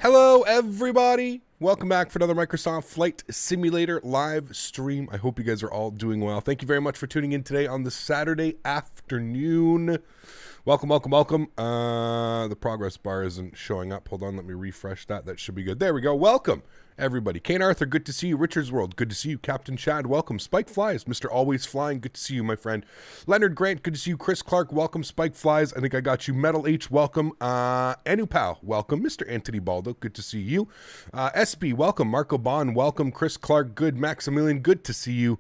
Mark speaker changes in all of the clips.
Speaker 1: Hello, everybody. Welcome back for another Microsoft Flight Simulator live stream. I hope you guys are all doing well. Thank you very much for tuning in today on this Saturday afternoon. Welcome, welcome, welcome. The progress bar isn't showing up. Hold on, let me refresh that. That should be good. There we go. Welcome, everybody. Kane Arthur, good to see you. Richards World, good to see you. Captain Chad, welcome. Spike Flies, Mr. Always Flying, good to see you, my friend. Leonard Grant, good to see you. Chris Clark, welcome. Spike Flies, I think I got you. Metal H, welcome. Anupal, welcome. Mr. Anthony Baldo, good to see you. SB, welcome. Marco Bond, welcome. Chris Clark, good. Maximilian, good to see you.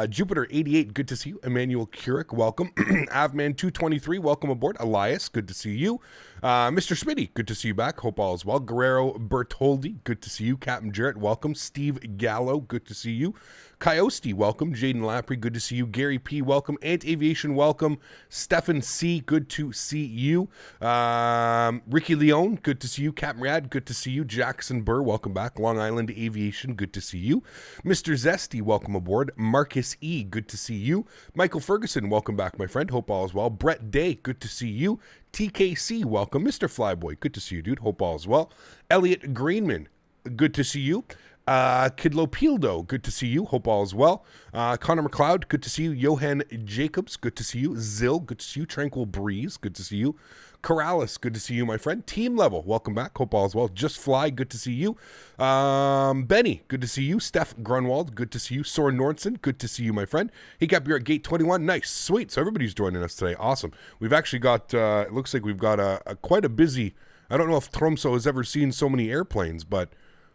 Speaker 1: Jupiter 88, good to see you. Emmanuel Keurig, welcome. Avman 223, welcome aboard. Elias, good to see you. Mr. Smitty, good to see you back. Hope all is well. Guerrero Bertoldi, good to see you. Captain Jarrett, welcome. Steve Gallo, good to see you. Coyote, welcome. Jaden Lapry, good to see you. Gary P, welcome. Ant Aviation, welcome. Stefan C, good to see you. Ricky Leone, good to see you. Captain Rad, good to see you. Jackson Burr, welcome back. Long Island Aviation, good to see you. Mr. Zesty, welcome aboard. Marcus E, good to see you. Michael Ferguson, welcome back, my friend. Hope all is well. Brett Day, good to see you. TKC, welcome. Mr. Flyboy, good to see you, dude. Hope all is well. Elliot Greenman, good to see you. Kidlopildo, good to see you. Hope all is well. Connor McLeod, good to see you. Johan Jacobs, good to see you. Zill, good to see you. Tranquil Breeze, good to see you. Corrales, good to see you, my friend. Team Level, welcome back. Hope all is well. Just Fly, good to see you. Benny, good to see you. Steph Grunwald, good to see you. Soren Nordson, good to see you, my friend. He got you at gate 21. Nice, sweet. So everybody's joining us today. Awesome. We've actually got, it looks like we've got a quite a busy, I don't know if Tromsø has ever seen so many airplanes, but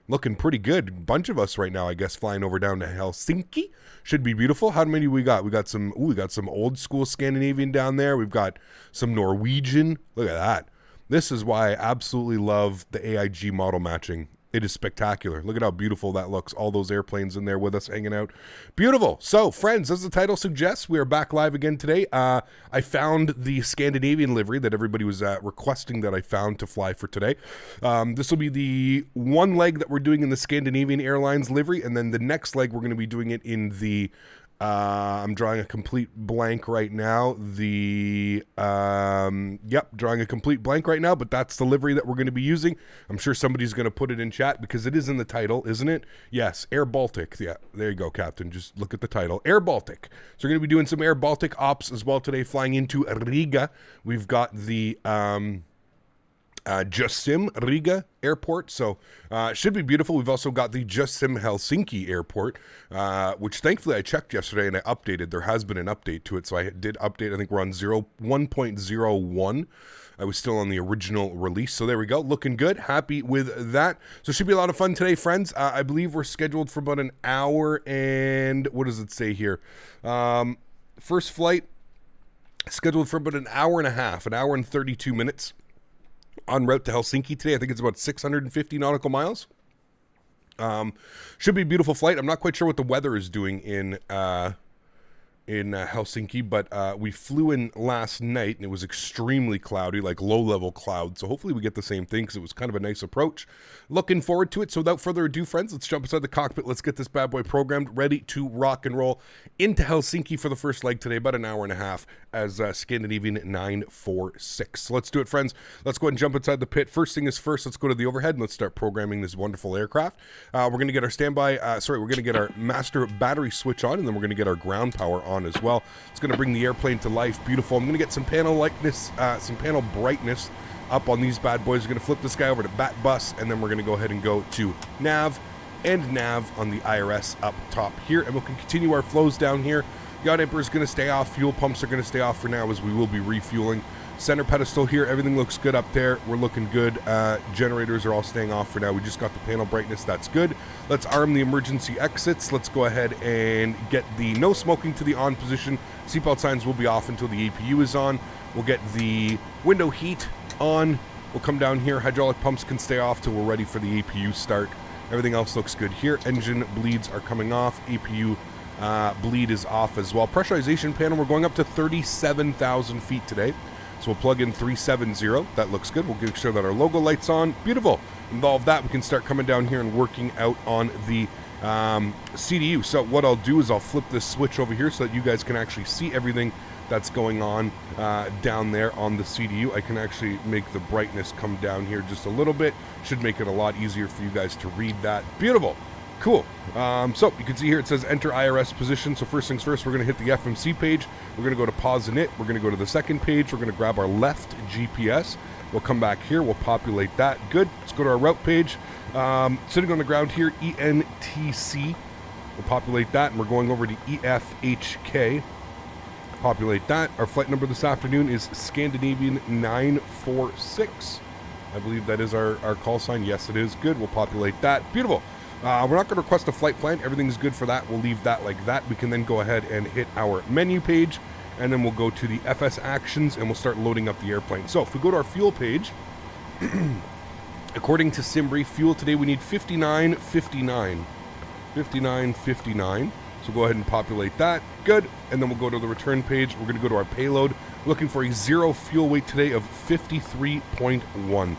Speaker 1: looking pretty good. Bunch of us right now, I guess, flying over down to Helsinki. Should be beautiful. How many we got? We got some old school Scandinavian down there. We've got some Norwegian. Look at that. This is why I absolutely love the AIG model matching. It is spectacular. Look at how beautiful that looks. All those airplanes in there with us hanging out. Beautiful. So, friends, as the title suggests, we are back live again today. I found the Scandinavian livery that everybody was requesting that I found to fly for today. This will be the one leg that we're doing in the Scandinavian Airlines livery, and then the next leg we're going to be doing it in the I'm drawing a complete blank right now. Drawing a complete blank right now, but that's the livery that we're going to be using. I'm sure somebody's going to put it in chat because it is in the title, isn't it? Yes, Air Baltic. Yeah, there you go, Captain. Just look at the title. Air Baltic. So we're going to be doing some Air Baltic ops as well today, flying into Riga. We've got the Just Sim Riga airport, so it should be beautiful. We've also got the Just Sim Helsinki airport, which thankfully I checked yesterday and I updated. There has been an update to it, so I did update. I think we're on 1.01. I was still on the original release, so there we go. Looking good. Happy with that. So it should be a lot of fun today, friends. I believe we're scheduled for about an hour and, what does it say here? First flight scheduled for about an hour and a half, an hour and 32 minutes. En route to Helsinki today. I think it's about 650 nautical miles. Should be a beautiful flight. I'm not quite sure what the weather is doing in Helsinki, but we flew in last night and it was extremely cloudy, like low-level cloud. So hopefully we get the same thing because it was kind of a nice approach. Looking forward to it. So without further ado, friends, let's jump inside the cockpit. Let's get this bad boy programmed, ready to rock and roll into Helsinki for the first leg today, about an hour and a half as Scandinavian 946. So let's do it, friends. Let's go ahead and jump inside the pit. First thing is first, let's go to the overhead and let's start programming this wonderful aircraft. We're going to get our we're going to get our master battery switch on, and then we're going to get our ground power on as well. It's going to bring the airplane to life. Beautiful. I'm going to get some panel brightness up on these bad boys. We're going to flip this guy over to bat bus, and then we're going to go ahead and go to nav and nav on the IRS up top here, and we'll continue our flows down here. Yacht Emperor is going to stay off. Fuel pumps are going to stay off for now as we will be refueling. Center pedestal here, everything looks good up there. We're looking good. Generators are all staying off for now. We just got the panel brightness. That's good. Let's arm the emergency exits. Let's go ahead and get the no smoking to the on position. Seatbelt signs will be off until the APU is on. We'll get the window heat on. We'll come down here. Hydraulic pumps can stay off till we're ready for the APU start. Everything else looks good here. Engine bleeds are coming off. APU bleed is off as well. Pressurization panel, we're going up to 37,000 feet today. So we'll plug in 370. That looks good. We'll make sure that our logo light's on. Beautiful. Involve that. We can start coming down here and working out on the CDU. So what I'll do is I'll flip this switch over here so that you guys can actually see everything that's going on down there on the CDU. I can actually make the brightness come down here just a little bit. Should make it a lot easier for you guys to read that. Beautiful. Cool. So you can see here it says enter IRS position. So first things first, we're going to hit the FMC page. We're going to go to pause init. We're going to go to the second page. We're going to grab our left GPS. We'll come back here. We'll populate that. Good. Let's go to our route page. Sitting on the ground here, ENTC. We'll populate that, and we're going over to EFHK. Populate that. Our flight number this afternoon is Scandinavian 946. I believe that is our call sign. Yes, it is. Good. We'll populate that. Beautiful. We're not going to request a flight plan. Everything's good for that. We'll leave that like that. We can then go ahead and hit our menu page, and then we'll go to the FS actions, and we'll start loading up the airplane. So if we go to our fuel page, according to Simbri, fuel today we need 59.59. 59.59. So go ahead and populate that. Good. And then we'll go to the return page. We're going to go to our payload. Looking for a zero fuel weight today of 53.1.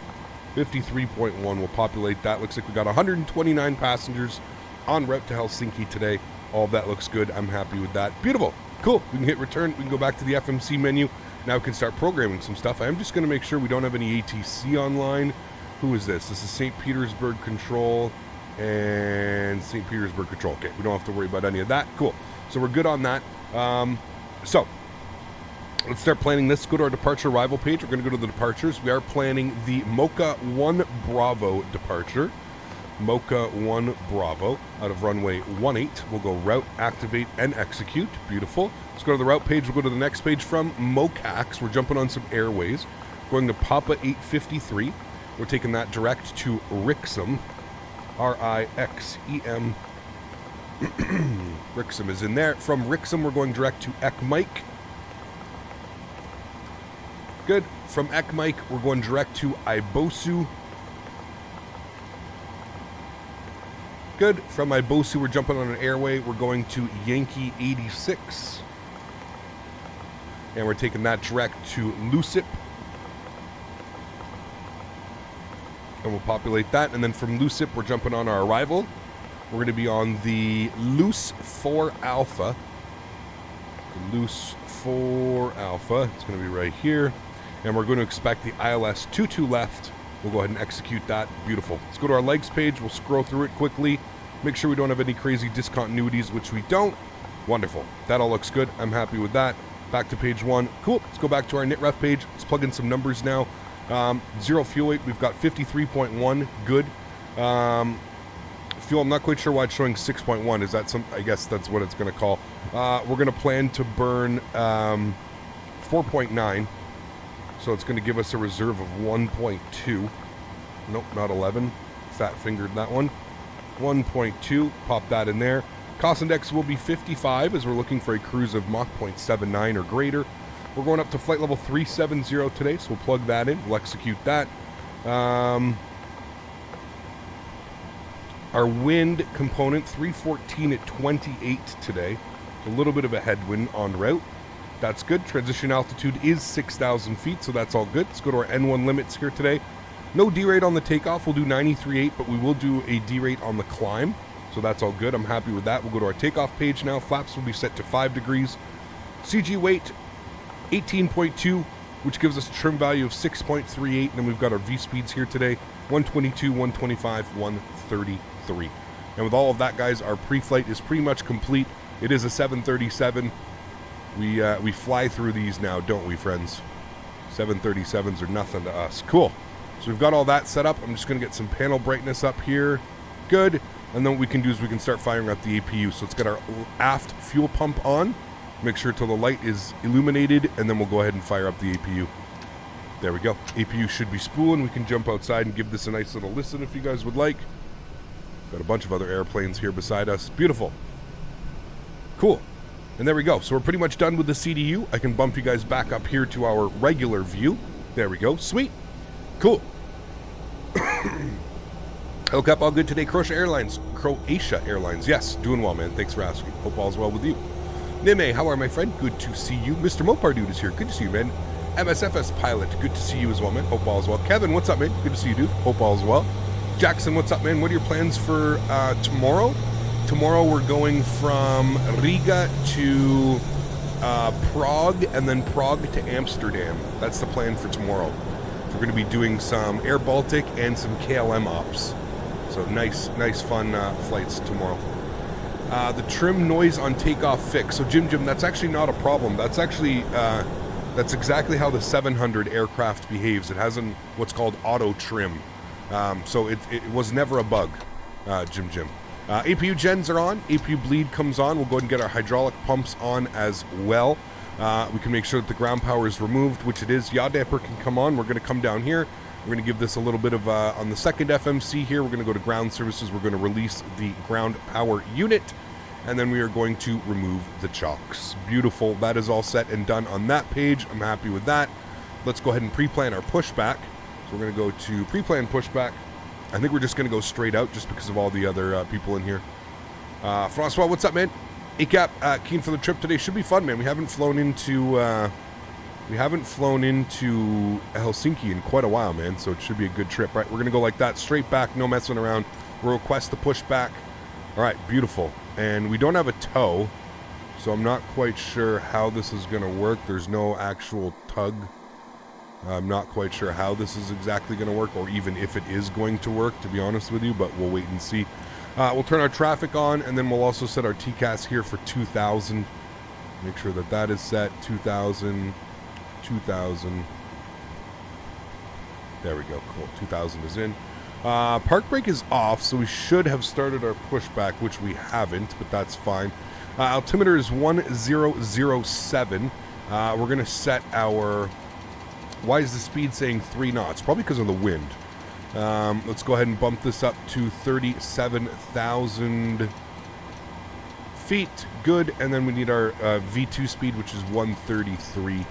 Speaker 1: 53.1. We'll populate that. Looks like we got 129 passengers en route to Helsinki today. All of that looks good. I'm happy with that. Beautiful. Cool. We can hit return. We can go back to the FMC menu. Now we can start programming some stuff. I'm just going to make sure we don't have any ATC online. Who is this? This is St. Petersburg Control and St. Petersburg Control. Okay, we don't have to worry about any of that. Cool. So we're good on that. So let's start planning this. Go to our departure arrival page. We're going to go to the departures. We are planning the Mocha 1 Bravo departure. Mocha 1 Bravo out of runway 18. We'll go route, activate, and execute. Beautiful. Let's go to the route page. We'll go to the next page from Mocax. We're jumping on some airways. Going to Papa 853. We're taking that direct to Rixum. R-I-X-E-M. Rixum is in there. From Rixum, we're going direct to Ekmike. Good. From Ekmike, we're going direct to Ibosu. Good. From Ibosu, we're jumping on an airway. We're going to Yankee 86. And we're taking that direct to Lucip. And we'll populate that. And then from Lucip, we're jumping on our arrival. We're going to be on the Luce 4 Alpha. The Luce 4 Alpha. It's going to be right here. And we're going to expect the ILS 22 left. We'll go ahead and execute that. Beautiful. Let's go to our legs page. We'll scroll through it quickly. Make sure we don't have any crazy discontinuities, which we don't. Wonderful. That all looks good. I'm happy with that. Back to page 1. Cool. Let's go back to our NITREF page. Let's plug in some numbers now. Zero fuel weight. We've got 53.1. Good. Fuel, I'm not quite sure why it's showing 6.1. Is that some? I guess that's what it's going to call. We're going to plan to burn 4.9. So it's going to give us a reserve of 1.2. Nope, not 11. Fat fingered that one. 1.2. Pop that in there. Cost index will be 55 as we're looking for a cruise of Mach 0.79 or greater. We're going up to flight level 370 today, so we'll plug that in. We'll execute that. Our wind component, 314 at 28 today. A little bit of a headwind en route. That's good. Transition altitude is 6,000 feet, so that's all good. Let's go to our N1 limits here today. No D-rate on the takeoff. We'll do 93.8, but we will do a D-rate on the climb, so that's all good. I'm happy with that. We'll go to our takeoff page now. Flaps will be set to 5 degrees. CG weight, 18.2, which gives us a trim value of 6.38, and then we've got our V-speeds here today, 122, 125, 133. And with all of that, guys, our pre-flight is pretty much complete. It is a 737. We fly through these now, don't we, friends? 737s are nothing to us. Cool. So we've got all that set up. I'm just going to get some panel brightness up here. Good. And then what we can do is we can start firing up the APU. So let's get our aft fuel pump on. Make sure till the light is illuminated, and then we'll go ahead and fire up the APU. There we go. APU should be spooling. We can jump outside and give this a nice little listen if you guys would like. Got a bunch of other airplanes here beside us. Beautiful. Cool. And there we go. So we're pretty much done with the CDU. I can bump you guys back up here to our regular view. There we go. Sweet. Cool. Hook up all good today. Croatia Airlines. Yes, doing well, man. Thanks for asking. Hope all's well with you. Nime, how are my friend? Good to see you. Mr. Mopar Dude is here. Good to see you, man. MSFS Pilot. Good to see you as well, man. Hope all's well. Kevin, what's up, man? Good to see you, dude. Hope all's well. Jackson, what's up, man? What are your plans for tomorrow? Tomorrow we're going from Riga to Prague and then Prague to Amsterdam. That's the plan for tomorrow. We're going to be doing some Air Baltic and some KLM ops. So nice fun flights tomorrow. The trim noise on takeoff fixed. So Jim, that's actually not a problem. That's actually that's exactly how the 700 aircraft behaves. It has what's called auto trim. So it was never a bug, Jim. APU gens are on. APU bleed comes on. We'll go ahead and get our hydraulic pumps on as well. We can make sure that the ground power is removed, which it is. Yaw damper can come on. We're going to come down here. We're going to give this a little bit of, on the second FMC here, we're going to go to ground services. We're going to release the ground power unit, and then we are going to remove the chocks. Beautiful. That is all set and done on that page. I'm happy with that. Let's go ahead and pre-plan our pushback. So we're going to go to pre-plan pushback. I think we're just going to go straight out just because of all the other people in here. Francois, what's up, man? ACAP, keen for the trip today. Should be fun, man. We haven't flown into Helsinki in quite a while, man, so it should be a good trip. Right, we're going to go like that, straight back, no messing around. We'll request the pushback. All right, beautiful. And we don't have a tow, so I'm not quite sure how this is going to work. There's no actual tug. I'm not quite sure how this is exactly going to work, or even if it is going to work, to be honest with you, but we'll wait and see. We'll turn our traffic on, and then we'll also set our TCAS here for 2,000. Make sure that that is set, 2,000. 2,000. There we go. Cool. 2,000 is in. Park brake is off, so we should have started our pushback, which we haven't, but that's fine. Altimeter is 1007. We're going to set our... Why is the speed saying 3 knots? Probably because of the wind. Let's go ahead and bump this up to 37,000 feet. Good. And then we need our V2 speed, which is 133.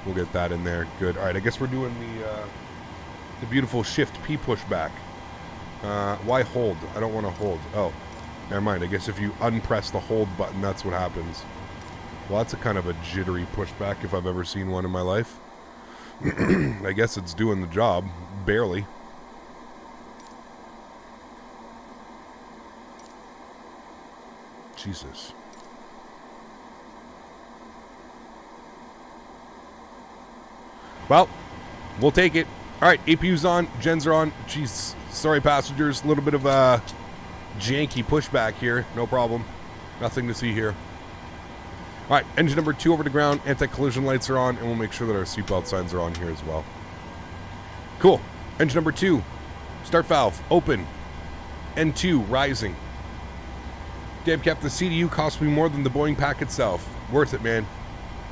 Speaker 1: We'll get that in there. Good. All right, I guess we're doing the beautiful Shift P pushback. Why hold? I don't want to hold. Oh, never mind. I guess if you unpress the hold button, that's what happens. Well, that's a kind of a jittery pushback if I've ever seen one in my life. I guess it's doing the job. Barely. Jesus. Well, we'll take it. All right, APU's on, gens are on. Jeez, sorry passengers, a little bit of a janky pushback here. No problem. Nothing to see here. All right, engine number 2 over to ground. Anti-collision lights are on, and we'll make sure that our seatbelt signs are on here as well. Cool. Engine number 2. Start valve, open. N2, rising. Damn, Cap, the CDU cost me more than the Boeing pack itself. Worth it, man.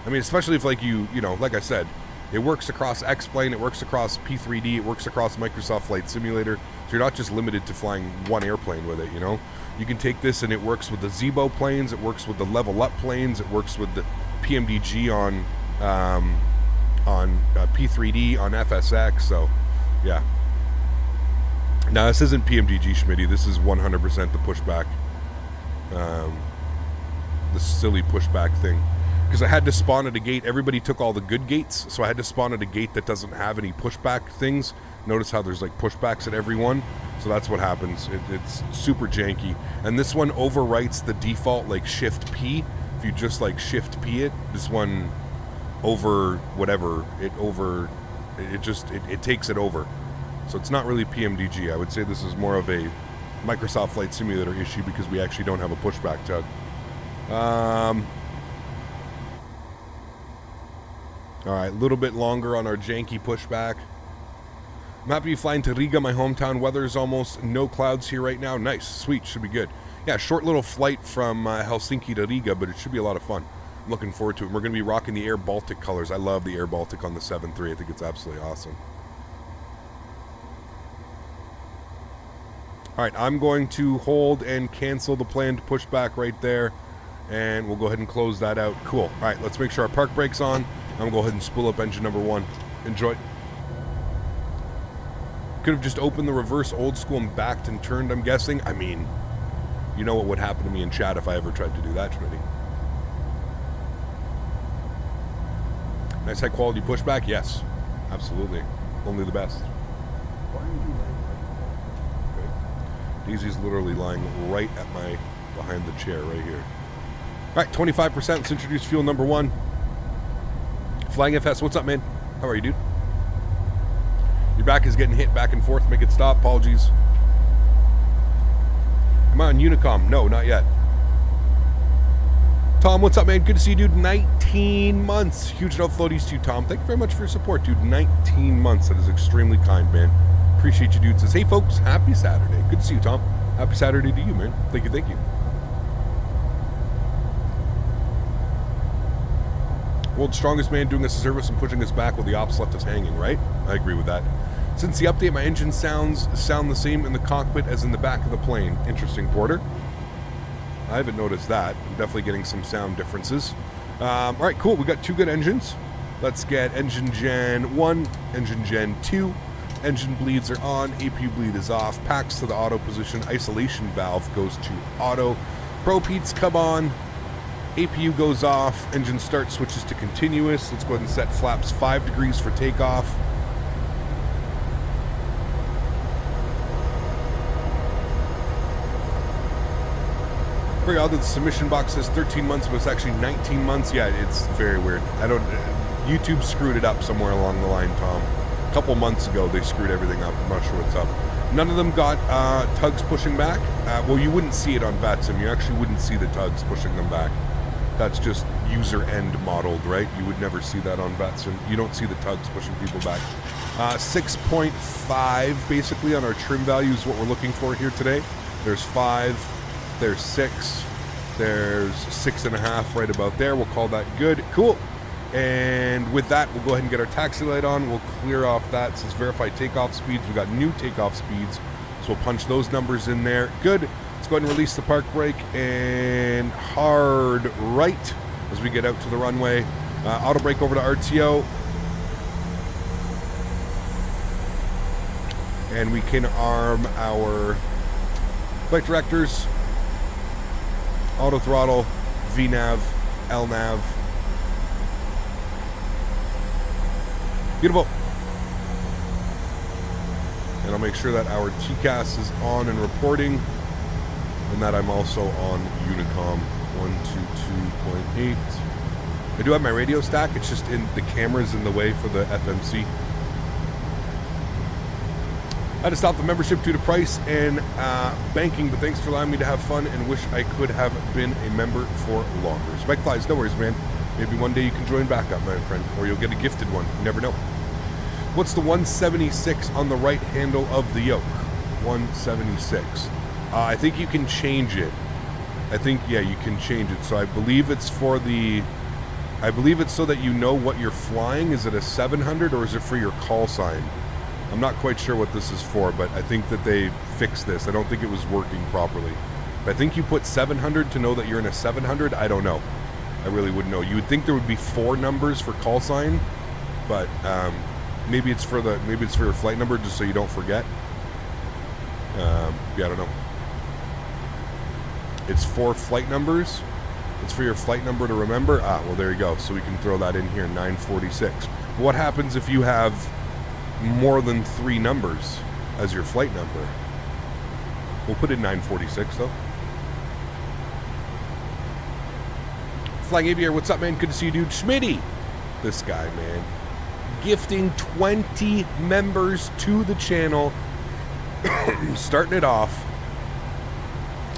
Speaker 1: I mean, especially if, like, you know, like I said, it works across X-Plane, it works across P3D, it works across Microsoft Flight Simulator, so you're not just limited to flying one airplane with it, you know? You can take this and it works with the Zebo planes, it works with the Level Up planes, it works with the PMDG on P3D, on FSX, so, yeah. Now, this isn't PMDG, Smitty, this is 100% the pushback. The silly pushback thing. Because I had to spawn at a gate. Everybody took all the good gates, so I had to spawn at a gate that doesn't have any pushback things. Notice how there's like pushbacks at every one. So that's what happens. It's super janky. And this one overwrites the default like Shift P. If you just like Shift P it, this one over whatever, it takes it over. So it's not really PMDG. I would say this is more of a Microsoft Flight Simulator issue because we actually don't have a pushback tug. Alright, a little bit longer on our janky pushback. I'm happy to be flying to Riga, my hometown. Weather's almost no clouds here right now. Nice, sweet, should be good. Yeah, short little flight from Helsinki to Riga, but it should be a lot of fun. I'm looking forward to it. We're going to be rocking the Air Baltic colors. I love the Air Baltic on the 7.3. I think it's absolutely awesome. Alright, I'm going to hold and cancel the planned pushback right there. And we'll go ahead and close that out. Cool. Alright, let's make sure our park brake's on. I'm going to go ahead and spool up engine number 1. Enjoy. Could have just opened the reverse old school and backed and turned, I'm guessing. I mean, you know what would happen to me in chat if I ever tried to do that, Smitty. Nice high quality pushback? Yes. Absolutely. Only the best. Why are you lying right? Okay. Daisy's literally lying right at my behind the chair right here. All right, 25%. Let's introduce fuel number 1. Flying FS, what's up, man? How are you, dude? Your back is getting hit back and forth. Make it stop. Apologies. Am I on Unicom? No, not yet. Tom, what's up, man? Good to see you, dude. 19 months. Huge enough floaties to you, Tom. Thank you very much for your support, dude. 19 months. That is extremely kind, man. Appreciate you, dude. Says, hey, folks, happy Saturday. Good to see you, Tom. Happy Saturday to you, man. Thank you, thank you. World's strongest man doing us a service and pushing us back while the ops left us hanging, right? I agree with that. Since the update, my engine sound the same in the cockpit as in the back of the plane. Interesting, Porter. I haven't noticed that. I'm definitely getting some sound differences. All right, cool. We got 2 good engines. Let's get engine gen 1, engine gen 2. Engine bleeds are on. APU bleed is off. Packs to the auto position. Isolation valve goes to auto. Propeats come on. APU goes off. Engine start switches to continuous. Let's go ahead and set flaps 5 degrees for takeoff. Very odd that the submission box says 13 months, but it's actually 19 months. Yeah, it's very weird. YouTube screwed it up somewhere along the line, Tom. A couple months ago, they screwed everything up. I'm not sure what's up. None of them got tugs pushing back. Well, you wouldn't see it on VATSIM. You actually wouldn't see the tugs pushing them back. That's just user end modeled, right? You would never see that on VATSIM. You don't see the tugs pushing people back. 6.5 basically on our trim value is what we're looking for here today. There's 5. There's 6. There's 6.5 right about there. We'll call that good. Cool. And with that, we'll go ahead and get our taxi light on. We'll clear off that. It says verify takeoff speeds. We got new takeoff speeds. So we'll punch those numbers in there. Good. Let's go ahead and release the park brake and hard right as we get out to the runway. Auto brake over to RTO. And we can arm our flight directors. Auto throttle, VNAV, LNAV. Beautiful. And I'll make sure that our TCAS is on and reporting, and that I'm also on Unicom 122.8. I do have my radio stack. It's just in the camera's in the way for the FMC. I had to stop the membership due to price and banking, but thanks for allowing me to have fun and wish I could have been a member for longer. Spike flies, no worries, man. Maybe one day you can join back up, my friend, or you'll get a gifted one. You never know. What's the 176 on the right handle of the yoke? 176. I think you can change it. I think, yeah, you can change it. So I believe it's for the... I believe it's so that you know what you're flying. Is it a 700 or is it for your call sign? I'm not quite sure what this is for, but I think that they fixed this. I don't think it was working properly. But I think you put 700 to know that you're in a 700. I don't know. I really wouldn't know. You would think there would be 4 numbers for call sign, but maybe it's for your flight number just so you don't forget. Yeah, I don't know. It's 4 flight numbers. It's for your flight number to remember. Well, there you go. So we can throw that in here, 946. What happens if you have more than 3 numbers as your flight number? We'll put in 946 though. Flying Aviator, what's up, man? Good to see you, dude. Smitty, this guy, man, gifting 20 members to the channel. Starting it off.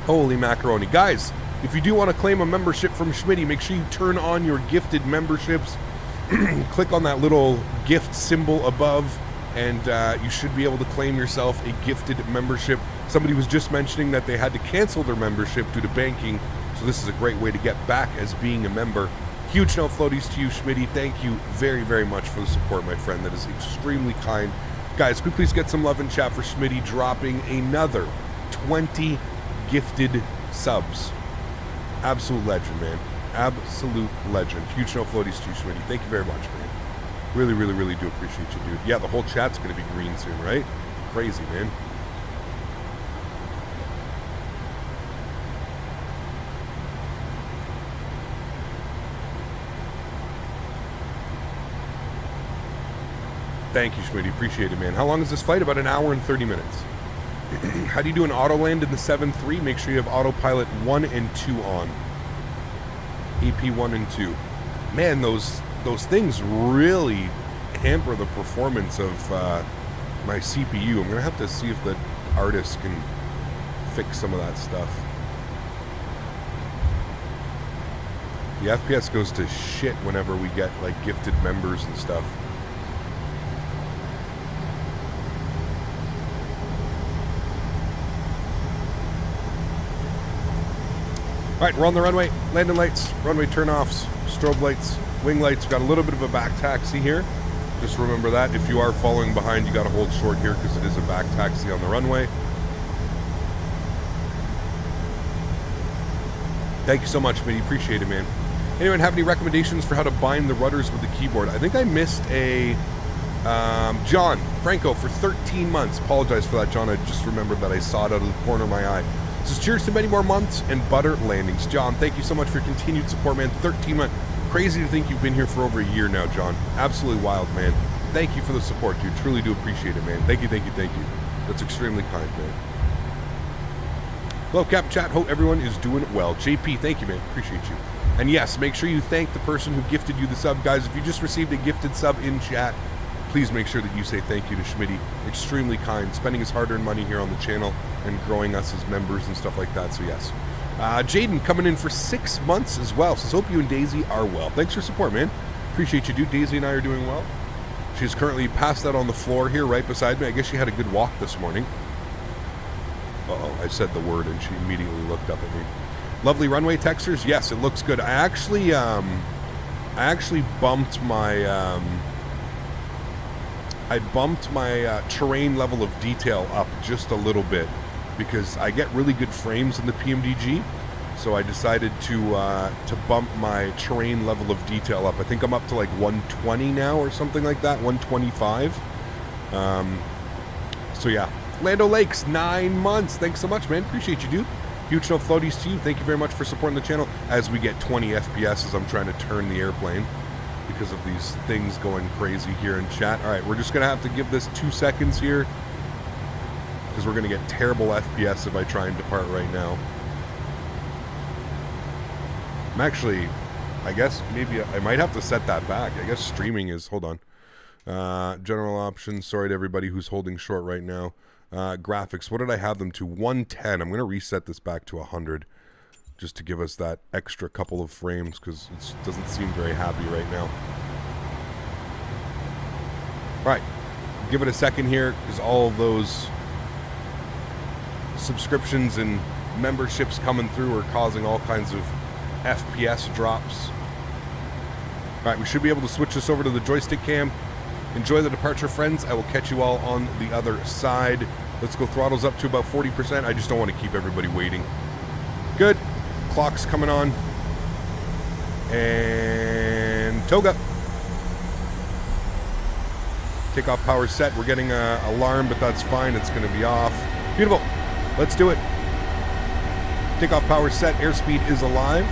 Speaker 1: Holy macaroni. Guys, if you do want to claim a membership from Smitty, make sure you turn on your gifted memberships. Click on that little gift symbol above, and you should be able to claim yourself a gifted membership. Somebody was just mentioning that they had to cancel their membership due to banking, so this is a great way to get back as being a member. Huge no floaties to you, Smitty. Thank you very, very much for the support, my friend. That is extremely kind. Guys, could we please get some love in chat for Smitty dropping another 20 gifted subs. Absolute legend, man. Absolute legend. Huge no floaties to you, Smitty. Thank you very much, man. Really, really, really do appreciate you, dude. Yeah, the whole chat's going to be green soon, right? Crazy, man. Thank you, Smitty. Appreciate it, man. How long is this flight? About an hour and 30 minutes. How do you do an auto land in the 7.3? Make sure you have autopilot 1 and 2 on. AP1 and 2. Man, those things really hamper the performance of my CPU. I'm gonna have to see if the artist can fix some of that stuff. The FPS goes to shit whenever we get like gifted members and stuff. Alright, we're on the runway. Landing lights, runway turn-offs, strobe lights, wing lights. We've got a little bit of a back taxi here. Just remember that. If you are following behind, you got to hold short here because it is a back taxi on the runway. Thank you so much, Smitty. Appreciate it, man. Anyone have any recommendations for how to bind the rudders with the keyboard? I think I missed a... John Franco for 13 months. Apologize for that, John. I just remembered that I saw it out of the corner of my eye. Says, cheers to many more months and butter landings. John, thank you so much for your continued support, man. 13 months. Crazy to think you've been here for over a year now, John. Absolutely wild, man. Thank you for the support, dude. Truly do appreciate it, man. Thank you, thank you, thank you. That's extremely kind, man. Hello, Cap Chat. Hope everyone is doing well. JP, thank you, man. Appreciate you. And yes, make sure you thank the person who gifted you the sub. Guys, if you just received a gifted sub in chat, please make sure that you say thank you to Smitty. Extremely kind. Spending his hard-earned money here on the channel and growing us as members and stuff like that. So yes. Jaden coming in for 6 months as well. Says, hope you and Daisy are well. Thanks for support, man. Appreciate you, dude. Daisy and I are doing well. She's currently passed out on the floor here right beside me. I guess she had a good walk this morning. Uh-oh, I said the word and she immediately looked up at me. Lovely runway textures. Yes, it looks good. I actually bumped my terrain level of detail up just a little bit because I get really good frames in the PMDG. So I decided to bump my terrain level of detail up. I think I'm up to like 120 now or something like that, 125. So yeah. Lando Lakes, 9 months. Thanks so much, man. Appreciate you, dude. Huge no floaties to you. Thank you very much for supporting the channel. As we get 20 FPS as I'm trying to turn the airplane because of these things going crazy here in chat. All right, we're just going to have to give this 2 seconds here because we're going to get terrible FPS if I try and depart right now. I'm actually, I guess maybe I might have to set that back. I guess streaming is, hold on. General options. Sorry to everybody who's holding short right now. Graphics, what did I have them to? 110. I'm going to reset this back to 100 just to give us that extra couple of frames because it doesn't seem very happy right now. All right, give it a second here because all of those subscriptions and memberships coming through are causing all kinds of FPS drops. All right, we should be able to switch this over to the joystick cam. Enjoy the departure, friends. I will catch you all on the other side. Let's go throttles up to about 40%. I just don't want to keep everybody waiting. Good. Clock's coming on. And toga. Takeoff power set. We're getting an alarm, but that's fine. It's going to be off. Beautiful. Let's do it. Takeoff power set. Airspeed is alive.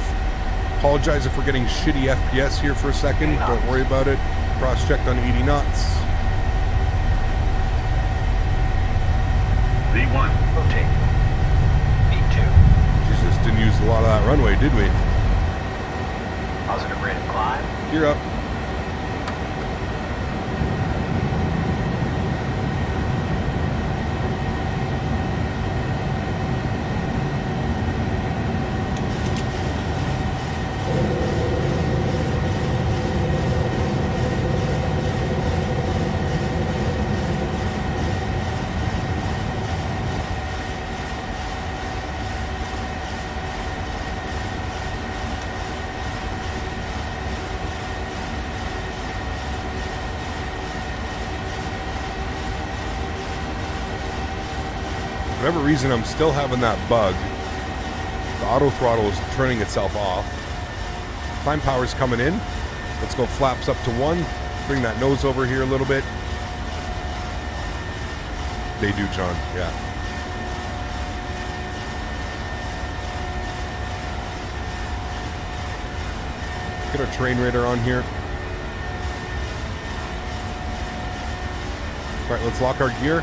Speaker 1: Apologize if we're getting shitty FPS here for a second. Don't worry about it. Cross-checked on 80 knots.
Speaker 2: V1, rotate. V2.
Speaker 1: Jesus, didn't use a lot of that runway, did we?
Speaker 2: Positive rate of climb.
Speaker 1: Gear up. For whatever reason, I'm still having that bug. The auto throttle is turning itself off. Climb power's coming in. Let's go flaps up to 1. Bring that nose over here a little bit. They do, John. Yeah. Get our terrain radar on here. All right, let's lock our gear.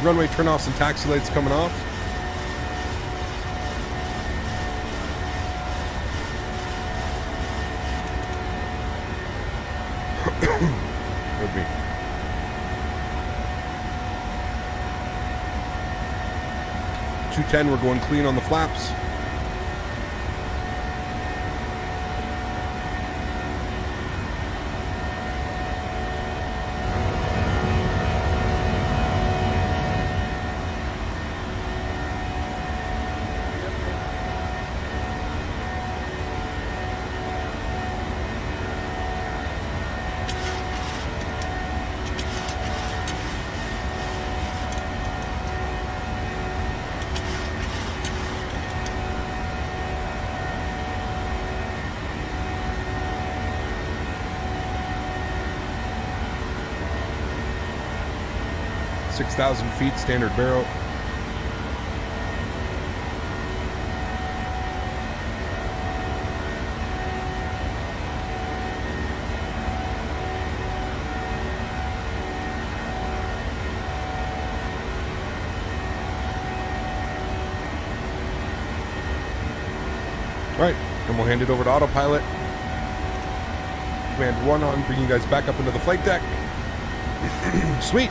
Speaker 1: Runway turn-offs and taxi lights coming off. With me. .210, we're going clean on the flaps. .6,000 feet, standard barrel. All right, and we'll hand it over to autopilot. Command 1 on, bring you guys back up into the flight deck. Sweet,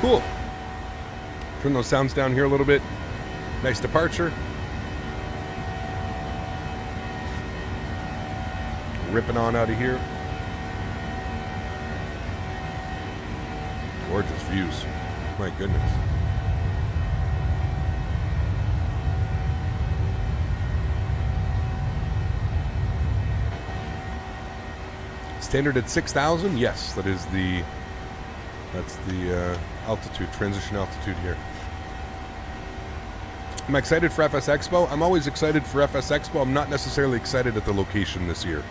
Speaker 1: cool. Turn those sounds down here a little bit. Nice departure. Ripping on out of here. Gorgeous views. My goodness. Standard at 6,000? Yes, that's the altitude, transition altitude here. I'm excited for FS Expo. I'm always excited for FS Expo. I'm not necessarily excited at the location this year.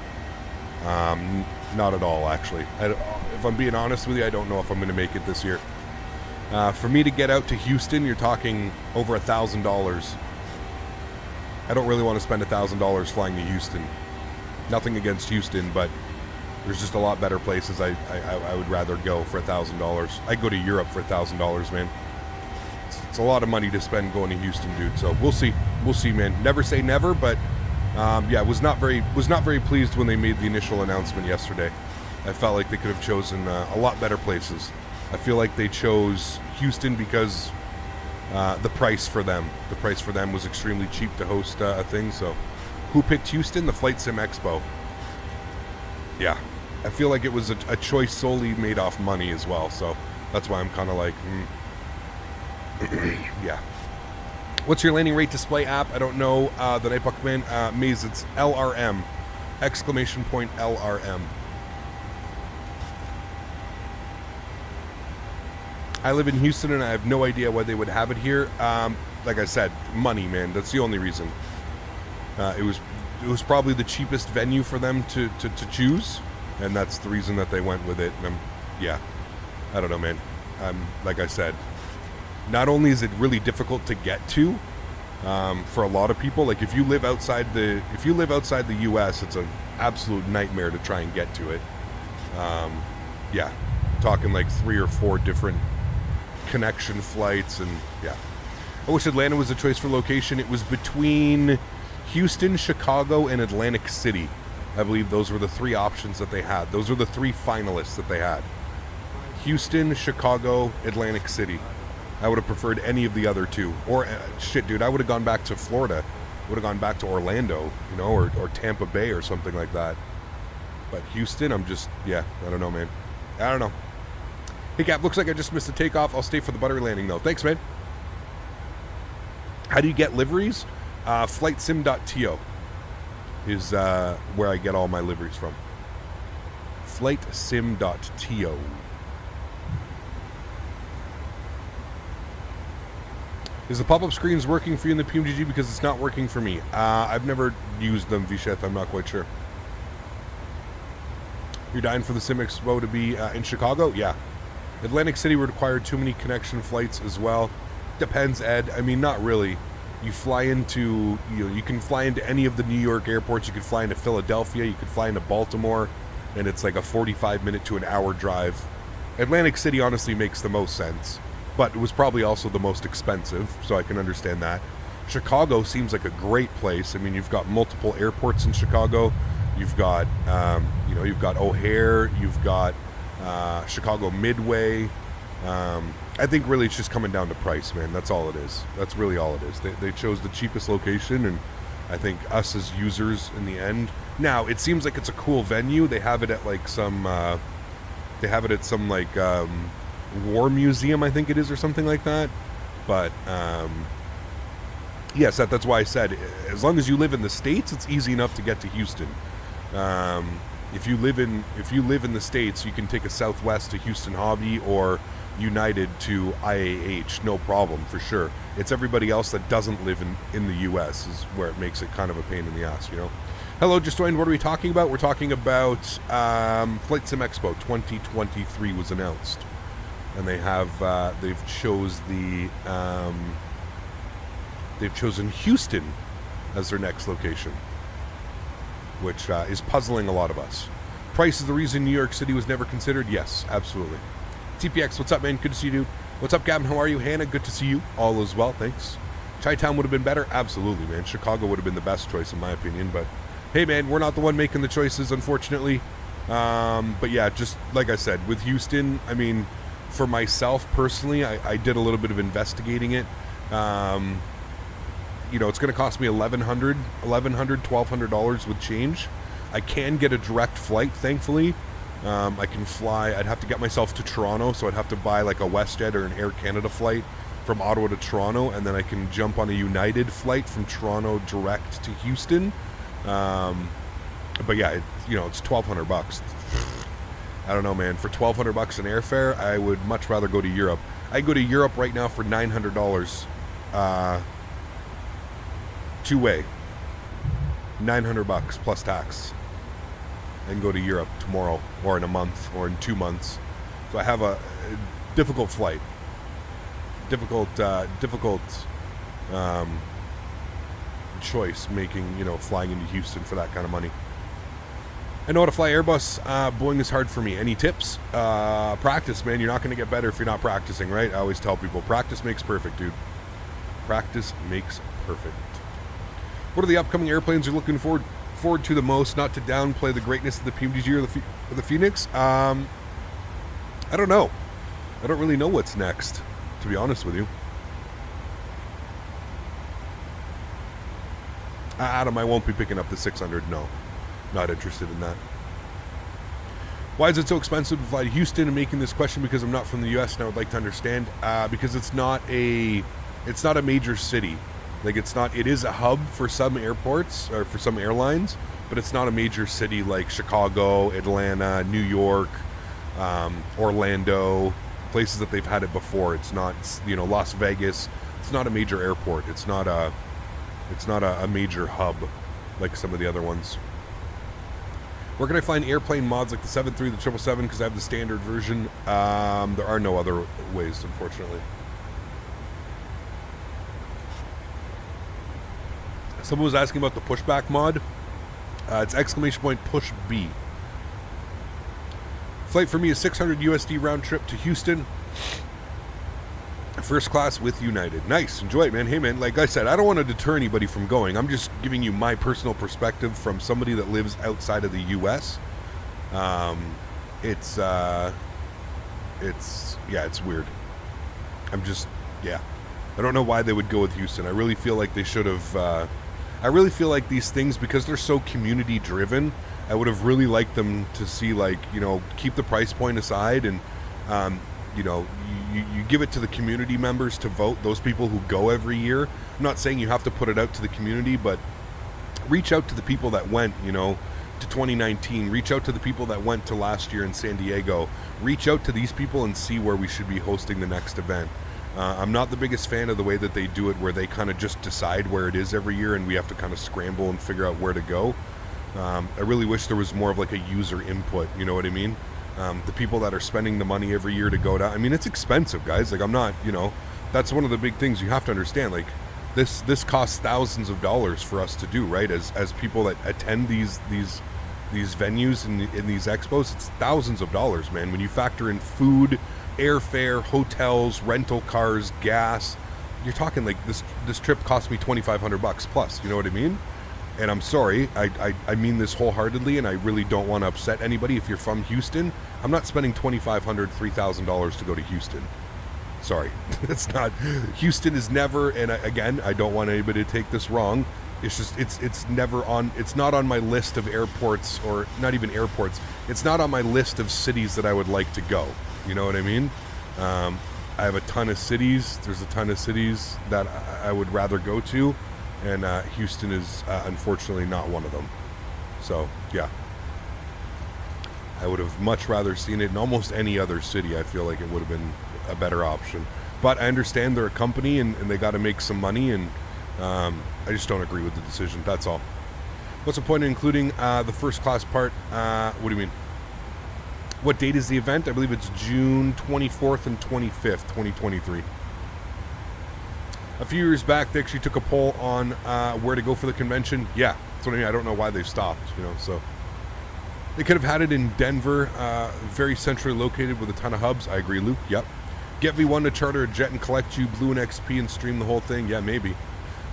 Speaker 1: Not at all, actually. If I'm being honest with you, I don't know if I'm going to make it this year. For me to get out to Houston, you're talking over $1,000. I don't really want to spend $1,000 flying to Houston. Nothing against Houston, but there's just a lot better places I would rather go for $1,000. I'd go to Europe for $1,000, man. It's a lot of money to spend going to Houston, dude. So we'll see, man. Never say never, but yeah, was not very pleased when they made the initial announcement yesterday. I felt like they could have chosen a lot better places. I feel like they chose Houston because the price for them was extremely cheap to host a thing. So who picked Houston? The Flight Sim Expo. Yeah, I feel like it was a choice solely made off money as well. So that's why I'm kind of like, yeah. What's your landing rate display app? I don't know. The Nightbuck Man, Maze, it's LRM. Exclamation point LRM. I live in Houston and I have no idea why they would have it here. Like I said, money, man. That's the only reason. It was probably the cheapest venue for them to choose, and that's the reason that they went with it. And yeah, I don't know, man. Like I said, not only is it really difficult to get to for a lot of people, like if you live outside the U.S., it's an absolute nightmare to try and get to it. Yeah, talking like 3 or 4 different connection flights, and yeah. I wish Atlanta was a choice for location. It was between Houston, Chicago, and Atlantic City. I believe those were the 3 options that they had. Those were the 3 finalists that they had. Houston, Chicago, Atlantic City. I would have preferred any of the other 2. Or, shit, dude, I would have gone back to Florida. Would have gone back to Orlando, you know, or Tampa Bay or something like that. But Houston, I'm just, yeah, I don't know, man. I don't know. Hey, Cap, looks like I just missed a takeoff. I'll stay for the buttery landing, though. Thanks, man. How do you get liveries? Flightsim.to is where I get all my liveries from. Flightsim.to. Is the pop-up screens working for you in the PMDG? Because it's not working for me. I've never used them, Visheth. I'm not quite sure. You're dying for the Sim Expo to be in Chicago? Yeah. Atlantic City would require too many connection flights as well. Depends, Ed. I mean, not really. You fly into, you can fly into any of the New York airports. You could fly into Philadelphia. You could fly into Baltimore. And it's like a 45-minute to an hour drive. Atlantic City honestly makes the most sense. But it was probably also the most expensive, so I can understand that. Chicago seems like a great place. I mean, you've got multiple airports in Chicago. You've got, you've got O'Hare. You've got Chicago Midway. I think really it's just coming down to price, man. That's all it is. That's really all it is. They chose the cheapest location, and I think us as users in the end. Now, it seems like it's a cool venue. They have it at like some, war museum, I think it is, or something like that. But, yes, that's why I said, as long as you live in the States, it's easy enough to get to Houston. If you live in the States, you can take a Southwest to Houston Hobby or United to IAH, no problem, for sure. It's everybody else that doesn't live in the U.S. is where it makes it kind of a pain in the ass, you know. Hello, just joined. What are we talking about? We're talking about Flight Sim Expo 2023 was announced, and they've chosen Houston as their next location, which is puzzling a lot of us. Price is the reason New York City was never considered? Yes, absolutely. TPX, what's up, man? Good to see you, dude. What's up, Gavin? How are you? Hannah, good to see you. All is well, thanks. Chi-Town would have been better? Absolutely, man. Chicago would have been the best choice, in my opinion, but hey, man, we're not the one making the choices, unfortunately. But yeah, just like I said, with Houston, I mean, for myself personally, I did a little bit of investigating it. You know, it's going to cost me $1,100, $1,200 with change. I can get a direct flight, thankfully. I can fly. I'd have to get myself to Toronto, so I'd have to buy like a WestJet or an Air Canada flight from Ottawa to Toronto, and then I can jump on a United flight from Toronto direct to Houston. But yeah, it's $1,200. I don't know, man. For $1,200 in airfare, I would much rather go to Europe. I go to Europe right now for $900. Two-way, $900 plus tax, and go to Europe tomorrow, or in a month, or in 2 months. So I have a difficult flight, difficult choice making, flying into Houston for that kind of money. I know how to fly Airbus. Boeing is hard for me. Any tips? Practice, man. You're not going to get better if you're not practicing, right? I always tell people, practice makes perfect, dude. Practice makes perfect. What are the upcoming airplanes you're looking forward to the most? Not to downplay the greatness of the PMDG or the Phoenix. I don't know. I don't really know what's next, to be honest with you. Adam, I won't be picking up the 600. No, not interested in that. Why is it so expensive to fly to Houston? I'm making this question because I'm not from the U.S. and I would like to understand. Because it's not a major city. Like it is a hub for some airports or for some airlines, but it's not a major city like Chicago, Atlanta, New York, Orlando, places that they've had it before. It's not, Las Vegas. It's not a major airport. It's not a major hub like some of the other ones. Where can I find airplane mods like the 7.3, the 777? Because I have the standard version. There are no other ways, unfortunately. Someone was asking about the pushback mod. It's !push B. Flight for me is $600 USD round trip to Houston. First class with United. Nice. Enjoy it, man. Hey, man, like I said, I don't want to deter anybody from going. I'm just giving you my personal perspective from somebody that lives outside of the U.S. It's weird. I don't know why they would go with Houston. I really feel like they should have... I really feel like these things, because they're so community driven, I would have really liked them to see, keep the price point aside and, you give it to the community members to vote, those people who go every year. I'm not saying you have to put it out to the community, but reach out to the people that went, to 2019. Reach out to the people that went to last year in San Diego. Reach out to these people and see where we should be hosting the next event. I'm not the biggest fan of the way that they do it, where they kind of just decide where it is every year and we have to kind of scramble and figure out where to go. I really wish there was more of a user input, you know what I mean? The people that are spending the money every year to go down, I mean, it's expensive, guys. I'm not, that's one of the big things you have to understand. This costs thousands of dollars for us to do, right? As people that attend these venues in these expos, it's thousands of dollars, man. When you factor in food, airfare, hotels, rental cars, gas, you're talking this trip cost me $2,500 plus, you know what I mean? And I'm sorry, I mean this wholeheartedly, and I really don't want to upset anybody. If you're from Houston, I'm not spending $2,500, $3,000 to go to Houston. Sorry, it's not. Houston is never, and again, I don't want anybody to take this wrong. It's just, it's never on, it's not on my list of airports, or not even airports. It's not on my list of cities that I would like to go. You know what I mean? I have a ton of cities. There's a ton of cities that I would rather go to. And Houston is unfortunately not one of them. So, yeah. I would have much rather seen it in almost any other city. I feel like it would have been a better option. But I understand they're a company and they got to make some money. And I just don't agree with the decision. That's all. What's the point of including the first class part? What do you mean? What date is the event? I believe it's June 24th and 25th, 2023. A few years back, they actually took a poll on where to go for the convention. Yeah, that's what I mean. I don't know why they stopped, you know, so. They could have had it in Denver, very centrally located with a ton of hubs. I agree, Luke. Yep. Get V1 to charter a jet and collect you, Blue and XP, and stream the whole thing. Yeah, maybe.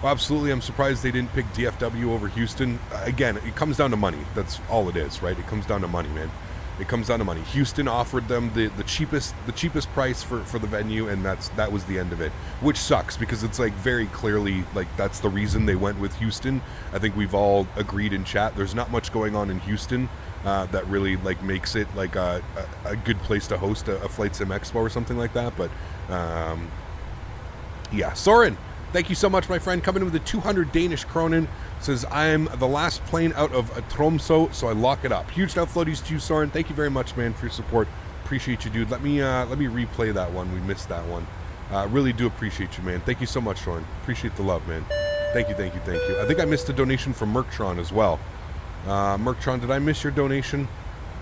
Speaker 1: Well, absolutely. I'm surprised they didn't pick DFW over Houston. Again, it comes down to money. That's all it is, right? It comes down to money, man. It comes down to money. Houston offered them the cheapest price for the venue, and that was the end of it, which sucks because it's like very clearly like that's the reason they went with Houston. I think we've all agreed in chat. There's not much going on in Houston that really like makes it like a good place to host a Flight Sim Expo or something like that. But yeah, Soren, thank you so much, my friend. Coming in with the 200 Danish kronen. Says, I'm the last plane out of Tromsø, so I lock it up. Huge now floaties to you, Soren. Thank you very much, man, for your support. Appreciate you, dude. Let me replay that one. We missed that one. Really do appreciate you, man. Thank you so much, Soren. Appreciate the love, man. Thank you, thank you, thank you. I think I missed a donation from Merktron as well. Merktron, did I miss your donation?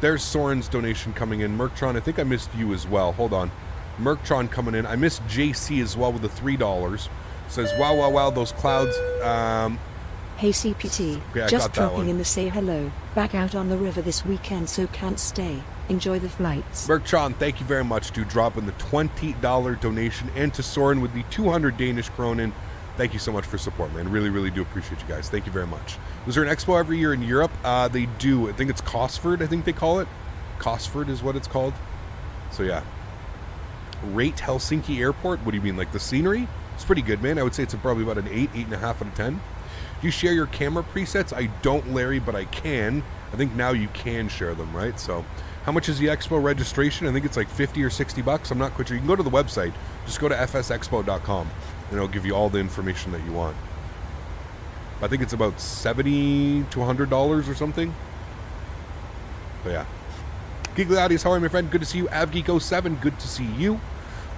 Speaker 1: There's Soren's donation coming in. Merktron, I think I missed you as well. Hold on. Merktron coming in. I missed JC as well with the $3. Says, wow, wow, wow, those clouds.
Speaker 3: Hey CPT,
Speaker 1: okay,
Speaker 3: just dropping in to say hello, back out on the river this weekend so can't stay, enjoy the flights.
Speaker 1: Bergtron, thank you very much, dude, dropping the $20 donation, and to Soren with the 200 Danish kronen. Thank you so much for support, man. Really, really do appreciate you guys. Thank you very much. Was there an expo every year in Europe? They do. I think it's Cosford, I think they call it. Cosford is what it's called. So yeah. Rate Helsinki Airport? What do you mean, like the scenery? It's pretty good, man. I would say it's probably about an 8.5 out of 10. Do you share your camera presets? I don't, Larry, but I can. I think now you can share them, right? So how much is the expo registration? I think it's like 50 or 60 bucks. I'm not quite sure. You can go to the website. Just go to fsexpo.com and it'll give you all the information that you want. I think it's about $70 to $100 or something. But yeah. Geekly Audience, how are you, my friend? Good to see you. AvGeek07, good to see you.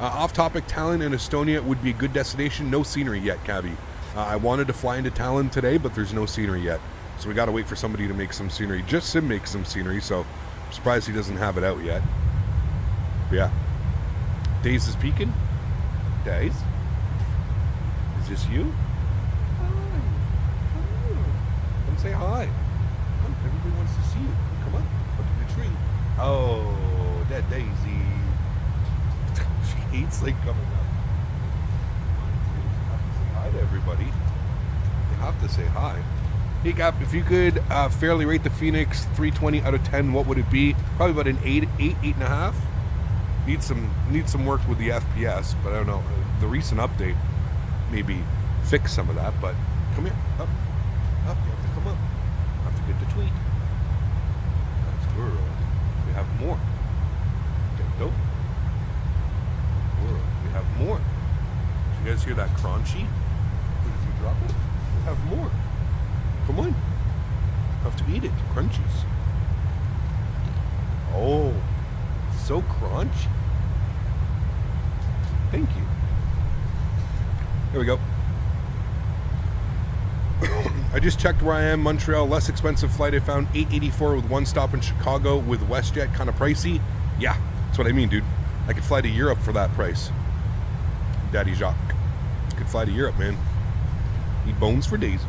Speaker 1: Off-topic, Tallinn and Estonia would be a good destination. No scenery yet, Cabby. I wanted to fly into Tallinn today, but there's no scenery yet. So we got to wait for somebody to make some scenery. Just Sim makes some scenery, so I'm surprised he doesn't have it out yet. But yeah. Days is peeking. Days? Is this you? Hi. Hello. Come say hi. Come, everybody wants to see you. Come on. Up to the tree. Oh, that Daisy. She hates like coming up. Hi to everybody. You have to say hi. Hey Gap, if you could fairly rate the Phoenix 320 out of 10, what would it be? Probably about an 8.5. Need some work with the FPS, but I don't know. The recent update maybe fix some of that, but come here. Up. You have to come up. I have to get the tweet. That's good. We have more. Get dope. We have more. Did you guys hear that crunchy? Did you drop it? We have more. Come on. Have to eat it. Crunchies. Oh, so crunchy. Thank you. Here we go. I just checked where I am. Montreal, less expensive flight. I found $8.84 with one stop in Chicago with WestJet. Kind of pricey. Yeah, that's what I mean, dude. I could fly to Europe for that price. Daddy Jacques. Could fly to Europe, man. Eat bones for days.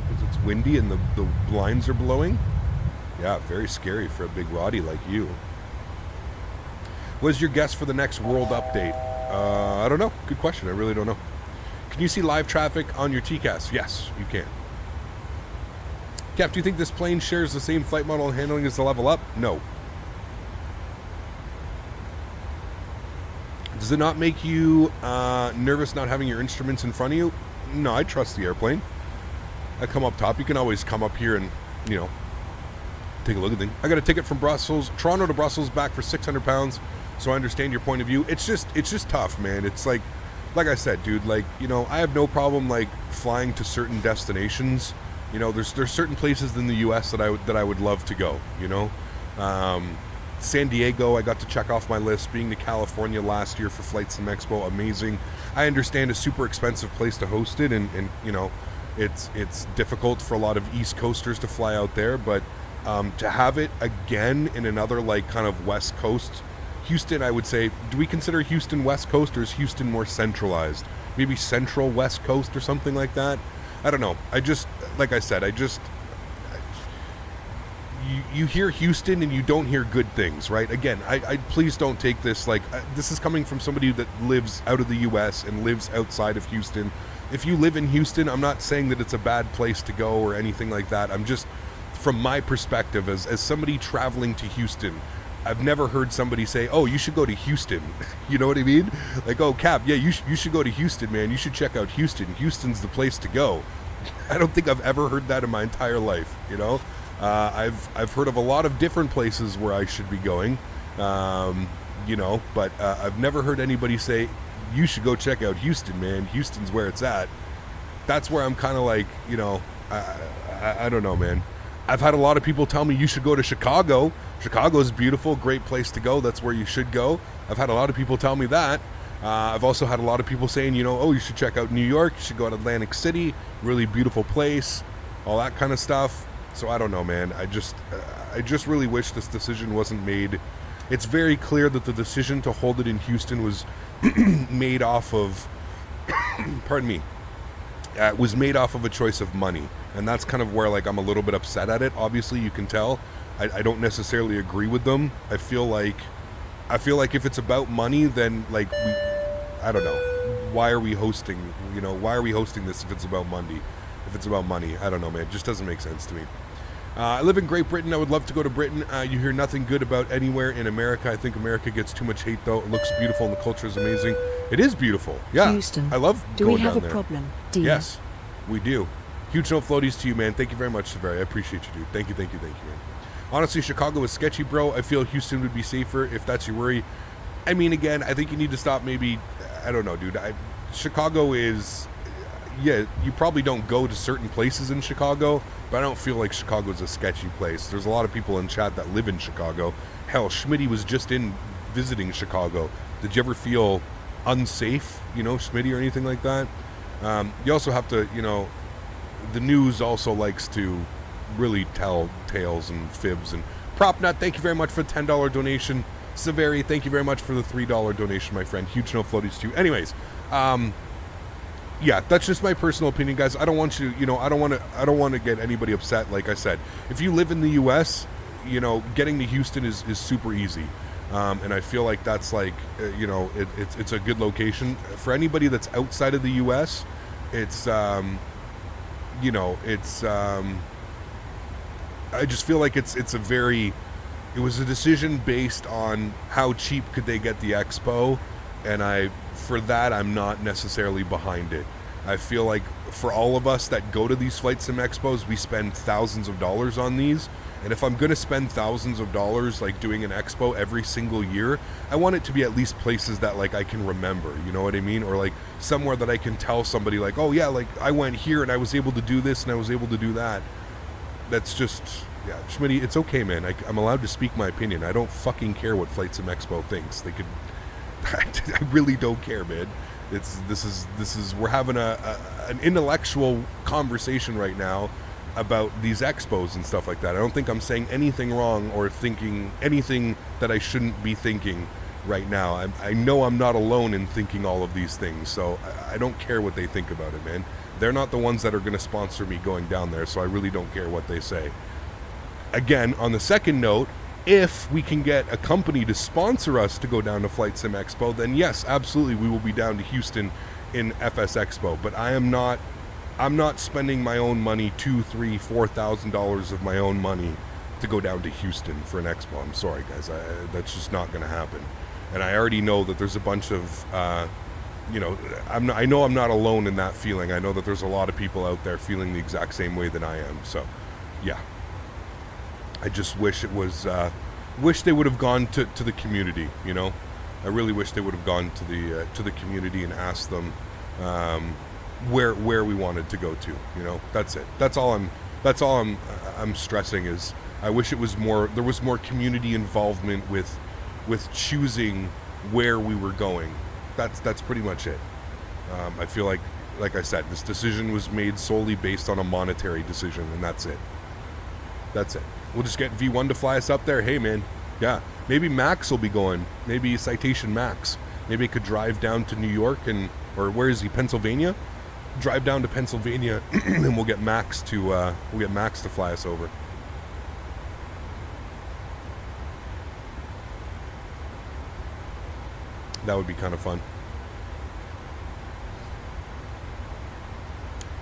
Speaker 1: Because it's windy and the blinds are blowing. Yeah, very scary for a big Roddy like you. What is your guess for the next world update? I don't know. Good question. I really don't know. Can you see live traffic on your TCAS? Yes, you can. Cap, do you think this plane shares the same flight model and handling as the Level Up? No. Does it not make you nervous not having your instruments in front of you? No, I trust the airplane. I come up top. You can always come up here and, you know, take a look at things. I got a ticket from Toronto to Brussels back for £600, so I understand your point of view. It's just tough, man. It's like I said, dude, like, you know, I have no problem like flying to certain destinations. You know, there's certain places in the U.S. that I would love to go. You know, San Diego, I got to check off my list. Being to California last year for Flight Sim Expo, amazing. I understand a super expensive place to host it, and you know, it's difficult for a lot of East Coasters to fly out there, but to have it again in another like kind of West Coast, Houston, I would say, do we consider Houston West Coast, or is Houston more centralized? Maybe Central West Coast or something like that. I don't know. Like I said, you hear Houston and you don't hear good things, right? Again, I please don't take this like, this is coming from somebody that lives out of the U.S. and lives outside of Houston. If you live in Houston, I'm not saying that it's a bad place to go or anything like that. I'm just, from my perspective, as somebody traveling to Houston, I've never heard somebody say, oh, you should go to Houston. You know what I mean? Like, oh, Cap, yeah, you should go to Houston, man. You should check out Houston. Houston's the place to go. I don't think I've ever heard that in my entire life, you know? I've heard of a lot of different places where I should be going, you know, but I've never heard anybody say, you should go check out Houston, man. Houston's where it's at. That's where I'm kind of like, you know, I don't know, man. I've had a lot of people tell me you should go to Chicago. Chicago's beautiful, great place to go. That's where you should go. I've had a lot of people tell me that. I've also had a lot of people saying, you know, oh, you should check out New York. You should go to Atlantic City, really beautiful place, all that kind of stuff. So I don't know, man. I just really wish this decision wasn't made. It's very clear that the decision to hold it in Houston was made off of, pardon me, was made off of a choice of money. And that's kind of where, like, I'm a little bit upset at it. Obviously, you can tell. I don't necessarily agree with them. I feel like if it's about money, then, like, I don't know. Why are we hosting, you know, why are we hosting this if it's about money? If it's about money, I don't know, man. It just doesn't make sense to me. I live in Great Britain. I would love to go to Britain. You hear nothing good about anywhere in America. I think America gets too much hate, though. It looks beautiful and the culture is amazing. It is beautiful. Yeah.
Speaker 3: Houston.
Speaker 1: I love
Speaker 3: do
Speaker 1: going
Speaker 3: we have
Speaker 1: down
Speaker 3: a
Speaker 1: there.
Speaker 3: problem, Denis?
Speaker 1: Yes, we do. Huge no floaties to you, man. Thank you very much, Severi. I appreciate you, dude. Thank you, man. Honestly, Chicago is sketchy, bro. I feel Houston would be safer if that's your worry. I mean, again, I think you need to stop maybe, I don't know, dude. Chicago is, yeah, you probably don't go to certain places in Chicago, but I don't feel like Chicago is a sketchy place. There's a lot of people in chat that live in Chicago. Hell, Smitty was just in visiting Chicago. Did you ever feel unsafe, you know, Smitty, or anything like that? You also have to, you know, the news also likes to really tell tales and fibs. And Propnut, thank you very much for the $10 donation. Severi, thank you very much for the $3 donation, my friend. Huge no floaties to you. Anyways, yeah, that's just my personal opinion, guys. I don't want you, you know, I don't want to get anybody upset. Like I said, if you live in the U.S., you know, getting to Houston is super easy. And I feel like that's like, you know, it's a good location. For anybody that's outside of the U.S., it's, you know, it's, I just feel like it was a decision based on how cheap could they get the expo, and for that, I'm not necessarily behind it. I feel like for all of us that go to these Flight Sim Expos, we spend thousands of dollars on these, and if I'm going to spend thousands of dollars like doing an expo every single year, I want it to be at least places that like I can remember, you know what I mean? Or like somewhere that I can tell somebody like, oh yeah, like I went here and I was able to do this and I was able to do that. That's just, yeah, Schmitty, it's okay, man. I'm allowed to speak my opinion. I don't fucking care what Flight Sim Expo thinks. They could, I really don't care, man. This is we're having an intellectual conversation right now about these expos and stuff like that. I don't think I'm saying anything wrong or thinking anything that I shouldn't be thinking right now. I know I'm not alone in thinking all of these things, so I don't care what they think about it, man. They're not the ones that are going to sponsor me going down there, so I really don't care what they say. Again, on the second note, if we can get a company to sponsor us to go down to Flight Sim Expo, then yes, absolutely, we will be down to Houston in FS Expo, but I'm not spending my own money, $2,000, $3,000, $4,000 of my own money to go down to Houston for an expo. I'm sorry, guys. That's just not going to happen. And I already know that there's a bunch of, I know I'm not alone in that feeling. I know that there's a lot of people out there feeling the exact same way that I am. So, yeah. I just wish it was, wish they would have gone to the community, you know? I really wish they would have gone to the community and asked them where we wanted to go to, you know? That's it. That's all I'm stressing is I wish there was more community involvement with choosing where we were going. That's pretty much it. I feel like I said, this decision was made solely based on a monetary decision, and that's it. That's it. We'll just get V1 to fly us up there. Hey, man. Yeah. Maybe Max will be going. Maybe Citation Max. Maybe he could drive down to New York or where is he? Pennsylvania? Drive down to Pennsylvania, and we'll get Max to fly us over. That would be kind of fun.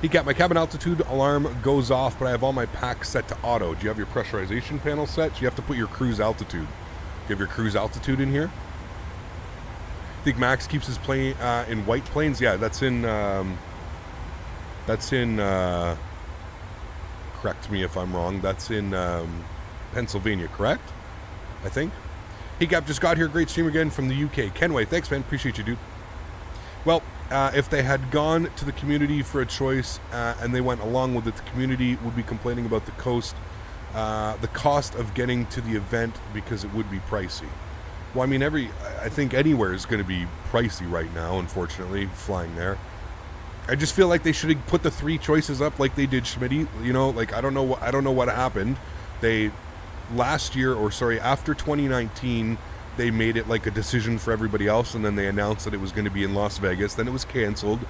Speaker 1: He got my cabin altitude alarm goes off, but I have all my packs set to auto. Do you have your pressurization panel set? Do you have to put your cruise altitude? Do you have your cruise altitude in here? I think Max keeps his plane in White Plains. Yeah, that's in correct me if I'm wrong. That's in Pennsylvania, correct? I think. Hey, Gap just got here. Great stream again from the UK. Kenway, thanks, man. Appreciate you, dude. Well, if they had gone to the community for a choice and they went along with it, the community would be complaining about the cost of getting to the event because it would be pricey. Well, I mean, I think anywhere is going to be pricey right now, unfortunately, flying there. I just feel like they should have put the 3 choices up like they did Smitty. You know, like I don't know what happened. After 2019, they made it like a decision for everybody else, and then they announced that it was going to be in Las Vegas. Then it was canceled.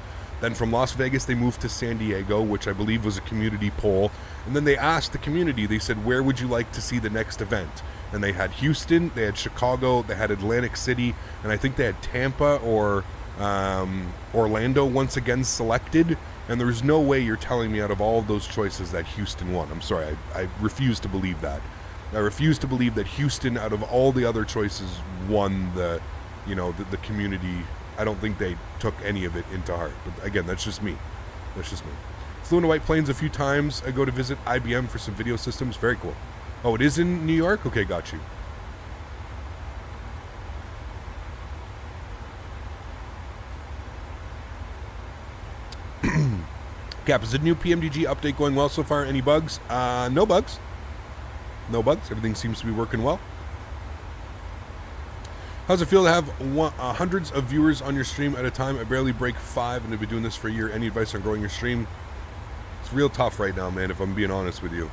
Speaker 1: Then from Las Vegas, they moved to San Diego, which I believe was a community poll. And then they asked the community, they said, where would you like to see the next event? And they had Houston, they had Chicago, they had Atlantic City, and I think they had Tampa or Orlando once again selected. And there's no way you're telling me out of all of those choices that Houston won. I'm sorry, I refuse to believe that. I refuse to believe that Houston, out of all the other choices, won the community. I don't think they took any of it into heart. But again, that's just me. Flew into White Plains a few times. I go to visit IBM for some video systems. Very cool. Oh, it is in New York? Okay, got you. Cap, is the new PMDG update going well so far? Any bugs? No bugs. No bugs. Everything seems to be working well. How's it feel to have hundreds of viewers on your stream at a time? I barely break 5 and I've been doing this for a year. Any advice on growing your stream? It's real tough right now, man, if I'm being honest with you.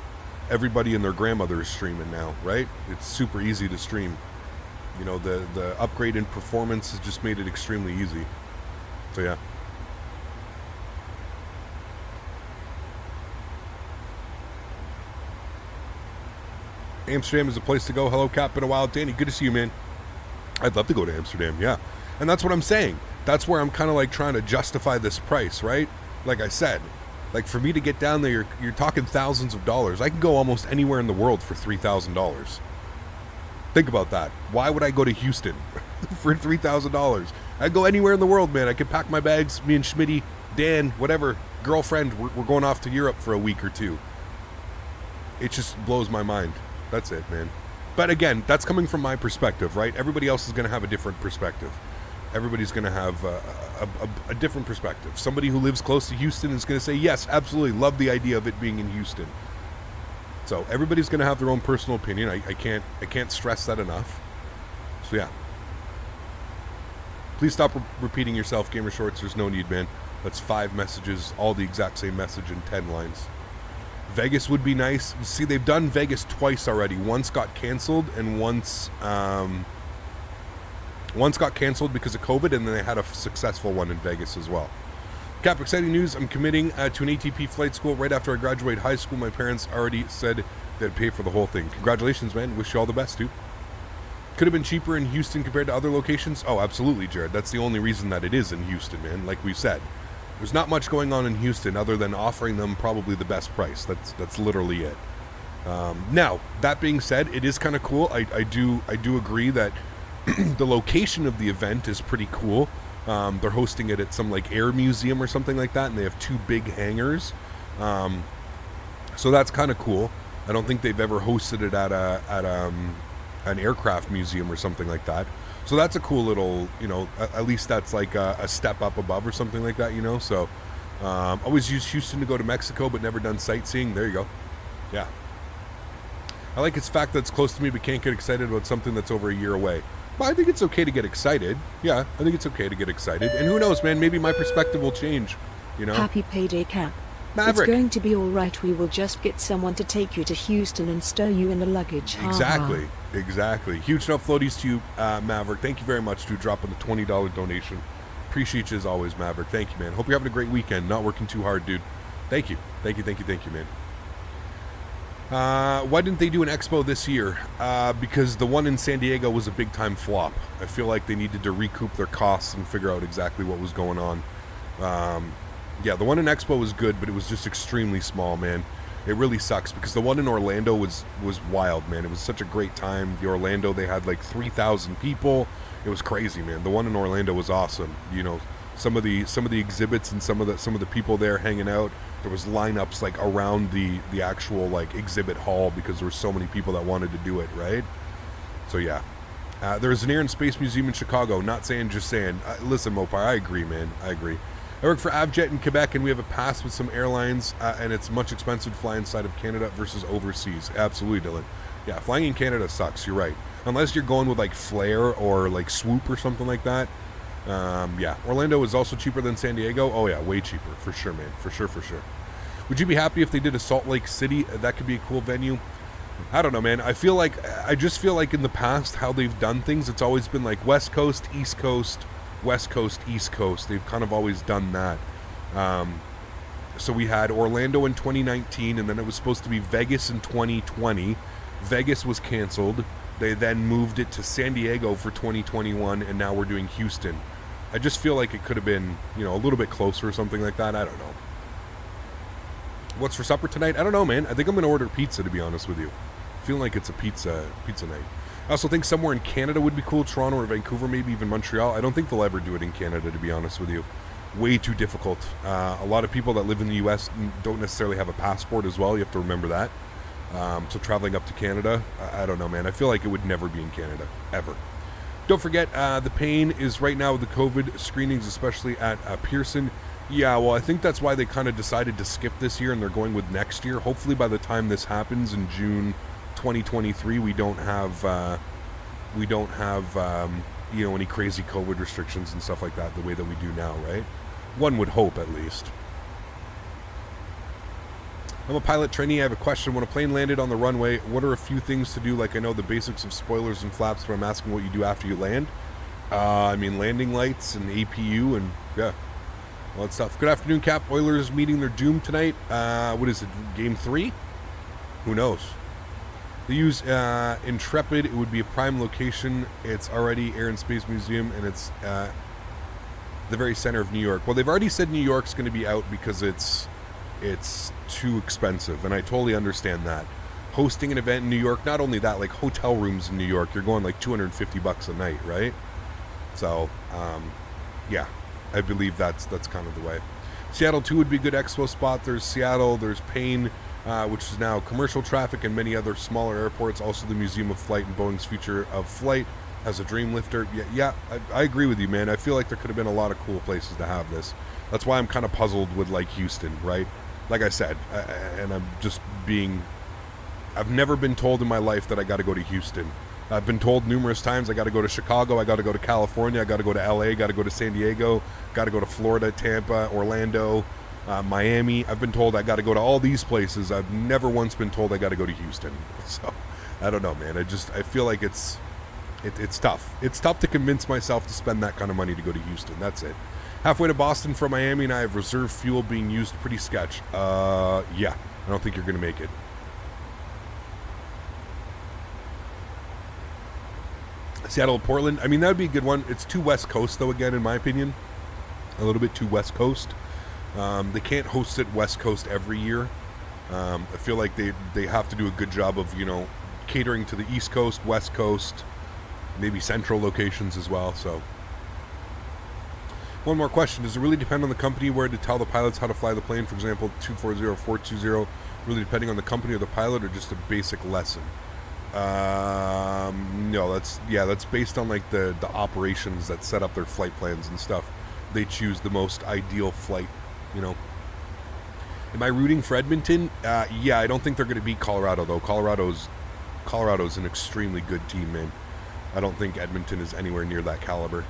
Speaker 1: Everybody and their grandmother is streaming now, right? It's super easy to stream. You know, the upgrade in performance has just made it extremely easy. So, yeah. Amsterdam is a place to go. Hello, Cap. Been a while. Danny, good to see you, man. I'd love to go to Amsterdam, yeah. And that's what I'm saying. That's where I'm kind of like trying to justify this price, right? Like I said, like for me to get down there, you're talking thousands of dollars. I can go almost anywhere in the world for $3,000. Think about that. Why would I go to Houston for $3,000? I'd go anywhere in the world, man. I could pack my bags, me and Smitty, Dan, whatever, girlfriend, we're going off to Europe for a week or two. It just blows my mind. That's it, man. But again, that's coming from my perspective, right? Everybody else is going to have a different perspective. Everybody's going to have a different perspective. Somebody who lives close to Houston is going to say, yes, absolutely, love the idea of it being in Houston. So everybody's going to have their own personal opinion. I can't stress that enough. So yeah. Please stop repeating yourself, Gamer Shorts. There's no need, man. That's 5 messages, all the exact same message in 10 lines. Vegas would be nice. You see, they've done Vegas twice already. Once got canceled, and once got canceled because of COVID, and then they had a successful one in Vegas as well. Cap, exciting news. I'm committing to an ATP flight school right after I graduate high school. My parents already said they'd pay for the whole thing. Congratulations, man. Wish you all the best, dude. Could have been cheaper in Houston compared to other locations. Oh, absolutely, Jared. That's the only reason that it is in Houston, man. Like we said, there's not much going on in Houston other than offering them probably the best price. That's literally it. Now, that being said, it is kind of cool. I do agree that the location of the event is pretty cool. They're hosting it at some like air museum or something like that, and they have 2 big hangars. So that's kind of cool. I don't think they've ever hosted it at an aircraft museum or something like that. So that's a cool little, at least that's like a step up above or something like that, So always used Houston to go to Mexico, but never done sightseeing. There you go. Yeah. I like its fact that it's close to me, but can't get excited about something that's over a year away. But I think it's okay to get excited. Yeah, I think it's okay to get excited. And who knows, man, maybe my perspective will change,
Speaker 3: Happy payday, Cap.
Speaker 1: Maverick.
Speaker 3: It's going to be all right. We will just get someone to take you to Houston and stow you in the luggage.
Speaker 1: Exactly. Exactly. Huge enough floaties to you, Maverick. Thank you very much for dropping the $20 donation. Appreciate you as always, Maverick. Thank you, man. Hope you're having a great weekend. Not working too hard, dude. Thank you. Thank you, man. Why didn't they do an expo this year? Because the one in San Diego was a big time flop. I feel like they needed to recoup their costs and figure out exactly what was going on. Yeah, the one in Expo was good, but it was just extremely small, man. It really sucks because the one in Orlando was wild, man. It was such a great time. The Orlando, they had like 3,000 people. It was crazy, man. The one in Orlando was awesome. Some of the exhibits and some of the people there hanging out. There was lineups like around the actual like exhibit hall because there were so many people that wanted to do it, right? So yeah. There's an Air and Space Museum in Chicago. Not saying, just saying. Listen, Mopar, I agree, man. I agree. I work for Avjet in Quebec, and we have a pass with some airlines, and it's much expensive to fly inside of Canada versus overseas. Absolutely, Dylan. Yeah, flying in Canada sucks. You're right. Unless you're going with like Flair or like Swoop or something like that. Yeah, Orlando is also cheaper than San Diego. Oh yeah, way cheaper for sure, man. For sure. Would you be happy if they did a Salt Lake City? That could be a cool venue. I don't know, man. I just feel like in the past how they've done things, it's always been like West Coast, East Coast, West Coast, East Coast. They've kind of always done that. So we had Orlando in 2019, and then it was supposed to be Vegas in 2020. Vegas was canceled. They then moved it to San Diego for 2021, and now we're doing Houston. I just feel like it could have been, a little bit closer or something like that. I don't know. What's for supper tonight? I don't know, man. I think I'm going to order pizza, to be honest with you. Feeling like it's a pizza night. I also think somewhere in Canada would be cool. Toronto or Vancouver, maybe even Montreal. I don't think they'll ever do it in Canada, to be honest with you. Way too difficult. A lot of people that live in the U.S. don't necessarily have a passport as well. You have to remember that. So traveling up to Canada, I don't know, man. I feel like it would never be in Canada, ever. Don't forget, the pain is right now with the COVID screenings, especially at Pearson. Yeah, well, I think that's why they kind of decided to skip this year, and they're going with next year. Hopefully by the time this happens in June 2023, we don't have any crazy COVID restrictions and stuff like that the way that we do now, right? One would hope, at least. I'm a pilot trainee. I have a question. When a plane landed on the runway, what are a few things to do? Like, I know the basics of spoilers and flaps, but I'm asking what you do after you land. Landing lights and APU and, yeah, all that stuff. Good afternoon, Cap. Oilers meeting their doom tonight. What is it, Game 3? Who knows? They use Intrepid. It would be a prime location. It's already Air and Space Museum, and it's the very center of New York. Well, they've already said New York's going to be out because it's too expensive, and I totally understand that. Hosting an event in New York, not only that, like hotel rooms in New York, you're going like $250 a night, right? So, yeah, I believe that's kind of the way. Seattle too would be a good expo spot. There's Seattle, there's Payne, which is now commercial traffic, and many other smaller airports. Also the Museum of Flight and Boeing's Future of Flight has a dream lifter. Yeah, I agree with you, man. I feel like there could have been a lot of cool places to have this. That's why I'm kind of puzzled with like Houston, right? Like I said, and I'm just being, I've never been told in my life that I got to go to Houston. I've been told numerous times I got to go to Chicago, I got to go to California, I got to go to LA, got to go to San Diego, got to go to Florida, Tampa, Orlando, Miami. I've been told I got to go to all these places. I've never once been told I got to go to Houston. So I don't know, man. I feel like it's tough. It's tough to convince myself to spend that kind of money to go to Houston. That's it. Halfway to Boston from Miami, and I have reserve fuel being used. Pretty sketch. Yeah, I don't think you're going to make it. Seattle, Portland. I mean, that would be a good one. It's too West Coast, though, again, in my opinion. A little bit too West Coast. They can't host it West Coast every year. I feel like they have to do a good job of, you know, catering to the East Coast, West Coast, maybe central locations as well. So, one more question. Does it really depend on the company where to tell the pilots how to fly the plane? For example, 240, 420, really depending on the company or the pilot, or just a basic lesson? No, that's based on like the operations that set up their flight plans and stuff. They choose the most ideal flight, you know. Am I rooting for Edmonton? Yeah, I don't think they're going to beat Colorado, though. Colorado's an extremely good team, man. I don't think Edmonton is anywhere near that caliber.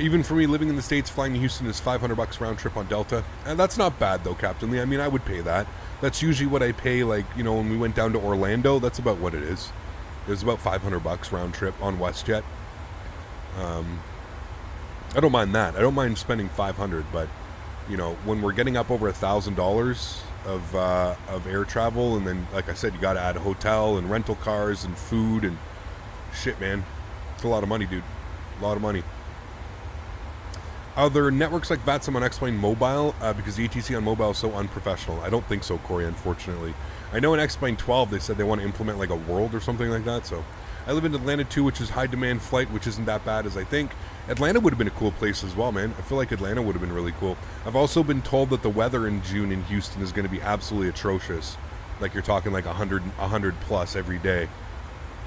Speaker 1: Even for me, living in the States, flying to Houston is $500 round trip on Delta. And that's not bad, though, Captain Lee. I mean, I would pay that. That's usually what I pay, like, you know, when we went down to Orlando. That's about what it is. It was about $500 round trip on WestJet. I don't mind that. I don't mind spending $500, but, you know, when we're getting up over $1,000 of air travel, and then, like I said, you got to add a hotel and rental cars and food and shit, man. It's a lot of money, dude. A lot of money. Are there networks like VATSIM on X-Plane Mobile? Because the ATC on mobile is so unprofessional. I don't think so, Corey, unfortunately. I know in X-Plane 12 they said they want to implement like a world or something like that. So I live in Atlanta too, which is high demand flight, which isn't that bad as I think. Atlanta would have been a cool place as well, man. I feel like Atlanta would have been really cool. I've also been told that the weather in June in Houston is going to be absolutely atrocious. Like you're talking like 100 plus every day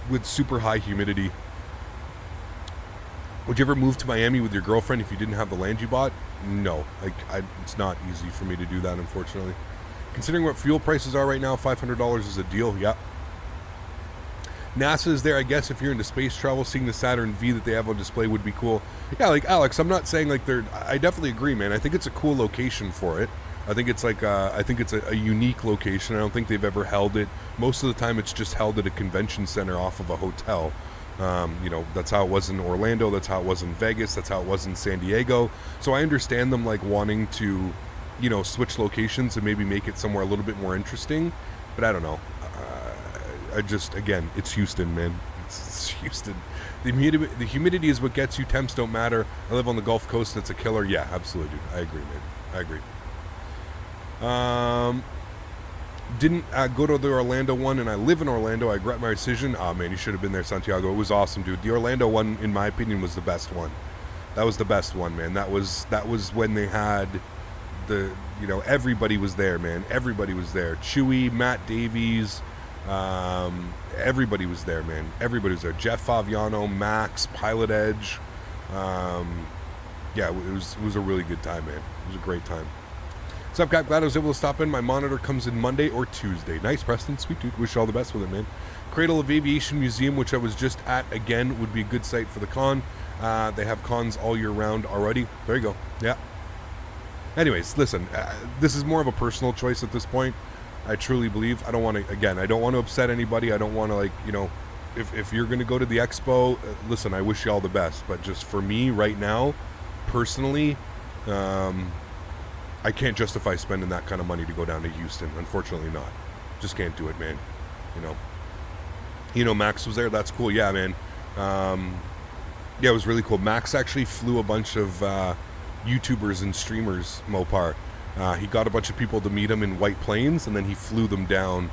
Speaker 1: with super high humidity. Would you ever move to Miami with your girlfriend if you didn't have the land you bought? No. It's not easy for me to do that, unfortunately. Considering what fuel prices are right now, $500 is a deal. Yeah. NASA is there, I guess, if you're into space travel. Seeing the Saturn V that they have on display would be cool. Yeah, like, Alex, I'm not saying like they're... I definitely agree, man. I think it's a cool location for it. I think it's like... I think it's a unique location. I don't think they've ever held it. Most of the time, it's just held at a convention center off of a hotel. You know, that's how it was in Orlando, that's how it was in Vegas, that's how it was in San Diego. So I understand them like wanting to, you know, switch locations and maybe make it somewhere a little bit more interesting, but I don't know. I just, again, it's Houston, man. It's Houston. The humidity is what gets you. Temps don't matter. I live on the Gulf Coast. That's a killer. Yeah, absolutely, dude. I agree, man. I agree. Didn't go to the Orlando one, and I live in Orlando. I regret my decision. Oh man, you should have been there, Santiago. It was awesome, dude. The Orlando one, in my opinion, was the best one. That was the best one, man. That was when they had the, you know, everybody was there, man. Everybody was there. Chewy, Matt Davies, everybody was there, man. Everybody was there. Jeff Favignano, Max, Pilot Edge. Yeah, it was a really good time, man. It was a great time. What's up, Cap? Glad I was able to stop in. My monitor comes in Monday or Tuesday. Nice, Preston. Sweet, dude. Wish you all the best with it, man. Cradle of Aviation Museum, which I was just at again, would be a good site for the con. They have cons all year round already. There you go. Yeah. Anyways, listen, this is more of a personal choice at this point. I truly believe. I don't want to upset anybody. I don't want to, like, you know, if you're going to go to the expo, listen, I wish you all the best. But just for me right now, personally, I can't justify spending that kind of money to go down to Houston. Unfortunately not. Just can't do it, man. You know, Max was there. That's cool. Yeah, man. Yeah, it was really cool. Max actually flew a bunch of YouTubers and streamers, Mopar. He got a bunch of people to meet him in white planes, and then he flew them down,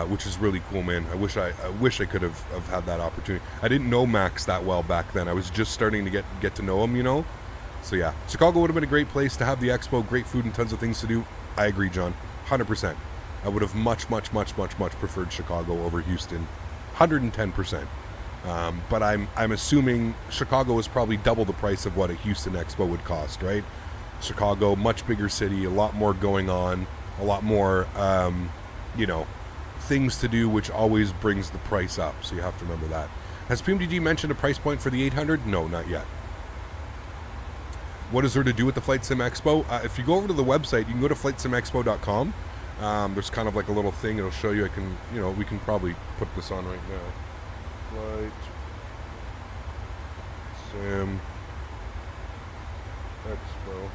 Speaker 1: which is really cool, man. I wish I could have had that opportunity. I didn't know Max that well back then. I was just starting to get to know him, you know. So yeah, Chicago would have been a great place to have the expo, great food and tons of things to do. I agree, John, 100%. I would have much preferred Chicago over Houston, 110%. But I'm assuming Chicago is probably double the price of what a Houston expo would cost, right? Chicago, much bigger city, a lot more going on, a lot more, you know, things to do, which always brings the price up. So you have to remember that. Has PMDG mentioned a price point for the 800? No, not yet. What is there to do with the Flight Sim Expo? If you go over to the website, you can go to flightsimexpo.com. There's kind of like a little thing. It'll show you. We can probably put this on right now. Flight Sim Expo.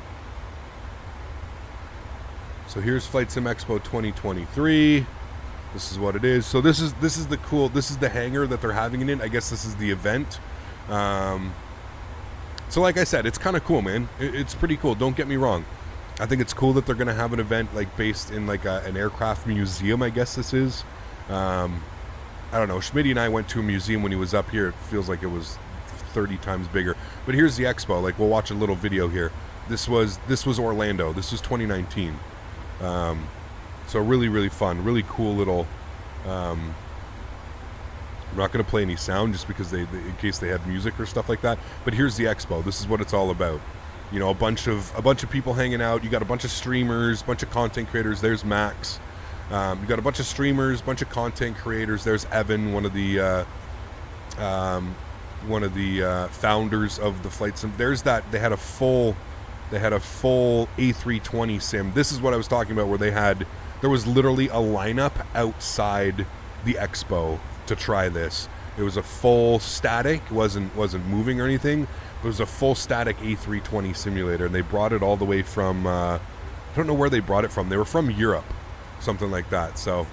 Speaker 1: So here's Flight Sim Expo 2023. This is what it is. So this is the hangar that they're having it in. I guess this is the event. So like I said, it's kind of cool, man. It's pretty cool. Don't get me wrong. I think it's cool that they're going to have an event like based in like an aircraft museum, I guess this is. I don't know. Smitty and I went to a museum when he was up here. It feels like it was 30 times bigger. But here's the expo. Like, we'll watch a little video here. This was Orlando. This was 2019. So really, really fun. Really cool little... I'm not going to play any sound just because in case they have music or stuff like that. But here's the expo. This is what it's all about. You know, a bunch of people hanging out. You got a bunch of streamers, bunch of content creators. There's Max. You got a bunch of streamers, bunch of content creators. There's Evan, one of the founders of the flight sim. There's that. They had a full A320 sim. This is what I was talking about, where there was literally a lineup outside the expo to try this. It was a full static, wasn't moving or anything. It was a full static A320 simulator, and they brought it all the way from I don't know where they brought it from. They were from Europe, something like that. So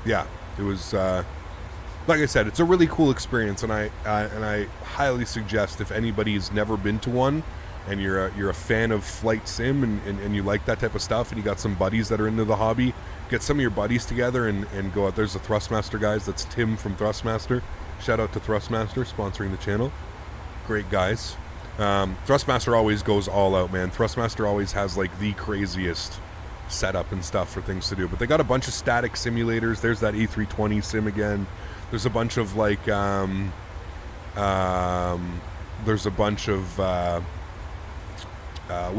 Speaker 1: yeah, it was like I said, it's a really cool experience, and I highly suggest, if anybody's never been to one and you're a fan of flight sim and you like that type of stuff, and you got some buddies that are into the hobby, get some of your buddies together and go out. There's the Thrustmaster guys. That's Tim from Thrustmaster. Shout out to Thrustmaster sponsoring the channel. Great guys. Thrustmaster always goes all out, man. Thrustmaster always has like the craziest setup and stuff for things to do. But they got a bunch of static simulators. There's that A320 sim again. There's a bunch of like there's a bunch of what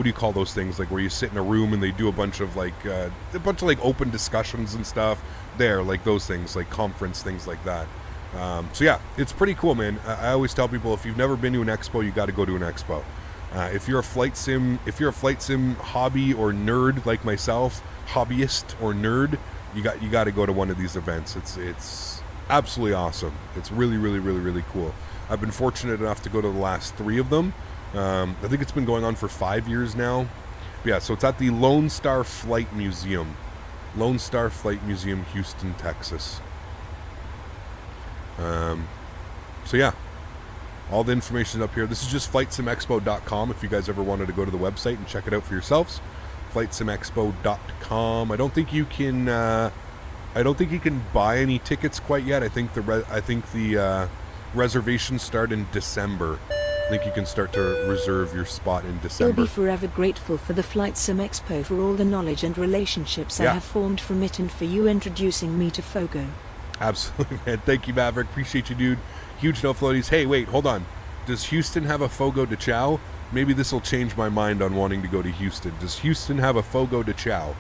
Speaker 1: do you call those things, like where you sit in a room and they do a bunch of like open discussions and stuff there, like those things, like conference things like that. So yeah, it's pretty cool, man. I always tell people, if you've never been to an expo, you got to go to an expo. If you're a flight sim hobby or nerd like myself, hobbyist or nerd, you got to go to one of these events. It's absolutely awesome. It's really, really, really, really cool. I've been fortunate enough to go to the last 3 of them. I think it's been going on for 5 years now. But yeah, so it's at the Lone Star Flight Museum. Lone Star Flight Museum, Houston, Texas. So yeah, all the information up here. This is just flightsimexpo.com if you guys ever wanted to go to the website and check it out for yourselves. flightsimexpo.com. I don't think you can buy any tickets quite yet. I think the reservations start in December. I think you can start to reserve your spot in December.
Speaker 3: I'll be forever grateful for the Flight Sim Expo for all the knowledge and relationships I have formed from it, and for you introducing me to Fogo.
Speaker 1: Absolutely, man. Thank you, Maverick. Appreciate you, dude. Huge no floaties. Hey, wait, hold on. Does Houston have a Fogo de Chao? Maybe this will change my mind on wanting to go to Houston. Does Houston have a Fogo de Chao?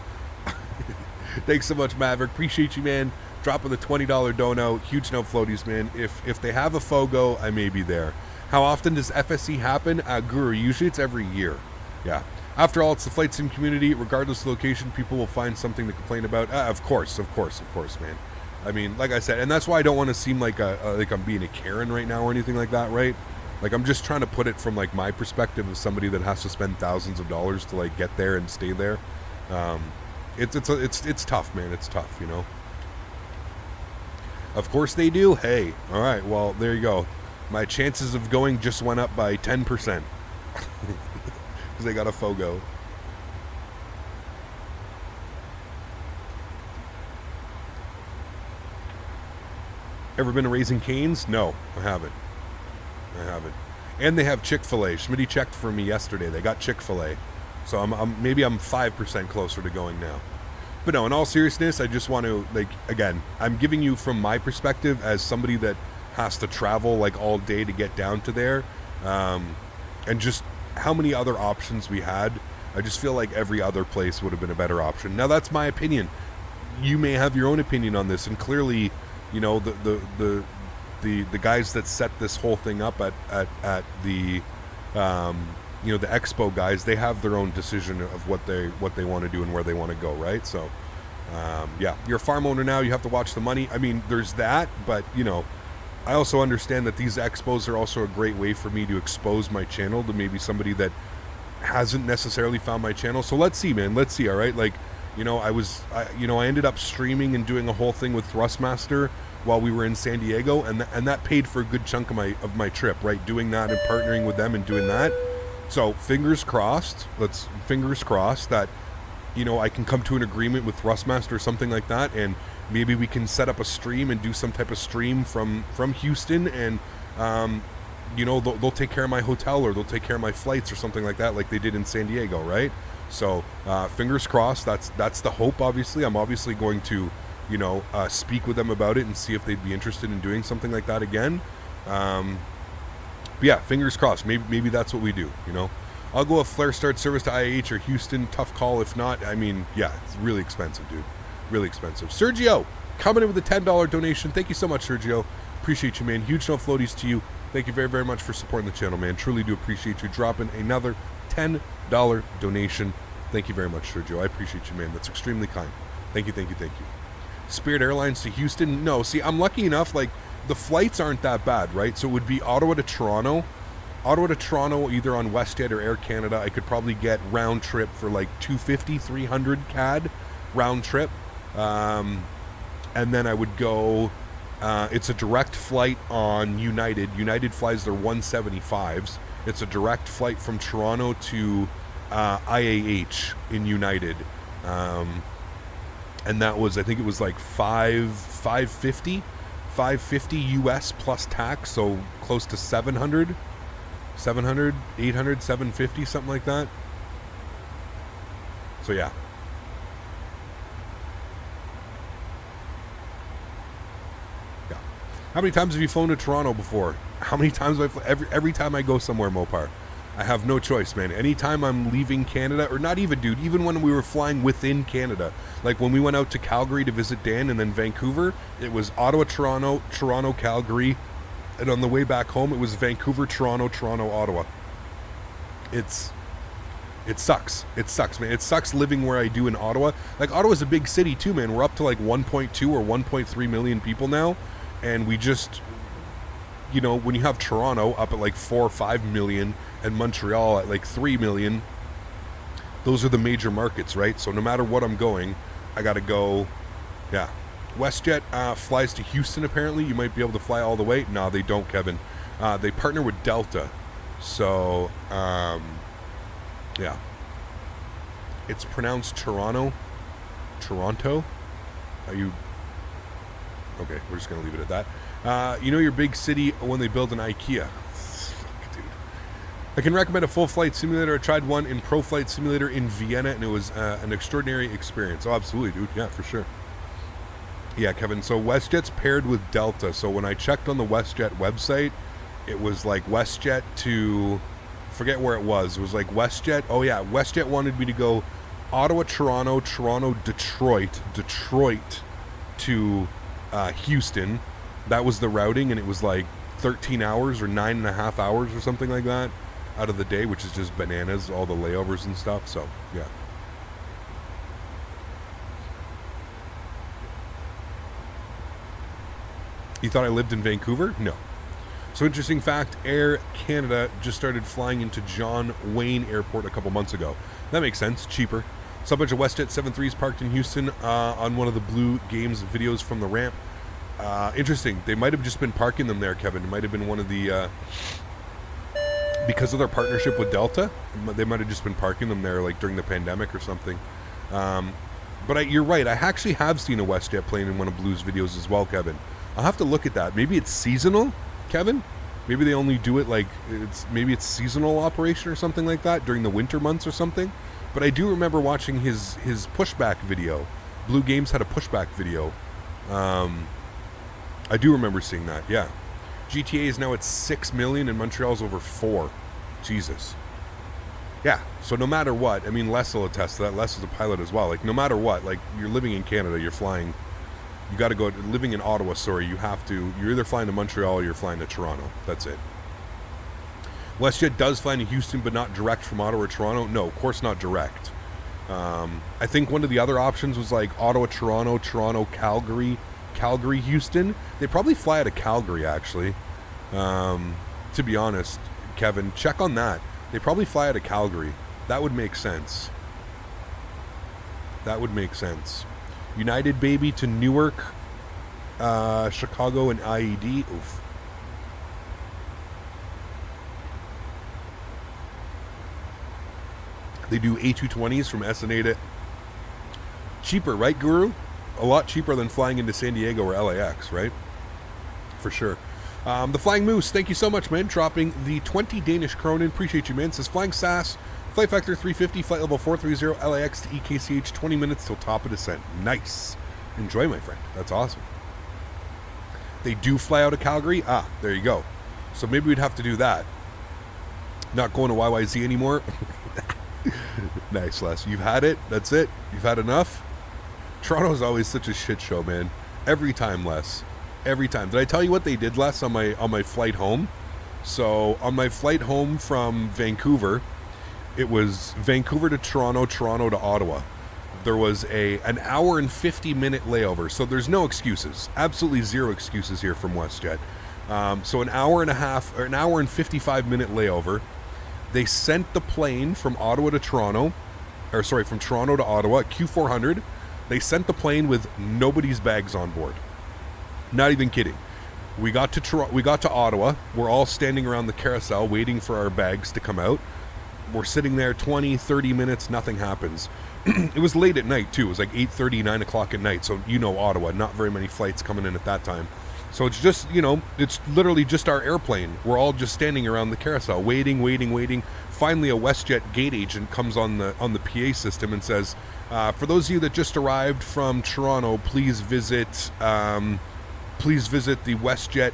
Speaker 1: Thanks so much, Maverick. Appreciate you, man. Dropping the $20 dono. Huge no floaties, man. If they have a Fogo, I may be there. How often does FSC happen? Guru, usually it's every year. Yeah. After all, it's the flight sim community. Regardless of location, people will find something to complain about. Of course, man. I mean, like I said, and that's why I don't want to seem like like I'm being a Karen right now or anything like that, right? Like, I'm just trying to put it from like my perspective as somebody that has to spend thousands of dollars to like get there and stay there. It's tough, man. It's tough, you know. Of course they do. Hey, all right. Well, there you go. My chances of going just went up by 10% because they got a Fogo. Ever been to Raising Cane's? No, I haven't. And they have Chick-fil-A. Smitty checked for me yesterday. They got Chick-fil-A. So maybe I'm 5% closer to going now. But no, in all seriousness, I just want to, like, again, I'm giving you from my perspective as somebody that has to travel like all day to get down to there, and just how many other options we had. I just feel like every other place would have been a better option. Now, that's my opinion. You may have your own opinion on this, and clearly, you know, the guys that set this whole thing up at the you know, the expo guys, they have their own decision of what they want to do and where they want to go, right? So yeah, you're a farm owner now, you have to watch the money. I mean, there's that, but you know, I also understand that these expos are also a great way for me to expose my channel to maybe somebody that hasn't necessarily found my channel. So let's see, man. Let's see, all right? Like, I ended up streaming and doing a whole thing with Thrustmaster while we were in San Diego, and that paid for a good chunk of my trip, right? Doing that and partnering with them and doing that. So fingers crossed that, I can come to an agreement with Thrustmaster or something like that, and maybe we can set up a stream and do some type of stream from Houston, and they'll take care of my hotel, or they'll take care of my flights or something like that, like they did in San Diego, right? So fingers crossed. That's the hope. Obviously, I'm obviously going to speak with them about it and see if they'd be interested in doing something like that again. But yeah, fingers crossed. Maybe that's what we do. I'll go a flare start service to IAH or Houston. Tough call. If not, it's really expensive, dude. Really expensive. Sergio coming in with a $10 donation. Thank you so much, Sergio. Appreciate you, man. Huge no floaties to you. Thank you very, very much for supporting the channel, man. Truly do appreciate you dropping another $10 donation. Thank you very much, Sergio. I appreciate you, man. That's extremely kind. Thank you. Spirit Airlines to Houston. No, see, I'm lucky enough, like, the flights aren't that bad, right? So it would be Ottawa to Toronto, either on WestJet or Air Canada. I could probably get round trip for like 250, 300 CAD round trip. And then I would go, it's a direct flight on United. United flies their 175s. It's a direct flight from Toronto to IAH in United. And that was, I think it was like 550 US plus tax, so close to 700, 800, 750, something like that. So yeah. How many times have you flown to Toronto before? How many times have I every time I go somewhere, Mopar? I have no choice, man. Anytime I'm leaving Canada, or not even, dude, even when we were flying within Canada, like when we went out to Calgary to visit Dan and then Vancouver, it was Ottawa, Toronto, Toronto, Calgary, and on the way back home, it was Vancouver, Toronto, Toronto, Ottawa. It sucks. It sucks, man. It sucks living where I do in Ottawa. Like, Ottawa's a big city too, man. We're up to like 1.2 or 1.3 million people now, and we just, when you have Toronto up at like 4 or 5 million and Montreal at like 3 million, those are the major markets, right? So no matter what I'm going, I gotta go. Yeah. WestJet flies to Houston, apparently. You might be able to fly all the way. No, they don't, Kevin. They partner with Delta. So, yeah. It's pronounced Toronto. Are you... Okay, we're just going to leave it at that. Your big city when they build an IKEA. Fuck, dude. I can recommend a full flight simulator. I tried one in Pro Flight Simulator in Vienna, and it was an extraordinary experience. Oh, absolutely, dude. Yeah, for sure. Yeah, Kevin. So WestJet's paired with Delta. So when I checked on the WestJet website, it was like WestJet to... Forget where it was. It was like WestJet. Oh, yeah. WestJet wanted me to go Ottawa, Toronto, Detroit to... Houston. That was the routing, and it was like 13 hours or 9.5 hours or something like that out of the day, which is just bananas, all the layovers and stuff. So yeah. You thought I lived in Vancouver? No. So interesting fact, Air Canada just started flying into John Wayne Airport a couple months ago. That makes sense. Cheaper. So a bunch of WestJet 73s parked in Houston on one of the Blue Games videos from the ramp. Interesting. They might have just been parking them there, Kevin. It might have been one of the... because of their partnership with Delta, they might have just been parking them there like during the pandemic or something. But you're right. I actually have seen a WestJet plane in one of Blue's videos as well, Kevin. I'll have to look at that. Maybe it's seasonal, Kevin? Maybe they only do it like... Maybe it's seasonal operation or something like that during the winter months or something. But I do remember watching his pushback video. Blue Games had a pushback video. I do remember seeing that, yeah. GTA is now at 6 million and Montreal's over 4. Jesus. Yeah, so no matter what, I mean, Les will attest to that. Les is a pilot as well. Like, no matter what, like, you're living in Canada, you're flying... You got to go... Living in Ottawa, sorry, you have to... You're either flying to Montreal or you're flying to Toronto. That's it. WestJet does fly to Houston, but not direct from Ottawa or Toronto. No, of course not direct. I think one of the other options was like Ottawa, Toronto, Calgary, Houston. They probably fly out of Calgary, actually. To be honest, Kevin, check on that. They probably fly out of Calgary. That would make sense. That would make sense. United baby to Newark, Chicago, and IED. Oof. They do A220s from SNA to... Cheaper, right, Guru? A lot cheaper than flying into San Diego or LAX, right? For sure. The Flying Moose, thank you so much, man. Dropping the 20 Danish kronen. Appreciate you, man. It says Flying SAS, flight factor 350, flight level 430, LAX to EKCH, 20 minutes till top of descent. Nice. Enjoy, my friend. That's awesome. They do fly out of Calgary? Ah, there you go. So maybe we'd have to do that. Not going to YYZ anymore. Nice, Les. You've had it. That's it. You've had enough. Toronto's always such a shit show, man. Every time, Les. Every time. Did I tell you what they did, Les, on my flight home? So on my flight home from Vancouver, it was Vancouver to Toronto, Toronto to Ottawa. There was an hour and 50-minute layover, so there's no excuses. Absolutely zero excuses here from WestJet. So an hour and a half, or an hour and 55-minute layover. They sent the plane from Ottawa to Toronto, from Toronto to Ottawa, Q400. They sent the plane with nobody's bags on board. Not even kidding. We got to Ottawa. We're all standing around the carousel waiting for our bags to come out. We're sitting there 20, 30 minutes, nothing happens. It was late at night, too. It was like 8:30, 9 o'clock at night. So, Ottawa, not very many flights coming in at that time. So it's just, it's literally just our airplane. We're all just standing around the carousel, waiting. Finally, a WestJet gate agent comes on the PA system and says, for those of you that just arrived from Toronto, please visit the WestJet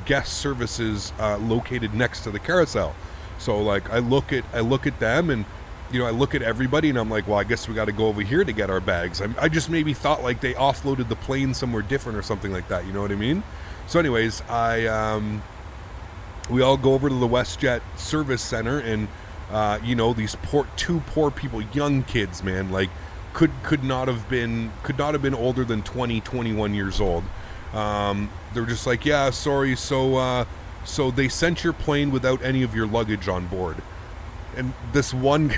Speaker 1: guest services located next to the carousel. So like I look at them and I look at everybody and I'm like, well, I guess we got to go over here to get our bags. I just maybe thought like they offloaded the plane somewhere different or something like that. You know what I mean? So anyways, we all go over to the WestJet service center and these two poor people, young kids, man, like could not have been older than 20, 21 years old. They're just like, yeah, sorry. So they sent your plane without any of your luggage on board. And this one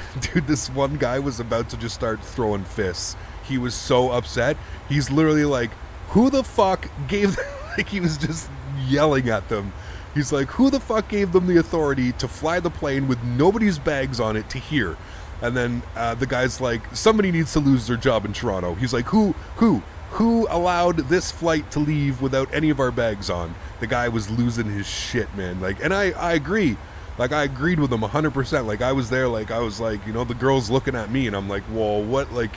Speaker 1: guy was about to just start throwing fists. He was so upset. He's literally like, who the fuck gave them, like he was just yelling at them. He's like, who the fuck gave them the authority to fly the plane with nobody's bags on it to here? And then the guy's like, somebody needs to lose their job in Toronto. He's like, who allowed this flight to leave without any of our bags on? The guy was losing his shit, man. Like, and I agree. Like, I agreed with him 100%. Like, I was there, like, I was like, the girl's looking at me, and I'm like, well, what, like,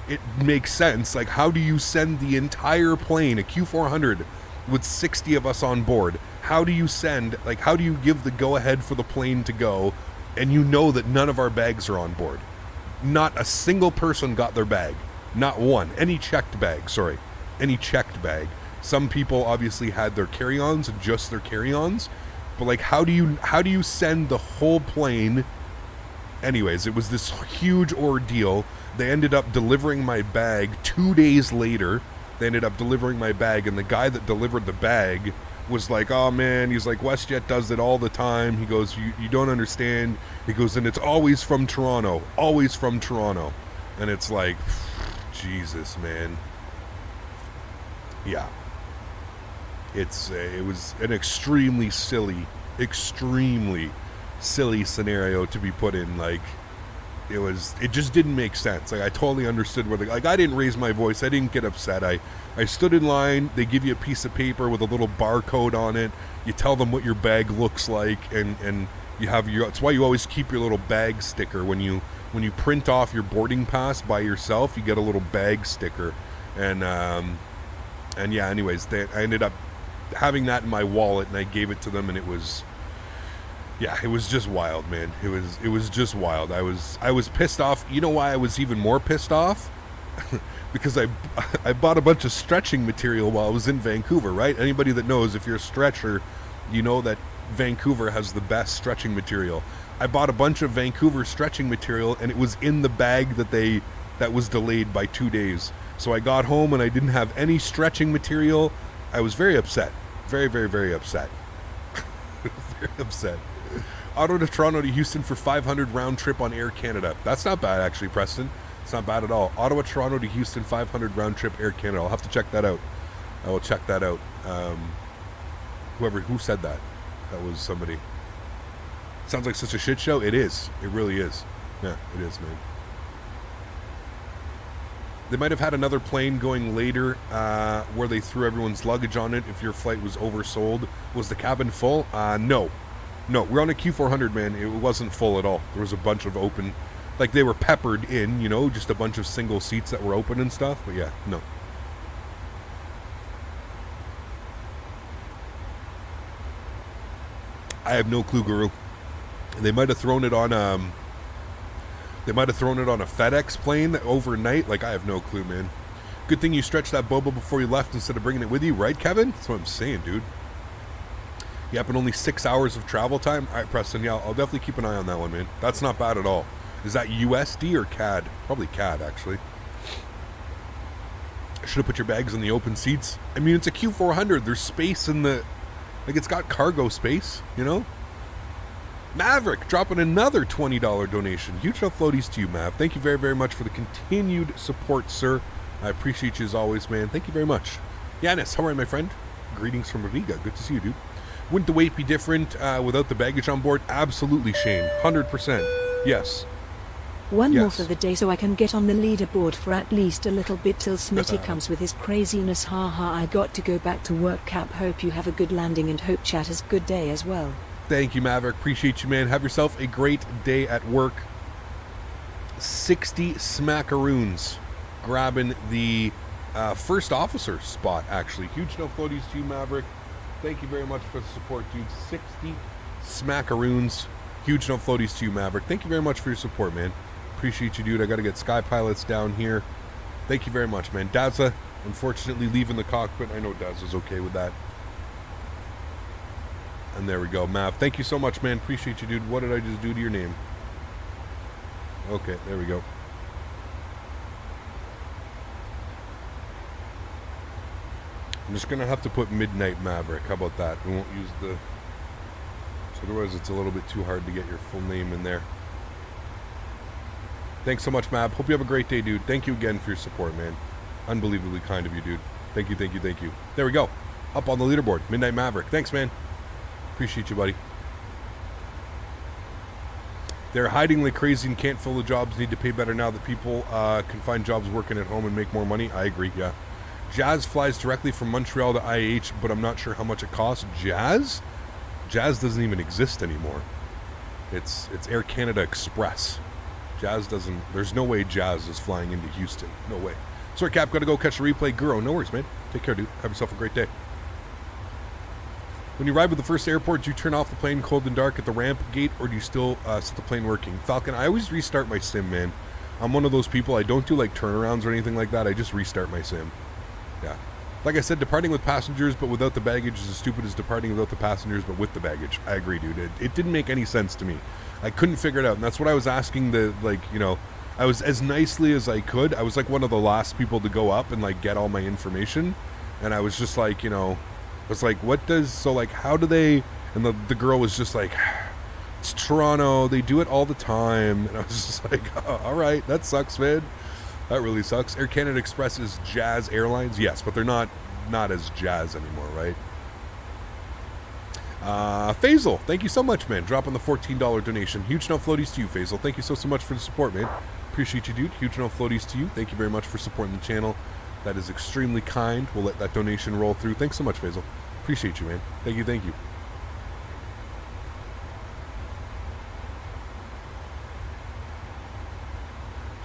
Speaker 1: it makes sense. Like, how do you send the entire plane, a Q400, with 60 of us on board? How do you give the go-ahead for the plane to go, and that none of our bags are on board? Not a single person got their bag. Not one. Any checked bag. Some people obviously had their carry-ons, just their carry-ons. But like, how do you send the whole plane? Anyways, it was this huge ordeal. They ended up delivering my bag 2 days later. They ended up delivering my bag, and the guy that delivered the bag was like, oh man, he's like, WestJet does it all the time. He goes, you don't understand. He goes, and it's always from Toronto. And it's like, Jesus, man. Yeah. It was an extremely silly scenario to be put in. Like, it just didn't make sense. Like, I totally understood where I didn't raise my voice. I didn't get upset. I stood in line. They give you a piece of paper with a little barcode on it. You tell them what your bag looks like, and you have it's why you always keep your little bag sticker when you print off your boarding pass by yourself. You get a little bag sticker, and yeah. Anyways, I ended up having that in my wallet, and I gave it to them, and it was just wild, man. It was just wild. I was pissed off. You know why I was even more pissed off? Because I bought a bunch of stretching material while I was in Vancouver, right? Anybody that knows, if you're a stretcher, you know that Vancouver has the best stretching material. I bought a bunch of Vancouver stretching material, and it was in the bag that was delayed by 2 days. So I got home and I didn't have any stretching material. I was very upset. Very, very, very upset. Very upset. Ottawa to Toronto to Houston for 500 round trip on Air Canada. That's not bad, actually, Preston. It's not bad at all. Ottawa, Toronto to Houston, 500 round trip Air Canada. I'll have to check that out. I will check that out. Who said that? That was somebody. Sounds like such a shit show. It is. It really is. Yeah, it is, man. They might have had another plane going later where they threw everyone's luggage on it if your flight was oversold. Was the cabin full? No. No, we're on a Q400, man. It wasn't full at all. There was a bunch of open, like they were peppered in, you know, just a bunch of single seats that were open and stuff. But yeah, no. I have no clue, Guru. They might have thrown it on a FedEx plane overnight. Like, I have no clue, man. Good thing you stretched that boba before you left instead of bringing it with you, right, Kevin? That's what I'm saying, dude. Yep, and only 6 hours of travel time. All right, Preston, yeah, I'll definitely keep an eye on that one, man. That's not bad at all. Is that USD or CAD? Probably CAD, actually. Should have put your bags in the open seats. I mean, it's a Q400. There's space in the... Like, it's got cargo space, you know? Maverick dropping another $20 donation. Huge enough floaties to you, Mav. Thank you very, very much for the continued support, sir. I appreciate you as always, man. Thank you very much. Yanis, how are you, my friend? Greetings from Riga. Good to see you, dude. Wouldn't the weight be different without the baggage on board? Absolutely, Shane. 100%. Yes.
Speaker 3: One more for the day so I can get on the leaderboard for at least a little bit till Smitty comes with his craziness. Haha, I got to go back to work. Cap, hope you have a good landing and hope chat has a good day as well.
Speaker 1: Thank you, Maverick. Appreciate you, man. Have yourself a great day at work. 60 smackaroons grabbing the first officer spot, actually. Huge no floaties to you, Maverick. Thank you very much for the support, dude. 60 smackaroons. Huge no floaties to you, Maverick. Thank you very much for your support, man. Appreciate you, dude. I got to get Sky Pilots down here. Thank you very much, man. Dazza, unfortunately, leaving the cockpit. I know Dazza's okay with that. And there we go, Mav. Thank you so much, man. Appreciate you, dude. What did I just do to your name? Okay, there we go. I'm just going to have to put Midnight Maverick. How about that? We won't use the... So otherwise, it's a little bit too hard to get your full name in there. Thanks so much, Mav. Hope you have a great day, dude. Thank you again for your support, man. Unbelievably kind of you, dude. Thank you, thank you, thank you. There we go. Up on the leaderboard. Midnight Maverick. Thanks, man. Appreciate you, buddy. They're hiding like crazy and can't fill the jobs. Need to pay better now that people can find jobs working at home and make more money. I agree, yeah. Jazz flies directly from Montreal to IH, but I'm not sure how much it costs. Jazz? Jazz doesn't even exist anymore. It's Air Canada Express. Jazz doesn't... There's no way Jazz is flying into Houston. No way. Sorry, Cap. Got to go catch the replay. Guro, no worries, man. Take care, dude. Have yourself a great day. When you arrive at the first airport, do you turn off the plane cold and dark at the ramp gate, or do you still set the plane working? Falcon, I always restart my sim, man. I'm one of those people. I don't do like turnarounds or anything like that. I just restart my sim. Yeah. Like I said, departing with passengers but without the baggage is as stupid as departing without the passengers but with the baggage. I agree, dude. It didn't make any sense to me. I couldn't figure it out, and that's what I was asking the, like, you know, I was as nicely as I could. I was like one of the last people to go up and like get all my information, and I was just like, you know, I was like, what does, so like, how do they, and the girl was just like, it's Toronto, they do it all the time, and I was just like, oh, all right, that sucks, man. That really sucks. Air Canada Express is Jazz Airlines, yes, but they're not as Jazz anymore, right? Faisal, thank you so much, man. Dropping the $14 donation. Huge no floaties to you, Faisal. Thank you so much for the support, man. Appreciate you, dude. Huge no floaties to you. Thank you very much for supporting the channel. That is extremely kind. We'll let that donation roll through. Thanks so much, Faisal. Appreciate you, man. Thank you, thank you.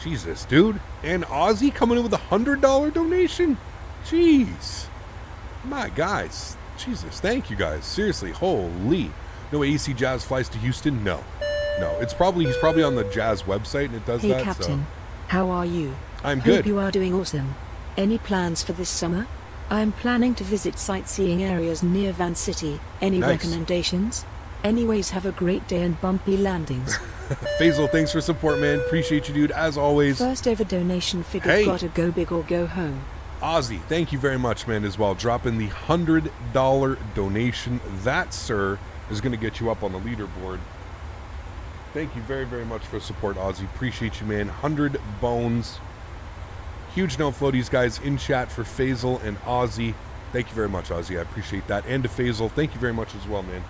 Speaker 1: Jesus, dude. And Aussie coming in with a $100 donation? Jeez. My guys. Jesus, thank you guys. Seriously, holy. No way AC Jazz flies to Houston? No. No. He's probably on the Jazz website and it does that.
Speaker 3: Hey, Captain. So. How are you?
Speaker 1: I'm good.
Speaker 3: Hope you are doing awesome. Any plans for this summer? I'm planning to visit sightseeing areas near Van City. Any recommendations? Anyways, have a great day and bumpy landings.
Speaker 1: Faisal, thanks for support, man. Appreciate you, dude, as always.
Speaker 3: First ever donation figure. Gotta go big or go home.
Speaker 1: Ozzy, thank you very much, man, as well. Dropping the $100 donation. That, sir, is going to get you up on the leaderboard. Thank you very, very much for the support, Ozzy. Appreciate you, man. 100 bones. Huge no floaties, guys, in chat for Faisal and Ozzy. Thank you very much, Ozzy. I appreciate that. And to Faisal, thank you very much as well, man.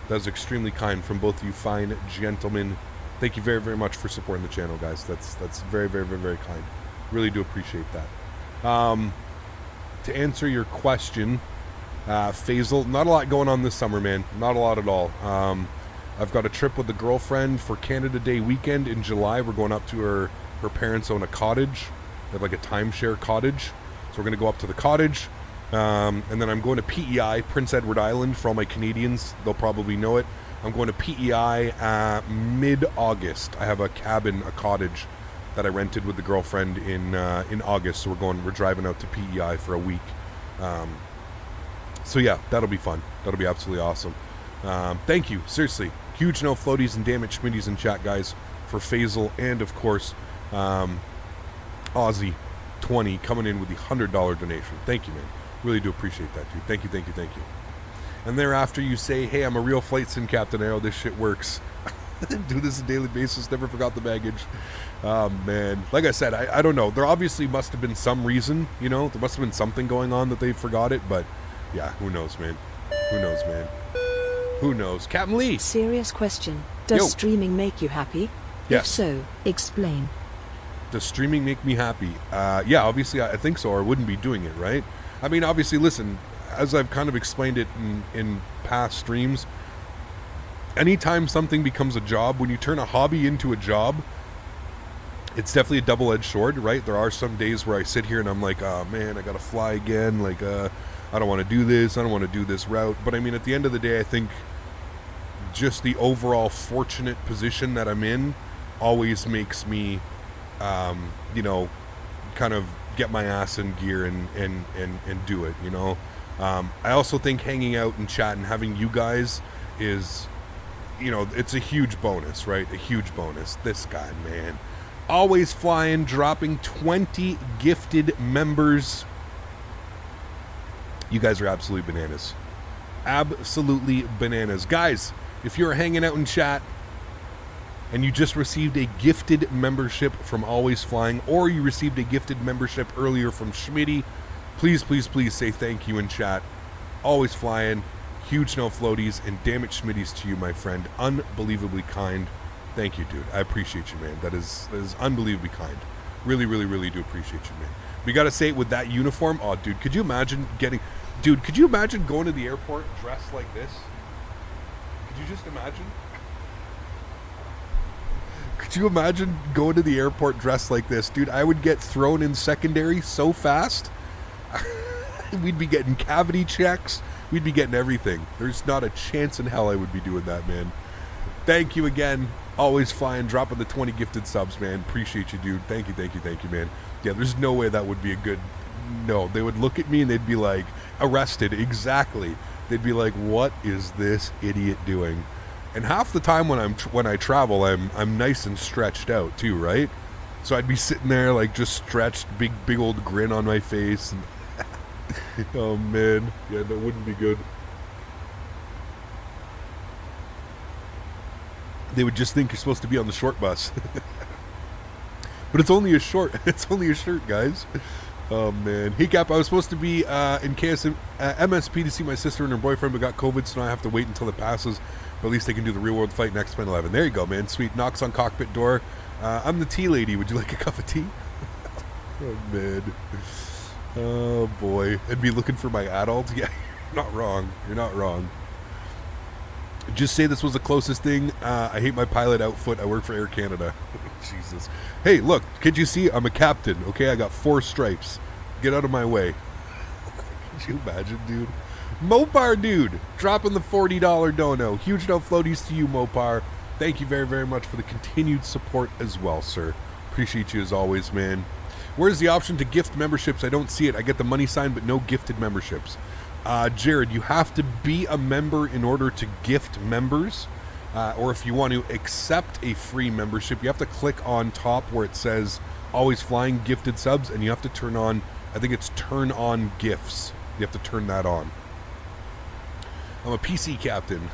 Speaker 1: That was extremely kind from both of you fine gentlemen. Thank you very, very much for supporting the channel, guys. That's very, very, very, very kind. Really do appreciate that. To answer your question, Faisal, not a lot going on this summer, man. Not a lot at all. I've got a trip with the girlfriend for Canada Day weekend in July. We're going up to her parents own a cottage. They have like a timeshare cottage. So we're going to go up to the cottage. And then I'm going to PEI, Prince Edward Island, for all my Canadians. They'll probably know it. I'm going to PEI mid-August. I have a cabin, a cottage that I rented with the girlfriend in August. So we're driving out to PEI for a week. So yeah, that'll be fun. That'll be absolutely awesome. Thank you, seriously. Huge no floaties and damn it Schmitties in chat, guys, for Faisal and of course Ozzy 20 coming in with the $100 donation. Thank you, man. Really do appreciate that, dude. Thank you, thank you, thank you. And thereafter you say, hey, I'm a real flight sim captain. I know this shit works. Do this on a daily basis. Never forgot the baggage. Man, like I said, I don't know. There obviously must have been some reason, you know. There must have been something going on that they forgot it. But yeah, who knows, man. Who knows, man. Who knows? Captain Lee.
Speaker 3: Serious question. Does streaming make you happy?
Speaker 1: Yes.
Speaker 3: If so, explain.
Speaker 1: Does streaming make me happy? Yeah, obviously I think so, or I wouldn't be doing it, right? I mean, obviously, listen, as I've kind of explained it in past streams, anytime something becomes a job, when you turn a hobby into a job, it's definitely a double-edged sword, right? There are some days where I sit here and I'm like, oh man, I gotta fly again, like, I don't want to do this, I don't want to do this route. But I mean, at the end of the day, I think just the overall fortunate position that I'm in always makes me, you know, kind of get my ass in gear and do it, you know. I also think hanging out and chat and having you guys is, you know, it's a huge bonus, right? A huge bonus. This guy, man. AlwaysFlying, dropping 20 gifted members. You guys are absolutely bananas. Absolutely bananas. Guys, if you're hanging out in chat and you just received a gifted membership from AlwaysFlying, or you received a gifted membership earlier from Smitty, please, please, please say thank you in chat. AlwaysFlying, huge no floaties, and damn it Schmitties to you, my friend. Unbelievably kind. Thank you, dude. I appreciate you, man. That is unbelievably kind. Really, really, really do appreciate you, man. We gotta say it with that uniform. Oh, dude, could you imagine could you imagine going to the airport dressed like this? Could you just imagine? Could you imagine going to the airport dressed like this? Dude, I would get thrown in secondary so fast. We'd be getting cavity checks. We'd be getting everything. There's not a chance in hell I would be doing that, man. Thank you again. AlwaysFlying, dropping the 20 gifted subs, man. Appreciate you, dude. Thank you, thank you, thank you, man. Yeah, there's no way that would be a good... No, they would look at me and they'd be like, arrested, exactly. They'd be like, what is this idiot doing? And half the time when I travel, I'm nice and stretched out too, right? So I'd be sitting there like just stretched, big old grin on my face. And oh man, yeah, that wouldn't be good. They would just think you're supposed to be on the short bus. But it's only a shirt, guys. Oh man. Hey Cap, I was supposed to be in MSP to see my sister and her boyfriend, but got COVID, so now I have to wait until it passes. But at least they can do the real world fight next 11. There you go, man. Sweet. Knocks on cockpit door. I'm the tea lady. Would you like a cup of tea? Oh man. Oh boy. I'd be looking for my adult. Yeah, you're not wrong. You're not wrong. Just say this was the closest thing. I hate my pilot outfit. I work for Air Canada. Jesus. Hey, look. Could you see? I'm a captain. Okay, I got 4 stripes. Get out of my way. Could you imagine, dude? Mopar, dude. Dropping the $40 dono. Huge no floaties to you, Mopar. Thank you very, very much for the continued support as well, sir. Appreciate you as always, man. Where's the option to gift memberships? I don't see it. I get the money sign, but no gifted memberships. Jared, you have to be a member in order to gift members, or if you want to accept a free membership, you have to click on top where it says AlwaysFlying gifted subs, and you have to turn on, I think it's turn on gifts. You have to turn that on. I'm a PC captain.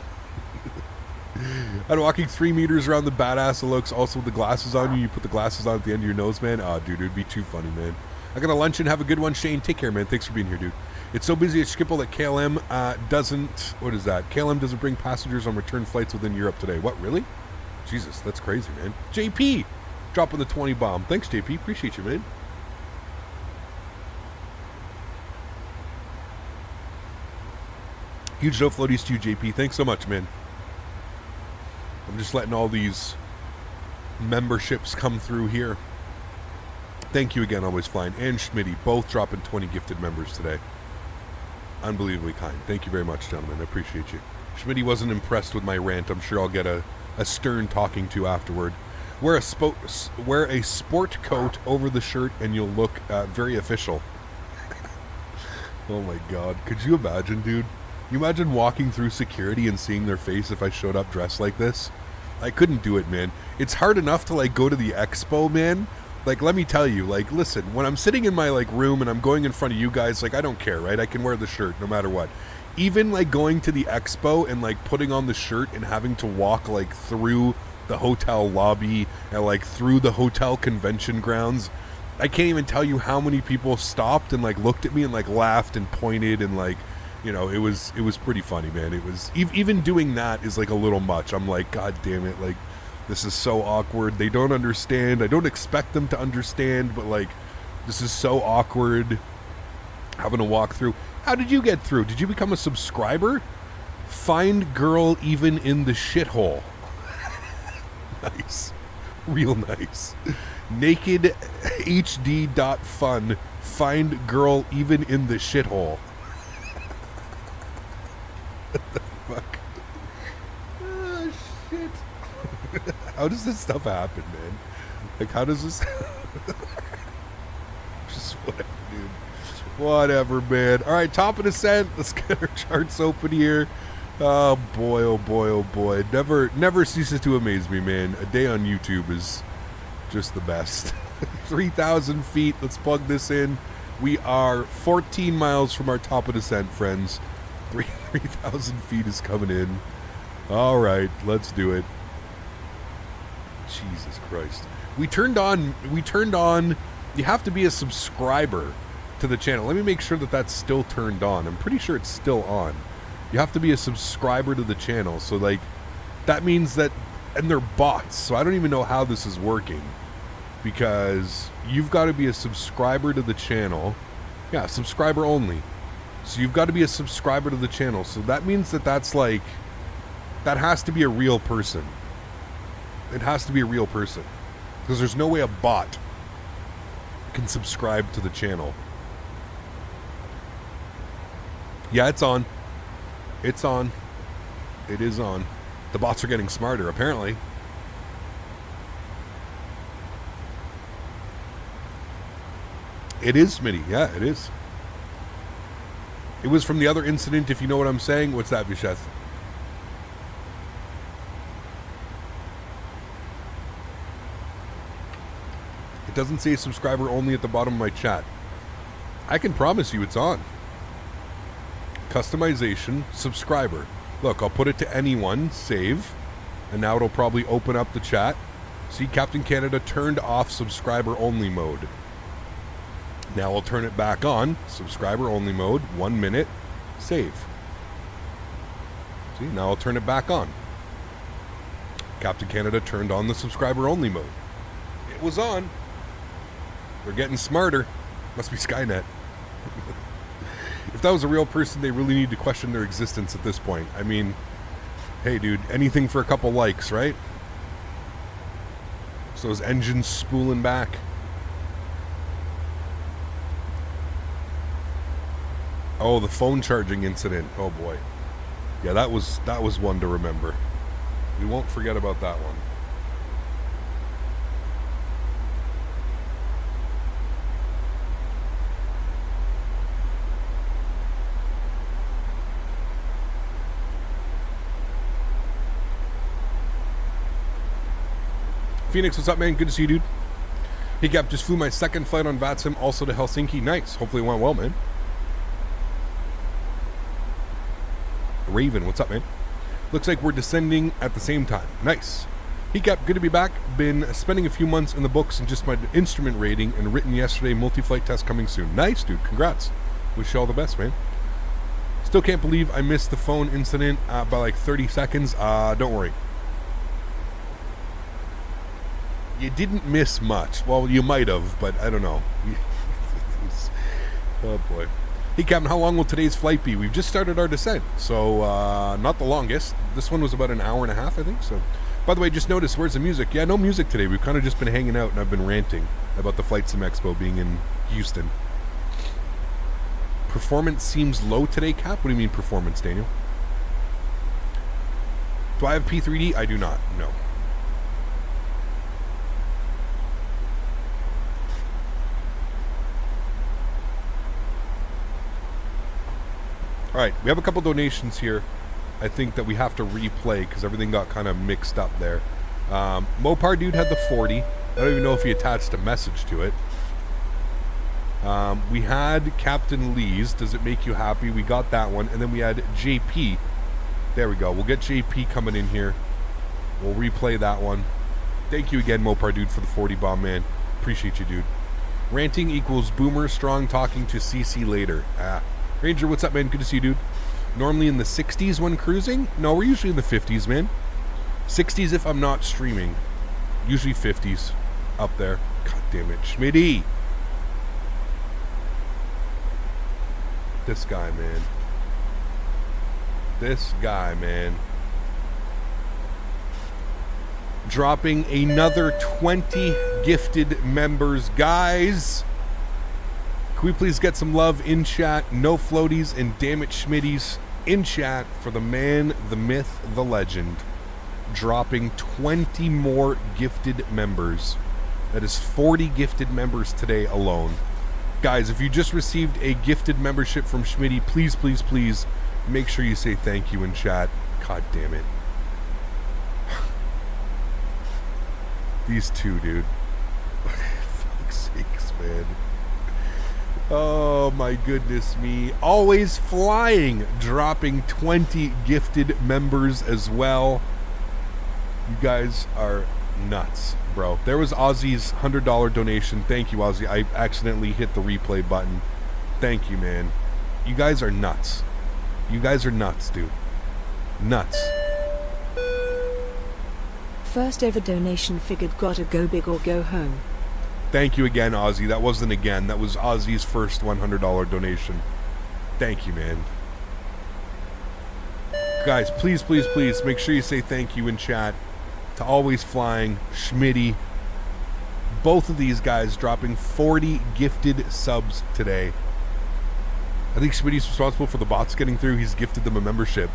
Speaker 1: And walking 3 meters around the badass it looks. Also with the glasses on you. You put the glasses on at the end of your nose, man. Oh, dude, it'd be too funny, man. I got a lunch and have a good one, Shane. Take care, man. Thanks for being here, dude. It's so busy at Schiphol that KLM doesn't... What is that? KLM doesn't bring passengers on return flights within Europe today. What, really? Jesus, that's crazy, man. JP! Dropping the 20 bomb. Thanks, JP. Appreciate you, man. Huge no floaties to you, JP. Thanks so much, man. I'm just letting all these memberships come through here. Thank you again, AlwaysFlying and Smitty, both dropping 20 gifted members today. Unbelievably kind. Thank you very much, gentlemen. I appreciate you. Smitty wasn't impressed with my rant. I'm sure I'll get a stern talking to afterward. Wear a sport coat over the shirt and you'll look very official. Oh my God. Could you imagine, dude? You imagine walking through security and seeing their face if I showed up dressed like this? I couldn't do it, man. It's hard enough to like go to the expo, man. Like, let me tell you, like, listen, when I'm sitting in my like room and I'm going in front of you guys, like, I don't care, right? I can wear the shirt no matter what. Even like going to the expo and like putting on the shirt and having to walk like through the hotel lobby and like through the hotel convention grounds, I can't even tell you how many people stopped and like looked at me and like laughed and pointed and like, you know, it was pretty funny, man. It was even doing that is like a little much. I'm like, God damn it, like this is so awkward. They don't understand. I don't expect them to understand, but like this is so awkward having to walk through. How did you get through? Did you become a subscriber? Find girl even in the shithole. Nice. Real nice. NakedHD.fun. Find girl even in the shithole. What the fuck? Oh, shit. How does this stuff happen, man? Like, how does this... Just whatever, dude. Whatever, man. All right, top of descent. Let's get our charts open here. Oh, boy, oh, boy, oh, boy. Never ceases to amaze me, man. A day on YouTube is just the best. 3,000 feet. Let's plug this in. We are 14 miles from our top of descent, friends. 3,000 feet is coming in. All right, let's do it. Jesus Christ. We turned on, you have to be a subscriber to the channel. Let me make sure that that's still turned on. I'm pretty sure it's still on. You have to be a subscriber to the channel. So like, that means that, and they're bots. So I don't even know how this is working because you've got to be a subscriber to the channel. Yeah, subscriber only. So you've got to be a subscriber to the channel. So that means that that's like, that has to be a real person. It has to be a real person. Because there's no way a bot can subscribe to the channel. Yeah, it's on. It's on. It is on. The bots are getting smarter, apparently. It is, Smitty. Yeah, it is. It was from the other incident, if you know what I'm saying. What's that, Visheth? It doesn't say subscriber only at the bottom of my chat. I can promise you it's on. Customization, subscriber. Look, I'll put it to anyone, save, and now it'll probably open up the chat. See, Captain Canada turned off subscriber only mode. Now I'll turn it back on, subscriber only mode, 1 minute, save. See, now I'll turn it back on. Captain Canada turned on the subscriber only mode. It was on. They're getting smarter. Must be Skynet. If that was a real person, they really need to question their existence at this point. I mean, hey dude, anything for a couple likes, right? So those engines spooling back. Oh, the phone charging incident. Oh boy. Yeah, that was one to remember. We won't forget about that one. Phoenix, what's up, man? Good to see you, dude. Hey, Cap, just flew my second flight on VATSIM, also to Helsinki. Nice. Hopefully it went well, man. Raven, what's up, man? Looks like we're descending at the same time. Nice. Heat-cap, good to be back. Been spending a few months in the books and just my instrument rating and written yesterday. Multi-flight test coming soon. Nice, dude. Congrats. Wish you all the best, man. Still can't believe I missed the phone incident by like 30 seconds. Don't worry. You didn't miss much. Well, you might have, but I don't know. Oh, boy. Hey, Captain, how long will today's flight be? We've just started our descent, so not the longest. This one was about an hour and a half, I think. So, by the way, just noticed, where's the music? Yeah, no music today. We've kind of just been hanging out, and I've been ranting about the Flight Sim Expo being in Houston. Performance seems low today, Cap? What do you mean performance, Daniel? Do I have P3D? I do not, no. All right, we have a couple donations here, I think, that we have to replay because everything got kind of mixed up there. Mopar Dude had the 40. I don't even know if he attached a message to it. We had Captain Lee's, Does It Make You Happy? We got that one. And then we had JP. There we go. We'll get JP coming in here. We'll replay that one. Thank you again, Mopar Dude, for the 40 bomb, man. Appreciate you, dude. Ranting equals Boomer Strong talking to CC later. Ranger, what's up, man? Good to see you, dude. Normally in the 60s when cruising? No, we're usually in the 50s, man. 60s if I'm not streaming. Usually 50s up there. God damn it. Smitty. This guy, man. This guy, man. Dropping another 20 gifted members. Guys, can we please get some love in chat? No floaties and damn it Schmitties in chat for the man, the myth, the legend. Dropping 20 more gifted members. That is 40 gifted members today alone. Guys, if you just received a gifted membership from Smitty, please, please, please make sure you say thank you in chat. God damn it. These two, dude. For fuck's sakes, man. Oh my goodness me. AlwaysFlying dropping 20 gifted members as well. You guys are nuts, bro. There was Ozzy's $100 donation. Thank you, Ozzy. I accidentally hit the replay button. Thank you, man. You guys are nuts. You guys are nuts, dude. Nuts.
Speaker 3: First ever donation figured, gotta go big or go home.
Speaker 1: Thank you again, Ozzy. That wasn't again. That was Ozzy's first $100 donation. Thank you, man. Guys, please, please, please make sure you say thank you in chat to AlwaysFlying, Smitty. Both of these guys dropping 40 gifted subs today. I think Smitty's responsible for the bots getting through. He's gifted them a membership.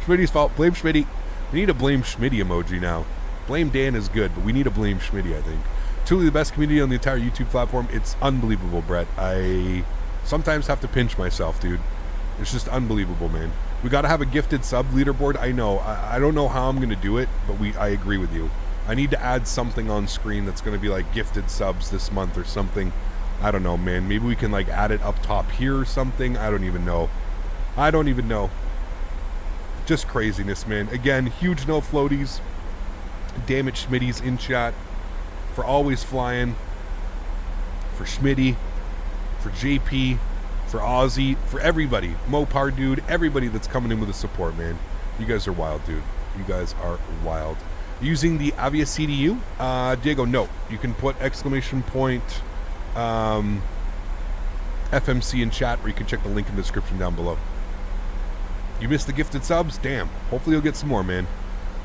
Speaker 1: Smitty's fault. Blame Smitty. We need a blame Smitty emoji now. Blame Dan is good, but we need a blame Smitty, I think. Truly the best community on the entire YouTube platform. It's unbelievable, Brett. I sometimes have to pinch myself, dude. It's just unbelievable, man. We got to have a gifted sub leaderboard. I know. I don't know how I'm going to do it, but I agree with you. I need to add something on screen that's going to be like gifted subs this month or something. I don't know, man. Maybe we can like add it up top here or something. I don't even know. I don't even know. Just craziness, man. Again, huge no floaties. Damn it, Schmitty's in chat. For AlwaysFlying, for Smitty, for JP, for Ozzy, for everybody, Mopar Dude, everybody that's coming in with the support, man. You guys are wild, dude. You guys are wild. Using the Avia CDU, Diego, no. You can put exclamation point FMC in chat, or you can check the link in the description down below. You missed the gifted subs? Damn. Hopefully you'll get some more, man.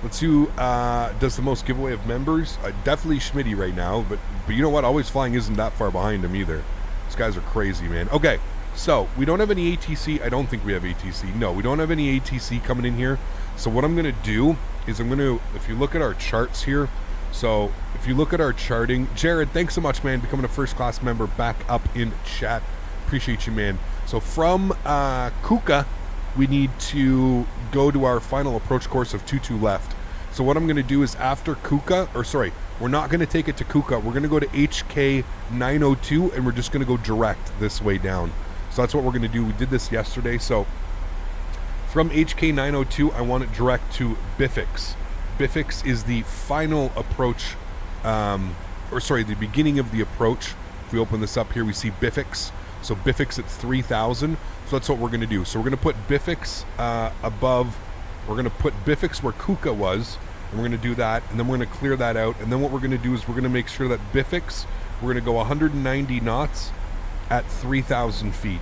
Speaker 1: Let's see who does the most giveaway of members. Definitely Smitty right now, but you know what? AlwaysFlying isn't that far behind him either. These guys are crazy, man. Okay, so we don't have any ATC. I don't think we have ATC. No, we don't have any ATC coming in here. So what I'm going to do is I'm going to, if you look at our charts here, so if you look at our charting, Jared, thanks so much, man, becoming a first-class member back up in chat. Appreciate you, man. So from Kuka, we need to go to our final approach course of 22 left. So what I'm going to do is after Kuka, or sorry, we're not going to take it to Kuka. We're going to go to HK 902, and we're just going to go direct this way down. So that's what we're going to do. We did this yesterday. So From HK902, I want it direct to Bifix. Bifix is the final approach, the beginning of the approach. If we open this up here, we see Bifix. So Bifix at 3,000. So that's what we're going to do. So we're going to put Bifix above. We're going to put Bifix where Kuka was. And we're going to do that. And then we're going to clear that out. And then what we're going to do is we're going to make sure that Bifix, we're going to go 190 knots at 3,000 feet.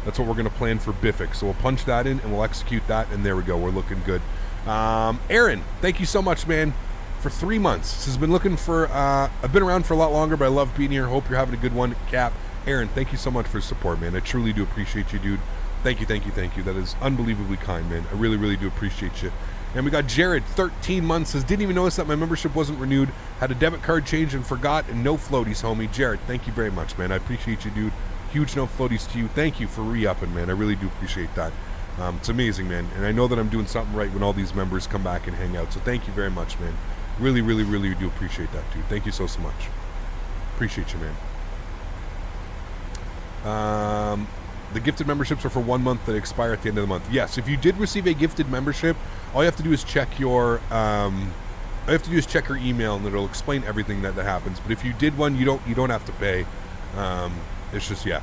Speaker 1: That's what we're going to plan for Bifix. So we'll punch that in and we'll execute that. And there we go. We're looking good. Erin, thank you so much, man, for 3 months. This has been looking for, I've been around for a lot longer, but I love being here. Hope you're having a good one. Cap, Erin, thank you so much for support, man. I truly do appreciate you, dude. Thank you, thank you, thank you. That is unbelievably kind, man. I really, really do appreciate you. And we got Jared, 13 months, says, didn't even notice that my membership wasn't renewed. Had a debit card change and forgot, and no floaties, homie. Jared, thank you very much, man. I appreciate you, dude. Huge no floaties to you. Thank you for re-upping, man. I really do appreciate that. It's amazing, man. And I know that I'm doing something right when all these members come back and hang out. So thank you very much, man. Really, really, really do appreciate that, dude. Thank you so much. Appreciate you, man. The gifted memberships are for 1 month that expire at the end of the month. Yes, if you did receive a gifted membership, all you have to do is check your check your email, and it'll explain everything that happens. But if you did one, you don't have to pay. It's just, yeah.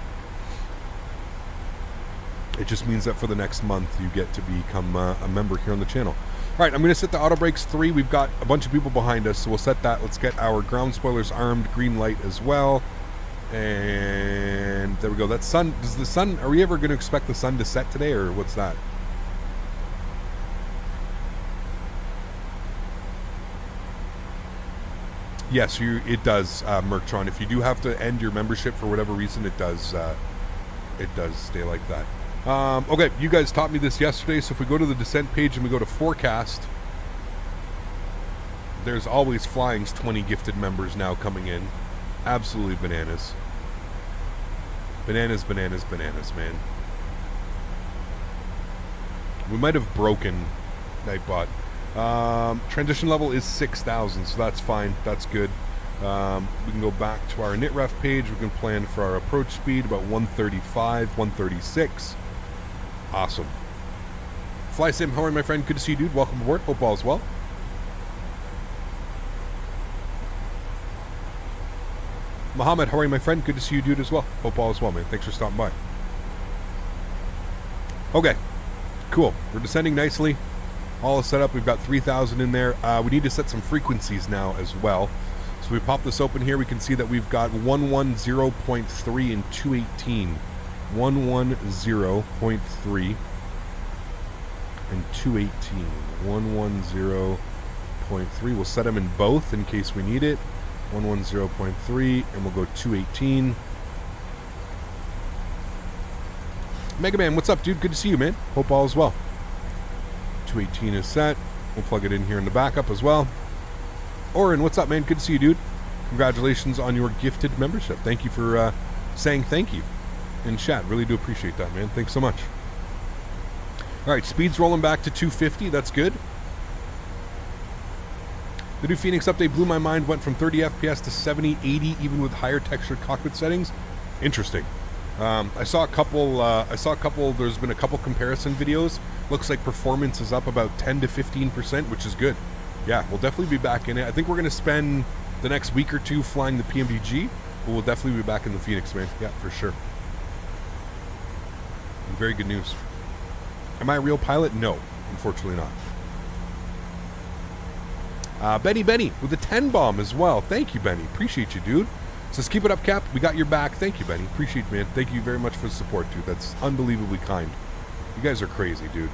Speaker 1: It just means that for the next month, you get to become a member here on the channel. All right, I'm going to set the auto brakes 3. We've got a bunch of people behind us, so we'll set that. Let's get our ground spoilers armed, green light as well. And there we go. That sun, does the sun, are we ever going to expect the sun to set today, or what's that? Yes, it does, Merktron. If you do have to end your membership for whatever reason, it does stay like that. Okay, you guys taught me this yesterday, so if we go to the descent page and we go to forecast, there's AlwaysFlying's 20 gifted members now coming in. Absolutely bananas. Bananas, bananas, bananas, man. We might have broken Nightbot. Transition level is 6,000, so that's fine. That's good. We can go back to our NitRef page. We can plan for our approach speed about 135, 136. Awesome. Fly Sim, how are you, my friend? Good to see you, dude. Welcome aboard. Hope all is well. Mohammed, how are you, my friend? Good to see you, dude, as well. Hope all is well, man. Thanks for stopping by. Okay, cool. We're descending nicely. All is set up. We've got 3,000 in there. We need to set some frequencies now as well. So we pop this open here. We can see that we've got 110.3 and 218. 110.3 and 218. 110.3. We'll set them in both in case we need it. 110.3, and we'll go 218. Mega Man, what's up, dude? Good to see you, man. Hope all is well. 218 is set. We'll plug it in here in the backup as well. Erin, what's up, man? Good to see you, dude. Congratulations on your gifted membership. Thank you for saying thank you in chat. Really do appreciate that, man. Thanks so much. All right, speed's rolling back to 250. That's good. The new Phoenix update blew my mind. Went from 30 FPS to 70, 80, even with higher textured cockpit settings. Interesting. I saw a couple. There's been a couple comparison videos. Looks like performance is up about 10 to 15%, which is good. Yeah, we'll definitely be back in it. I think we're going to spend the next week or two flying the PMDG, but we'll definitely be back in the Phoenix, man. Yeah, for sure. Very good news. Am I a real pilot? No, unfortunately not. Benny with the 10 bomb as well. Thank you, Benny. Appreciate you, dude. Says keep it up, Cap. We got your back. Thank you, Benny. Appreciate it, man. Thank you very much for the support, dude. That's unbelievably kind. You guys are crazy, dude.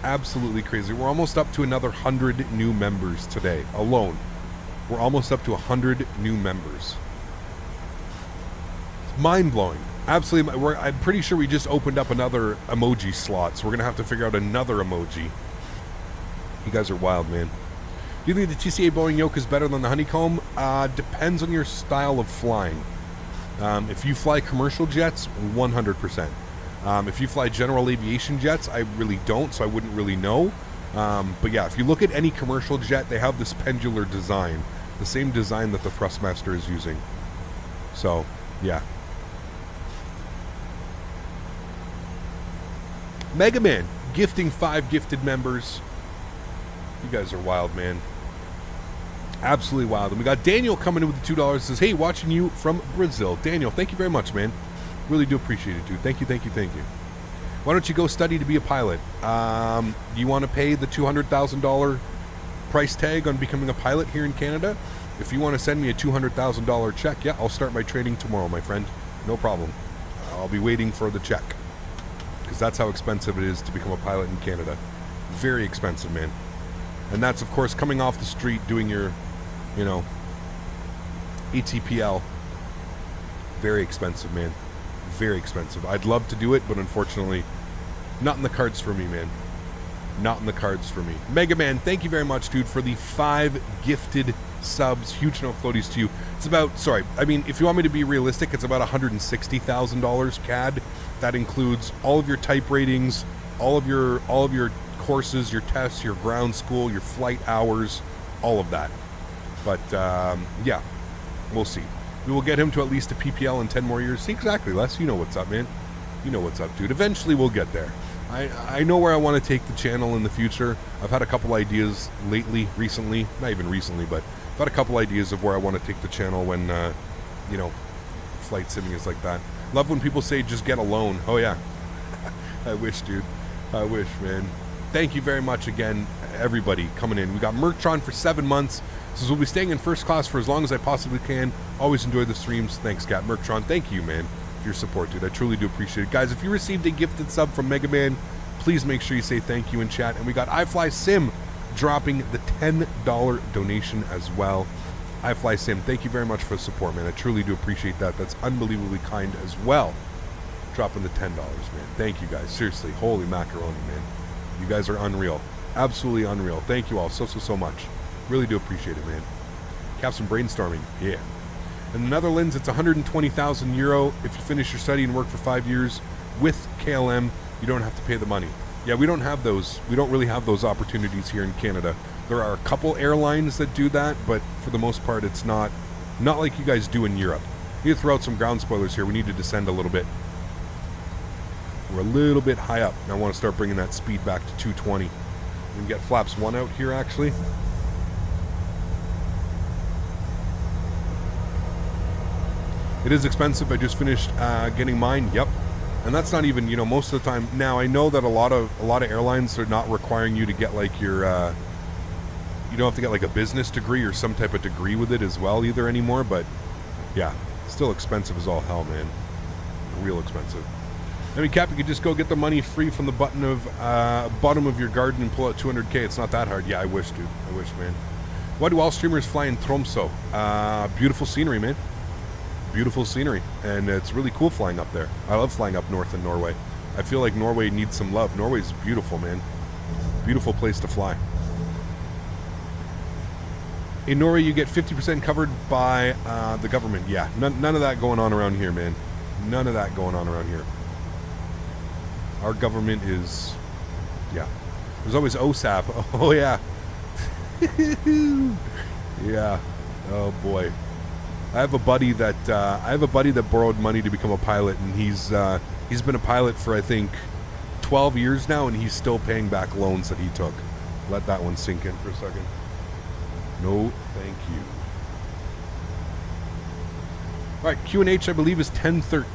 Speaker 1: Absolutely crazy. We're almost up to another 100 new members today alone. We're almost up to 100 new members. It's mind-blowing. Absolutely. I'm pretty sure we just opened up another emoji slot, so we're going to have to figure out another emoji. You guys are wild, man. Do you think the TCA Boeing yoke is better than the honeycomb? Depends on your style of flying. If you fly commercial jets, 100%. If you fly general aviation jets, I really don't, so I wouldn't really know. But yeah, if you look at any commercial jet, they have this pendular design. The same design that the Thrustmaster is using. So, yeah. Mega Man, gifting 5 gifted members. You guys are wild, man. Absolutely wild. And we got Daniel coming in with the $2. Says, hey, watching you from Brazil. Daniel, thank you very much, man. Really do appreciate it, dude. Thank you, thank you, thank you. Why don't you go study to be a pilot? You want to pay the $200,000 price tag on becoming a pilot here in Canada? If you want to send me a $200,000 check, yeah, I'll start my training tomorrow, my friend. No problem. I'll be waiting for the check. Because that's how expensive it is to become a pilot in Canada. Very expensive, man. And that's, of course, coming off the street doing your, you know, ATPL. Very expensive, man. Very expensive. I'd love to do it, but unfortunately, not in the cards for me, man. Not in the cards for me. Mega Man, thank you very much, dude, for the 5 gifted subs. Huge no floaties to you. It's about, sorry, I mean, if you want me to be realistic, it's about $160,000 CAD. That includes all of your type ratings, all of your courses, your tests, your ground school, your flight hours, all of that. But yeah, we'll see. We will get him to at least a PPL in 10 more years. See, exactly, Les. You know what's up, man. You know what's up, dude. Eventually we'll get there. I know where I want to take the channel in the future. I've had a couple ideas recently, not even recently, but I've had a couple ideas of where I want to take the channel when, you know, flight simming is like that. Love when people say, just get a loan. Oh, yeah. I wish, dude. I wish, man. Thank you very much again, everybody coming in. We got Merktron for 7 months. Says, we'll be staying in first class for as long as I possibly can. Always enjoy the streams. Thanks, Cat. Merktron, thank you, man, for your support, dude. I truly do appreciate it. Guys, if you received a gifted sub from Mega Man, please make sure you say thank you in chat. And we got iFlySim dropping the $10 donation as well. iFlySim, thank you very much for the support, man. I truly do appreciate that. That's unbelievably kind as well. Dropping the $10, man. Thank you, guys. Seriously, holy macaroni, man. You guys are unreal. Absolutely unreal. Thank you all so much. Really do appreciate it, man. Have some brainstorming. Yeah. In the Netherlands, it's 120,000 euro. If you finish your study and work for 5 years with KLM, you don't have to pay the money. Yeah, we don't have those. We don't really have those opportunities here in Canada. There are a couple airlines that do that, but for the most part, it's not like you guys do in Europe. We need to throw out some ground spoilers here. We need to descend a little bit. We're a little bit high up. I want to start bringing that speed back to 220. We can get flaps 1 out here, actually. It is expensive. I just finished getting mine. Yep. And that's not even, you know, most of the time. Now, I know that a lot of airlines are not requiring you to get like your, you don't have to get like a business degree or some type of degree with it as well either anymore. But yeah, still expensive as all hell, man. Real expensive. I mean, Cap, you could just go get the money free from the bottom of your garden and pull out 200K. It's not that hard. Yeah, I wish, dude. I wish, man. Why do all streamers fly in Tromsø? Beautiful scenery, man. Beautiful scenery, and it's really cool flying up there. I love flying up north in Norway. I feel like Norway needs some love. Norway's beautiful, man. Beautiful place to fly. In Norway, you get 50% covered by the government. Yeah, none of that going on around here, man. None of that going on around here. Our government is, yeah. There's always OSAP. Oh yeah. Yeah. Oh boy. I have a buddy that borrowed money to become a pilot, and he's been a pilot for I think 12 years now, and he's still paying back loans that he took. Let that one sink in for a second. No, thank you. All right, Q&H I believe is 10:13.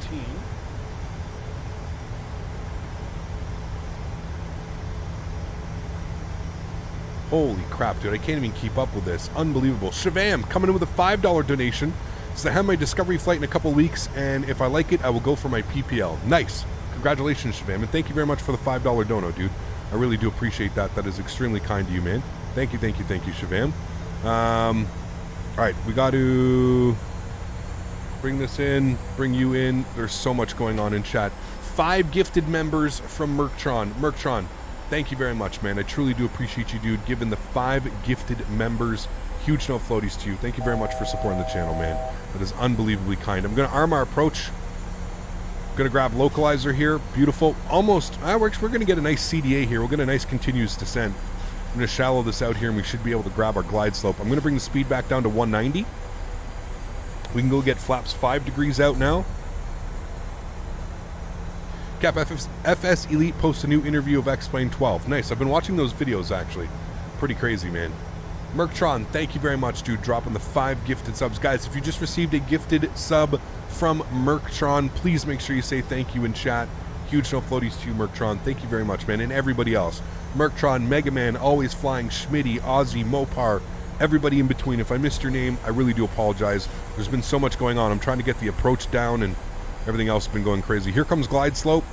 Speaker 1: Holy crap, dude. I can't even keep up with this. Unbelievable. Shavam coming in with a $5 donation. So I have my discovery flight in a couple weeks, and if I like it, I will go for my PPL. Nice. Congratulations, Shavam. And thank you very much for the $5 dono, dude. I really do appreciate that. That is extremely kind to you, man. Thank you, Shavam. All right, we got to bring this in, bring you in. There's so much going on in chat. 5 gifted members from Merktron. Merktron, thank you very much, man. I truly do appreciate you, dude. Given the 5 gifted members, huge no floaties to you. Thank you very much for supporting the channel, man. That is unbelievably kind. I'm going to arm our approach. Going to grab localizer here. Beautiful. Almost. We're going to get a nice CDA here. We'll get a nice continuous descent. I'm going to shallow this out here, and we should be able to grab our glide slope. I'm going to bring the speed back down to 190. We can go get flaps 5 degrees out now. Cap FS Elite posts a new interview of X-Plane 12. Nice. I've been watching those videos, actually. Pretty crazy, man. Merktron, thank you very much, dude. Dropping the 5 gifted subs. Guys, if you just received a gifted sub from Merktron, please make sure you say thank you in chat. Huge no floaties to you, Merktron. Thank you very much, man. And everybody else. Merktron, Mega Man, Always Flying, Smitty, Ozzy, Mopar, everybody in between. If I missed your name, I really do apologize. There's been so much going on. I'm trying to get the approach down, and everything else has been going crazy. Here comes Glide Slope.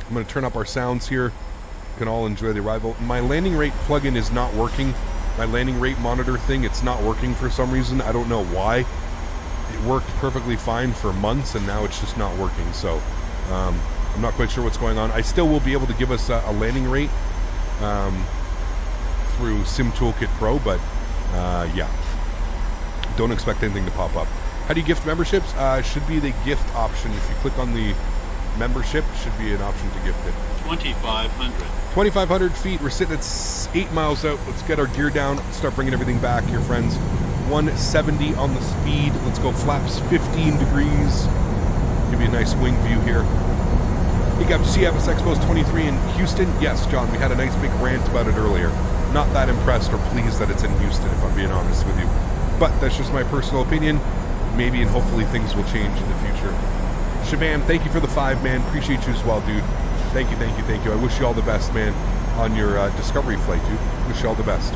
Speaker 1: I'm going to turn up our sounds here. You can all enjoy the arrival. My landing rate plugin is not working. My landing rate monitor thing, it's not working for some reason. I don't know why. It worked perfectly fine for months, and now it's just not working. So I'm not quite sure what's going on. I still will be able to give us a landing rate through Sim Toolkit Pro, but yeah. Don't expect anything to pop up. How do you gift memberships? Should be the gift option. If you click on the membership, should be an option to gift it.
Speaker 4: 2,500.
Speaker 1: 2,500 feet. We're sitting at 8 miles out. Let's get our gear down. Start bringing everything back here, friends. 170 on the speed. Let's go flaps 15 degrees. Give you a nice wing view here. You got CFS Expos 23 in Houston. Yes, John, we had a nice big rant about it earlier. Not that impressed or pleased that it's in Houston, if I'm being honest with you. But that's just my personal opinion. Maybe and hopefully things will change in the future. Shabam, thank you for the 5, man. Appreciate you as well, dude. Thank you, thank you, thank you. I wish you all the best, man, on your discovery flight, dude. Wish you all the best.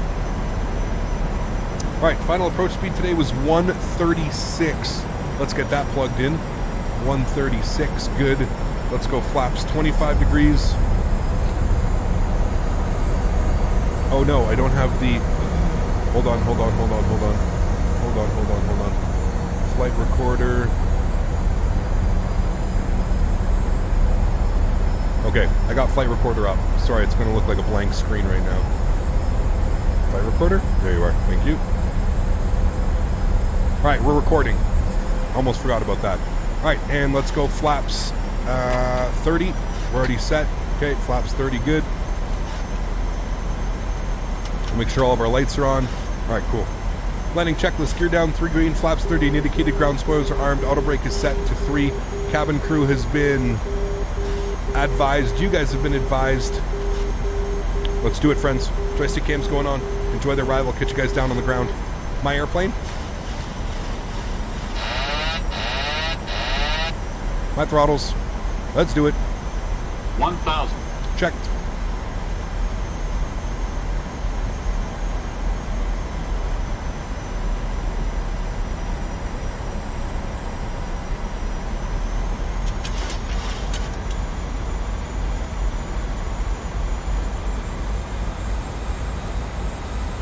Speaker 1: All right, final approach speed today was 136. Let's get that plugged in. 136, good. Let's go flaps 25 degrees. Oh no, I don't have the... Hold on. Flight recorder. Okay, I got flight recorder up. Sorry, it's going to look like a blank screen right now. Flight recorder? There you are. Thank you. All right, we're recording. Almost forgot about that. All right, and let's go flaps 30. We're already set. Okay, flaps 30, good. Make sure all of our lights are on. All right, cool. Landing checklist, gear down, 3 green, flaps 30, and indicated ground spoilers are armed. Auto brake is set to 3. Cabin crew has been advised. You guys have been advised. Let's do it, friends. Joystick cam's going on. Enjoy the arrival. Catch you guys down on the ground. My airplane. My throttles. Let's do it.
Speaker 4: 1,000.
Speaker 1: Checked.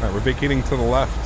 Speaker 1: Alright, we're vacating to the left.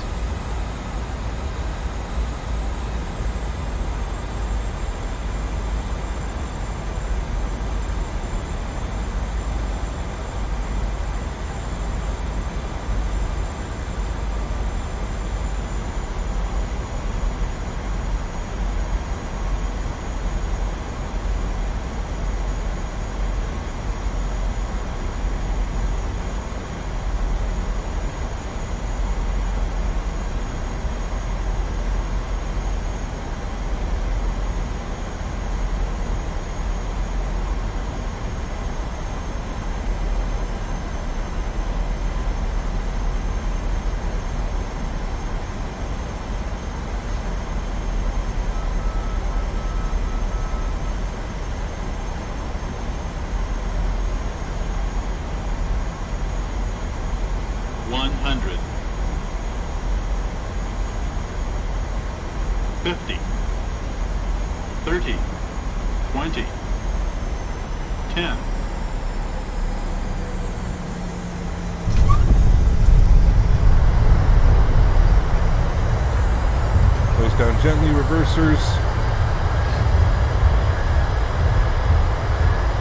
Speaker 1: Gently, reversers.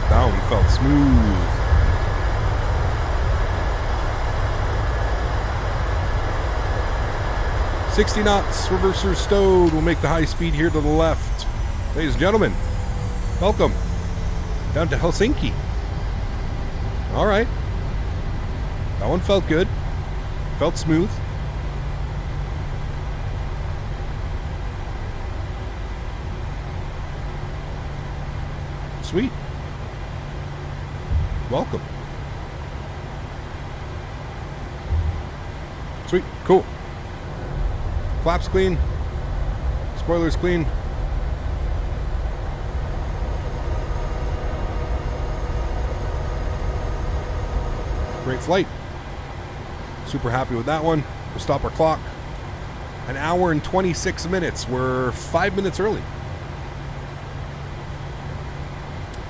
Speaker 1: That one felt smooth. $60 knots, reversers stowed. We'll make the high speed here to the left. Ladies and gentlemen, welcome down to Helsinki. All right. That one felt good. Felt smooth. Sweet. Welcome. Sweet. Cool. Flaps clean. Spoilers clean. Great flight. Super happy with that one. We'll stop our clock. An hour and 26 minutes. We're 5 minutes early.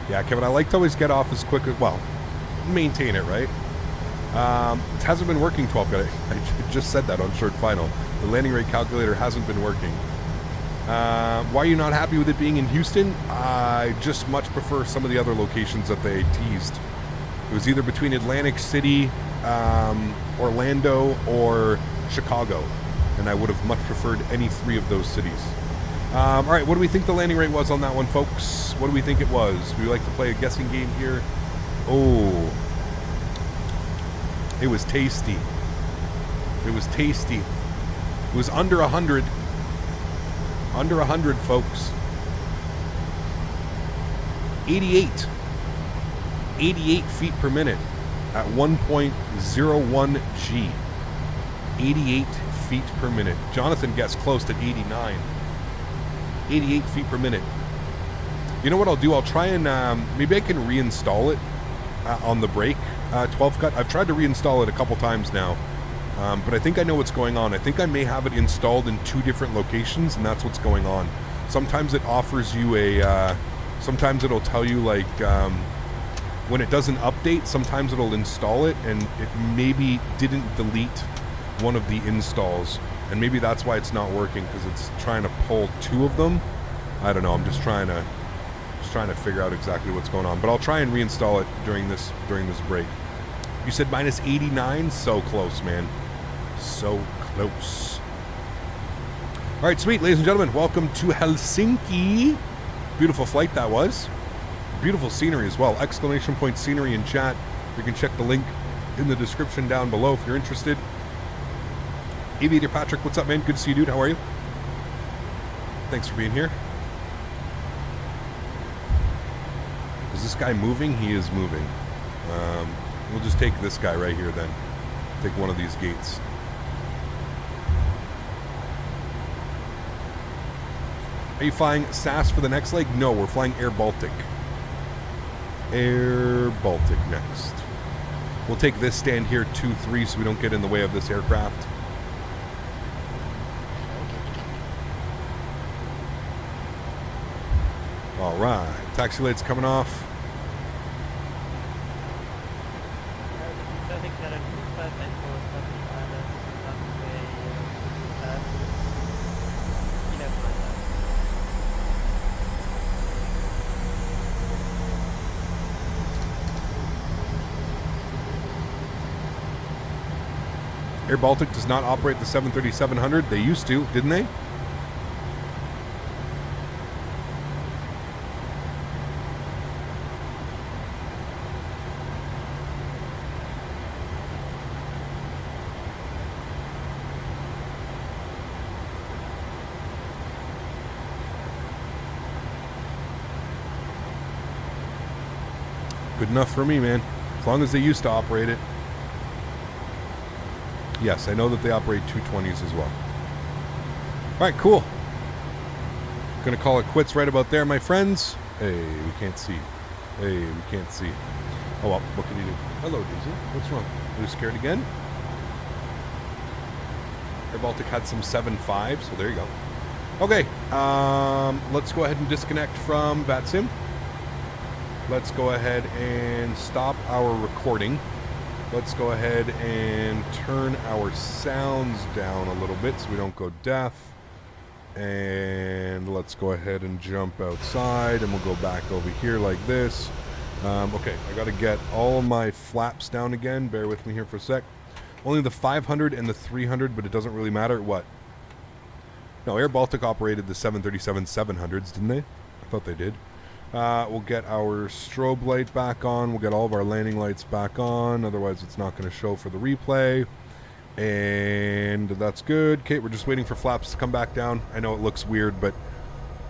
Speaker 1: Yeah, Kevin, I like to always get off as quick as, well, maintain it, right? It hasn't been working, 12 guy. I just said that on short final. The landing rate calculator hasn't been working. Why are you not happy with it being in Houston? I just much prefer some of the other locations that they teased. It was either between Atlantic City, Orlando, or Chicago. And I would have much preferred any three of those cities. All right, what do we think the landing rate was on that one, folks? What do we think it was? We like to play a guessing game here. Oh, it was tasty. It was tasty. It was under 100. Under 100, folks. 88. 88 feet per minute at 1.01 G. 88 feet per minute. Jonathan gets close to 89. 88 feet per minute. You know what I'll do? I'll try and maybe I can reinstall it on the brake 12 cut. I've tried to reinstall it a couple times now, but I think I know what's going on. I think I may have it installed in 2 different locations, and that's what's going on. Sometimes it offers you a sometimes it'll tell you like when it doesn't update, sometimes it'll install it and it maybe didn't delete one of the installs, and maybe that's why it's not working, because it's trying to pull 2 of them. I don't know. I'm just trying to figure out exactly what's going on, but I'll try and reinstall it during this break. You said minus 89. So close, man. So close. All right, sweet, ladies and gentlemen, welcome to Helsinki. Beautiful flight that was. Beautiful scenery as well. Exclamation point scenery in chat. You can check the link in the description down below if you're interested. Aviator Patrick, what's up, man? Good to see you, dude. How are you? Thanks for being here. Is this guy moving? He is moving. We'll just take this guy right here then. Take one of these gates. Are you flying SAS for the next leg? No, we're flying Air Baltic. Air Baltic next. We'll take this stand here 2-3 so we don't get in the way of this aircraft. All right, taxi light's coming off. Air Baltic does not operate the 737-800. They used to, didn't they? Good enough for me, man. As long as they used to operate it. Yes, I know that they operate 220s as well. All right, cool. Gonna call it quits right about there, my friends. Hey, we can't see. Hey, we can't see. Oh, well, what can you do? Hello, Diesel. What's wrong? Are you scared again? Air Baltic had some 7.5, so there you go. Okay, let's go ahead and disconnect from VATSIM. Let's go ahead and stop our recording. Let's go ahead and turn our sounds down a little bit so we don't go deaf. And let's go ahead and jump outside, and we'll go back over here like this. Okay, I got to get all of my flaps down again. Bear with me here for a sec. Only the 500 and the 300, but it doesn't really matter. What? No, Air Baltic operated the 737-700s, didn't they? I thought they did. We'll get our strobe light back on. We'll get all of our landing lights back on. Otherwise, it's not going to show for the replay. And that's good. Okay, we're just waiting for flaps to come back down. I know it looks weird, but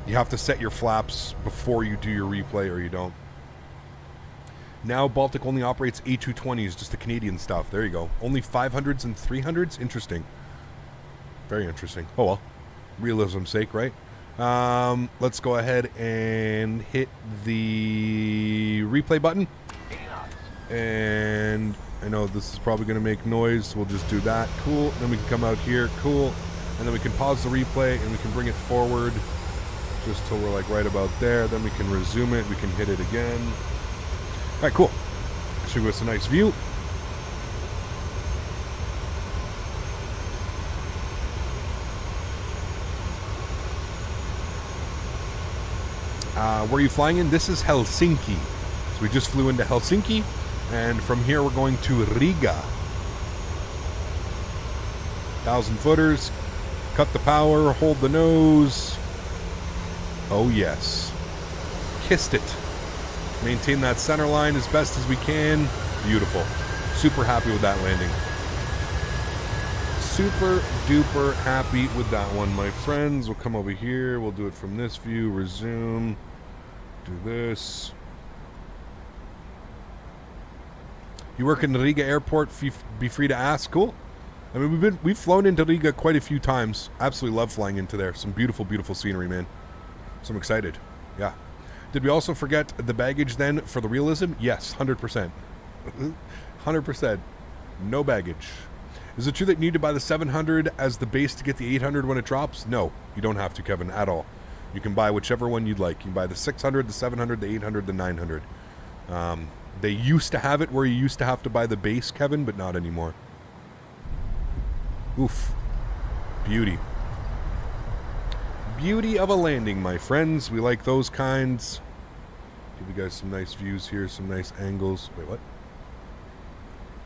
Speaker 1: you have to set your flaps before you do your replay or you don't. Now Baltic only operates A220s, just the Canadian stuff. There you go. Only 500s and 300s? Interesting. Very interesting. Oh well. Realism's sake, right? Let's go ahead and hit the replay button. And I know this is probably going to make noise. We'll just do that. Cool. Then we can come out here. Cool. And then we can pause the replay and we can bring it forward just till we're like right about there. Then we can resume it. We can hit it again. All right, cool. Should give us a nice view. Where are you flying in? This is Helsinki. So we just flew into Helsinki. And from here, we're going to Riga. 1,000 footers. Cut the power. Hold the nose. Oh, yes. Kissed it. Maintain that center line as best as we can. Beautiful. Super happy with that landing. Super duper happy with that one, my friends. We'll come over here. We'll do it from this view. Resume. Do this. You work in the Riga airport, be free to ask. Cool. I mean, we've flown into Riga quite a few times. Absolutely love flying into there. Some beautiful, beautiful scenery, man. So I'm excited. Yeah. Did we also forget the baggage then for the realism? Yes, 100%. 100%. No baggage. Is it true that you need to buy the 700 as the base to get the 800 when it drops? No, you don't have to, Kevin, at all. You can buy whichever one you'd like. You can buy the 600, the 700, the 800, the 900. They used to have it where you used to have to buy the base, Kevin, but not anymore. Oof. Beauty. Beauty of a landing, my friends. We like those kinds. Give you guys some nice views here, some nice angles. Wait, what?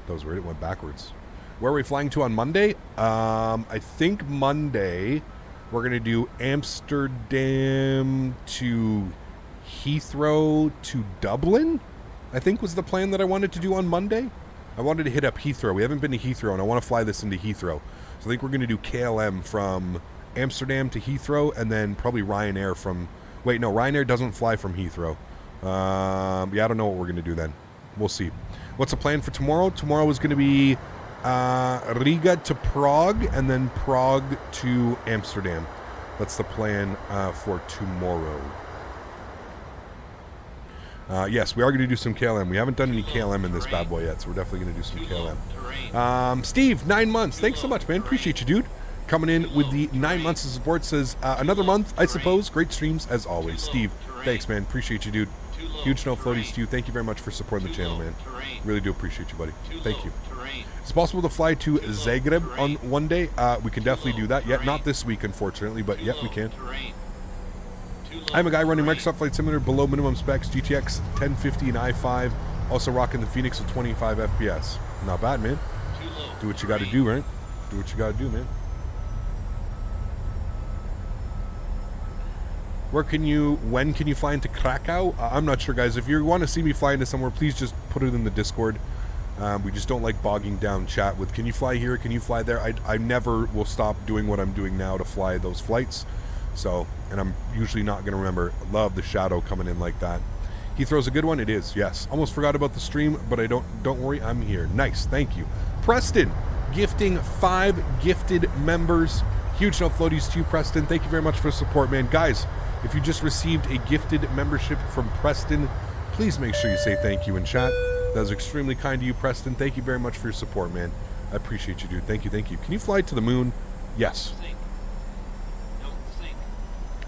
Speaker 1: That was weird. It went backwards. Where are we flying to on Monday? I think Monday we're going to do Amsterdam to Heathrow to Dublin, I think was the plan that I wanted to do on Monday. I wanted to hit up Heathrow. We haven't been to Heathrow, and I want to fly this into Heathrow. So I think we're going to do KLM from Amsterdam to Heathrow, and then probably Ryanair from... Wait, no, Ryanair doesn't fly from Heathrow. Yeah, I don't know what we're going to do then. We'll see. What's the plan for tomorrow? Tomorrow is going to be Riga to Prague, and then Prague to Amsterdam. That's the plan for tomorrow. Yes, we are going to do some KLM. We haven't done any KLM in this bad boy yet, so we're definitely going to do some KLM. Steve, 9 months. Thanks so much, man. Appreciate you, dude. Coming in with the 9 months of support. Says, another month, I suppose. Great streams, as always. Steve, thanks, man. Appreciate you, dude. Huge no floaties to you. Thank you very much for supporting the channel, man. Really do appreciate you, buddy. Thank you. It's possible to fly to Zagreb on one day. We can definitely do that. Yet not this week, unfortunately, but yet we can. I'm a guy running Microsoft Flight Simulator below minimum specs, GTX 1050 and i5, also rocking the Phoenix with 25 FPS. Not bad, man. Do what you got to do, right? Do what you got to do, man. When can you fly into Krakow? I'm not sure, guys. If you want to see me fly into somewhere, please just put it in the Discord. We just don't like bogging down chat with, can you fly here? Can you fly there? I never will stop doing what I'm doing now to fly those flights. So, and I'm usually not going to remember. Love the shadow coming in like that. Heathrow's a good one. It is, yes. Almost forgot about the stream, but I don't worry. I'm here. Nice. Thank you. Preston, gifting 5 gifted members. Huge no floaties to you, Preston. Thank you very much for the support, man. Guys, if you just received a gifted membership from Preston, please make sure you say thank you in chat. That was extremely kind to you, Preston. Thank you very much for your support, man. I appreciate you, dude. Thank you, thank you. Can you fly to the moon? Yes.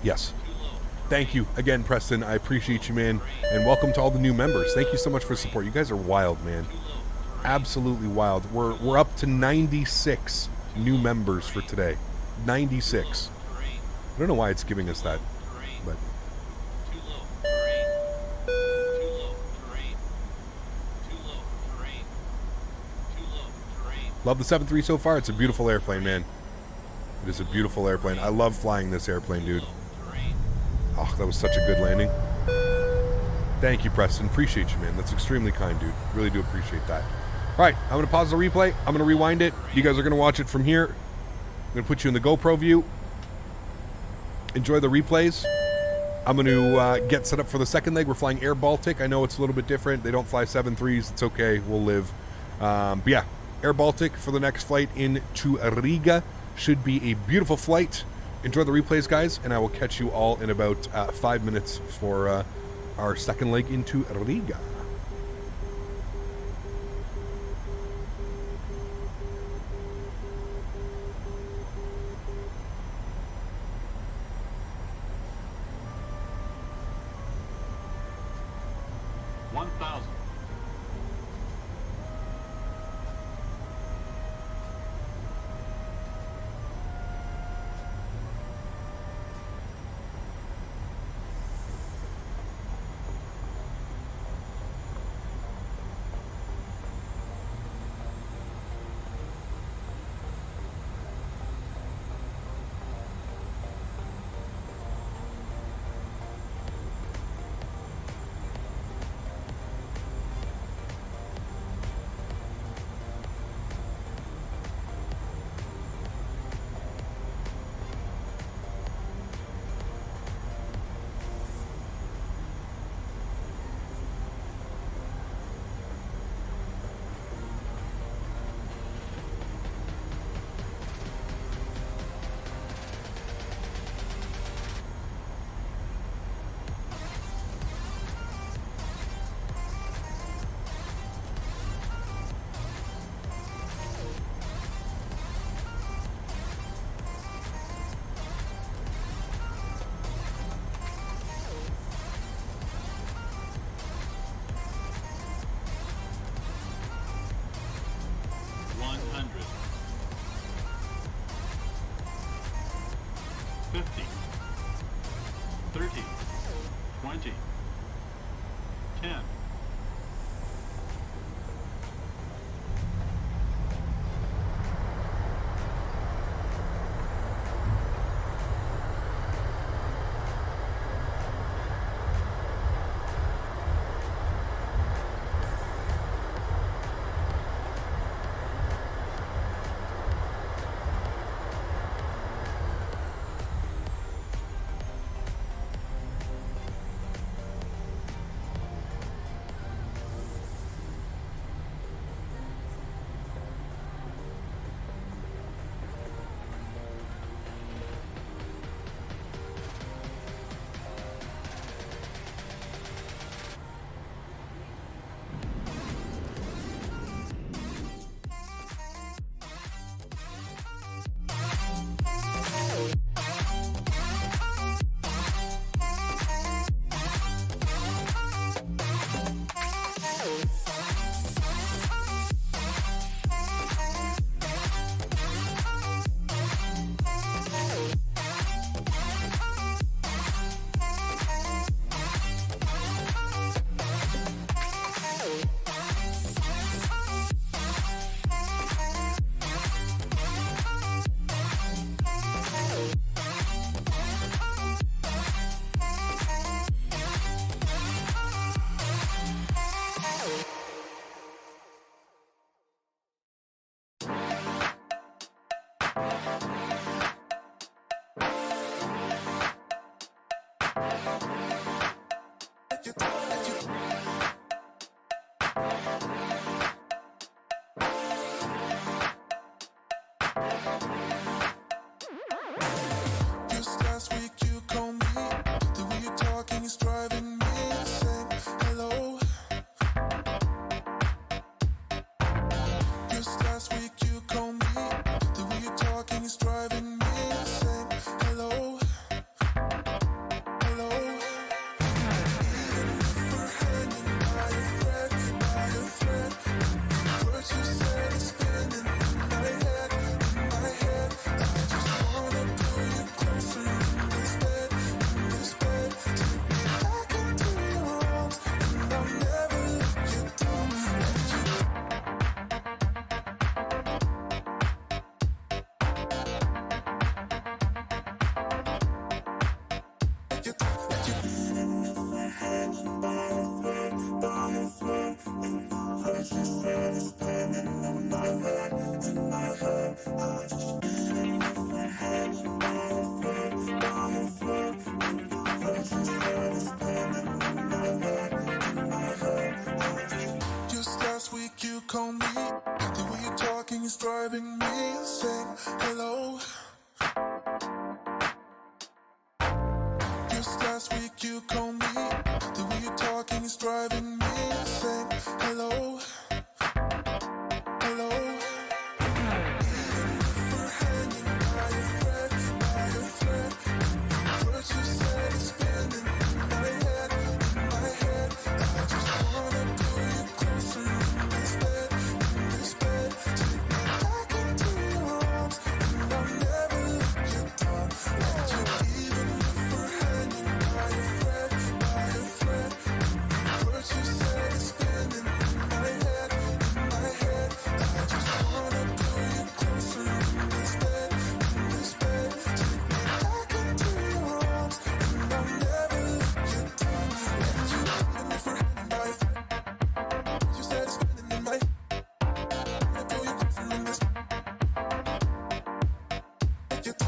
Speaker 1: Yes. Thank you again, Preston. I appreciate you, man. And welcome to all the new members. Thank you so much for support. You guys are wild, man. Absolutely wild. We're up to 96 new members for today. 96. I don't know why it's giving us that, but... Love the 7.3 so far. It's a beautiful airplane, man. It is a beautiful airplane. I love flying this airplane, dude. Oh, that was such a good landing. Thank you, Preston. Appreciate you, man. That's extremely kind, dude. Really do appreciate that. All right, I'm going to pause the replay. I'm going to rewind it. You guys are going to watch it from here. I'm going to put you in the GoPro view. Enjoy the replays. I'm going to get set up for the second leg. We're flying Air Baltic. I know it's a little bit different. They don't fly 7-3s. It's okay. We'll live. But yeah, Air Baltic for the next flight into Riga. Should be a beautiful flight. Enjoy the replays, guys, and I will catch you all in about 5 minutes for our second leg into Riga.
Speaker 5: is driving me insane. Hello, hello. Even if we're hanging by a thread, what you said is spinning in my head, I just wanna pull you closer in this bed, Take me back into your arms, and I'll never let you down. Let you, even if we're hanging by a thread, what you said is spinning in my head, I just wanna pull you closer in this bed, Take me back into your arms, and I'll never let you down. Let you,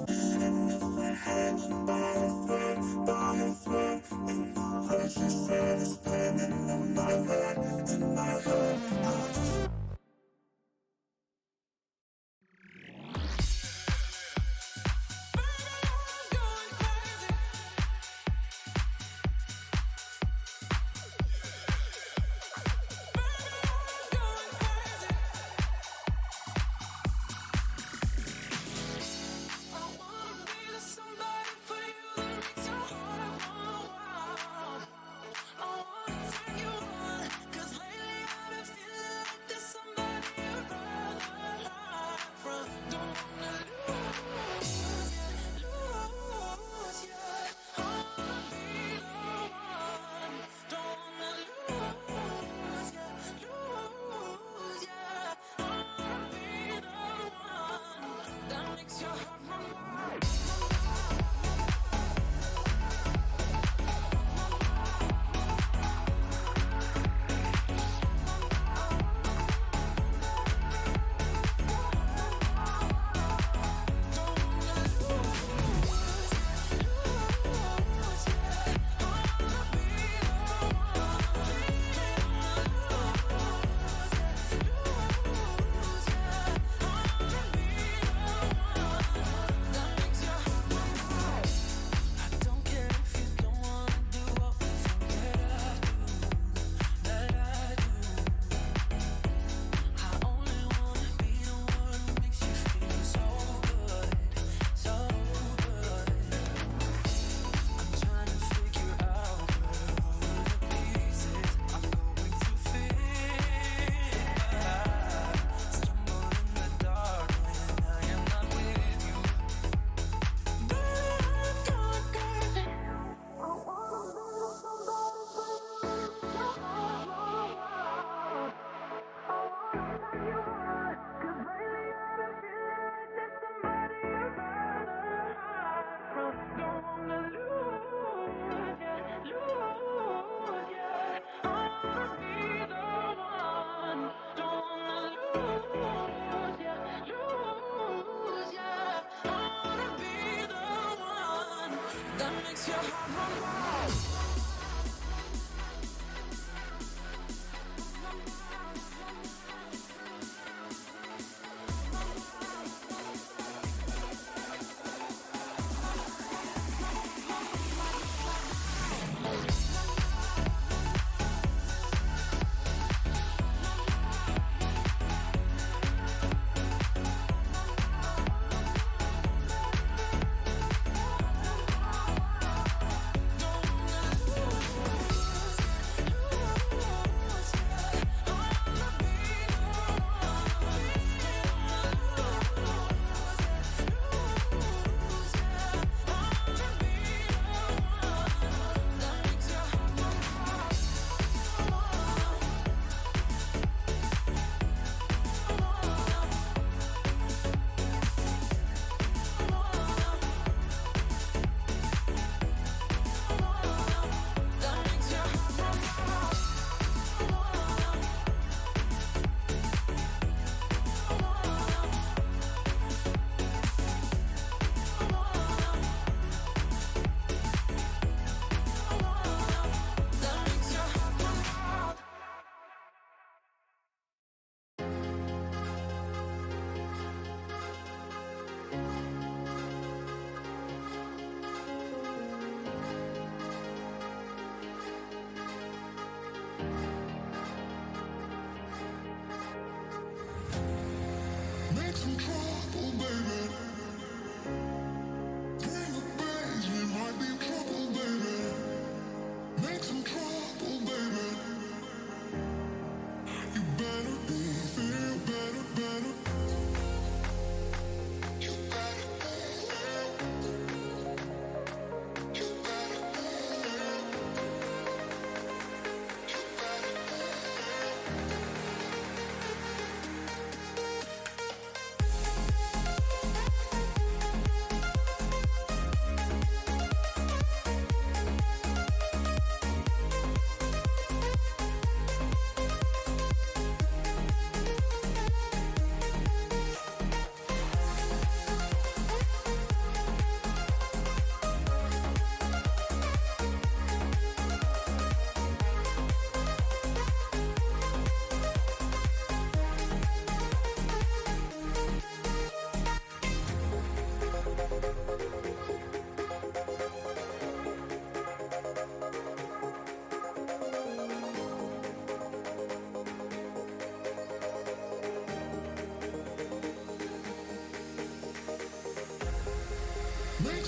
Speaker 5: even if we're hanging by a thread, what you said is spinning in my head.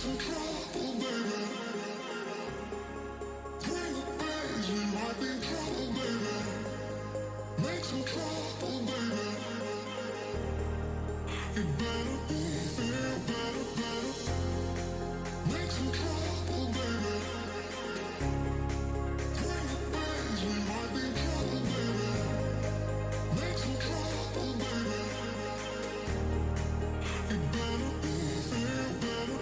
Speaker 5: some trouble, baby. Bring it back, you might be in trouble, baby. Make some trouble, baby. You better be there, better. Make some trouble, baby. Bring it back, you might be in trouble, baby. Make some trouble, baby. You better be there, better.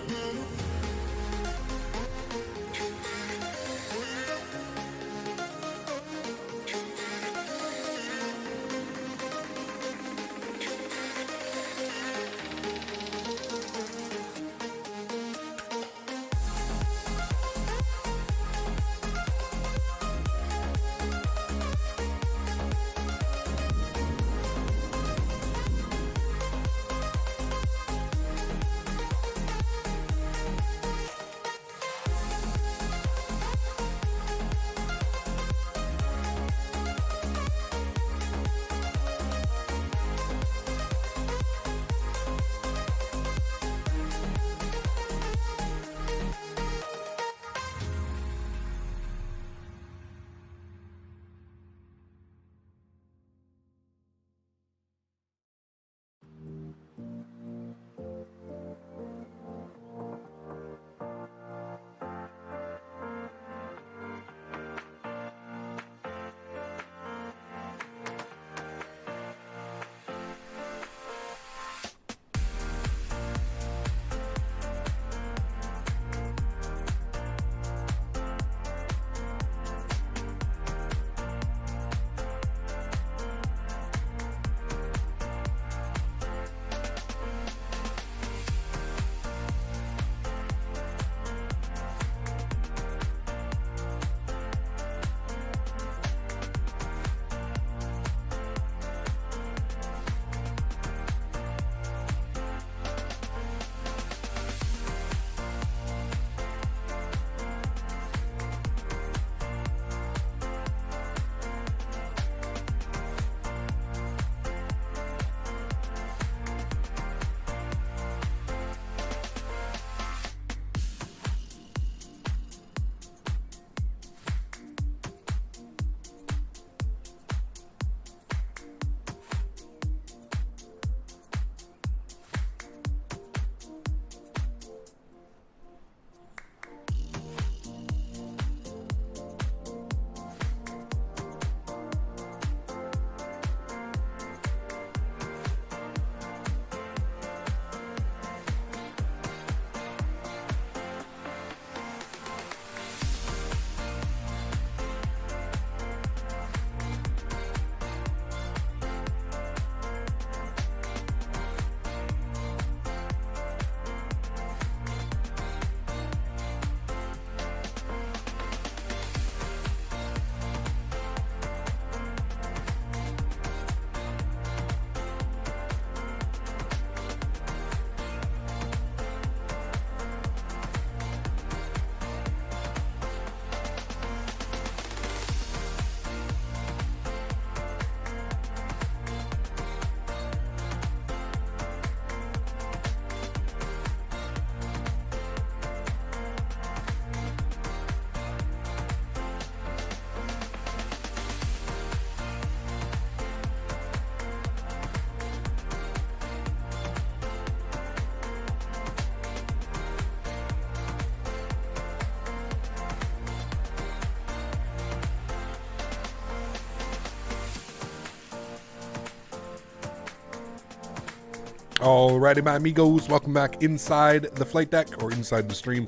Speaker 1: Alrighty, my amigos, welcome back inside the flight deck, or inside the stream,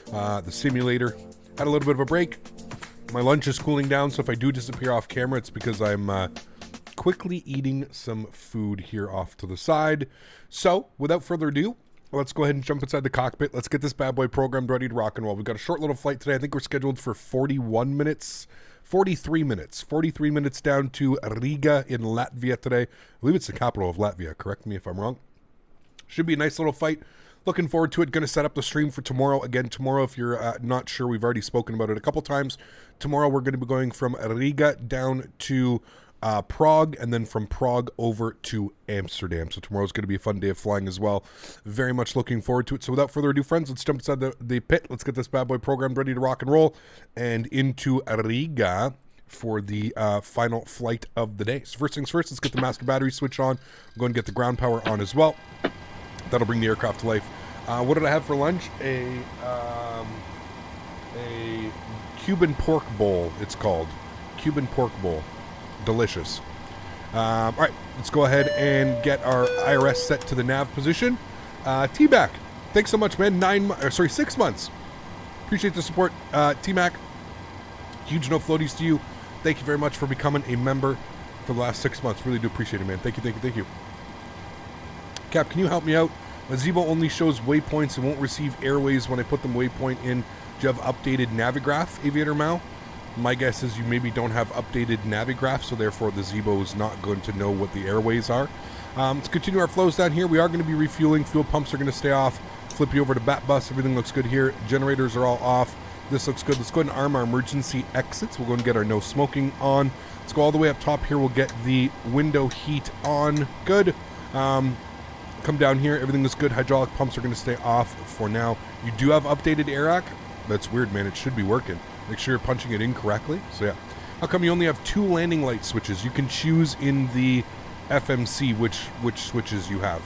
Speaker 1: the simulator. Had a little bit of a break. My lunch is cooling down, so if I do disappear off camera, it's because I'm quickly eating some food here off to the side. So, without further ado, let's go ahead and jump inside the cockpit. Let's get this bad boy programmed, ready to rock and roll. We've got a short little flight today. I think we're scheduled for 41 minutes. 43 minutes. 43 minutes down to Riga in Latvia today. I believe it's the capital of Latvia. Correct me if I'm wrong. Should be a nice little fight. Looking forward to it. Going to set up the stream for tomorrow. Again, tomorrow, if you're not sure, we've already spoken about it a couple times. Tomorrow, we're going to be going from Riga down to Prague, and then from Prague over to Amsterdam. So tomorrow's going to be a fun day of flying as well. Very much looking forward to it. So without further ado, friends, let's jump inside the pit. Let's get this bad boy programmed, ready to rock and roll, and into Riga for the final flight of the day. So first things first, let's get the master battery switch on. I'm going to get the ground power on as well. That'll bring the aircraft to life. What did I have for lunch? A Cuban pork bowl, it's called. Cuban pork bowl. Delicious. All right, let's go ahead and get our IRS set to the nav position. T-Mac, thanks so much, man. 6 months. Appreciate the support, T-Mac. Huge no floaties to you. Thank you very much for becoming a member for the last 6 months. Really do appreciate it, man. Thank you. Cap, can you help me out? My Zibo only shows waypoints and won't receive airways when I put them waypoint in. Do you have updated Navigraph, Aviator Mao? My guess is you maybe don't have updated Navigraph, so therefore the Zibo is not going to know what the airways are. Let's continue our flows down here. We are going to be refueling. Fuel pumps are going to stay off. Flip you over to Bat Bus. Everything looks good here. Generators are all off. This looks good. Let's go ahead and arm our emergency exits. We'll go and get our no smoking on. Let's go all the way up top here. We'll get the window heat on. Good. Come down here. Everything is good. Hydraulic pumps are going to stay off for now. You do have updated AIRAC. That's weird, man. It should be working. Make sure you're punching it in correctly. So yeah. How come you only have 2 landing light switches? You can choose in the FMC which switches you have.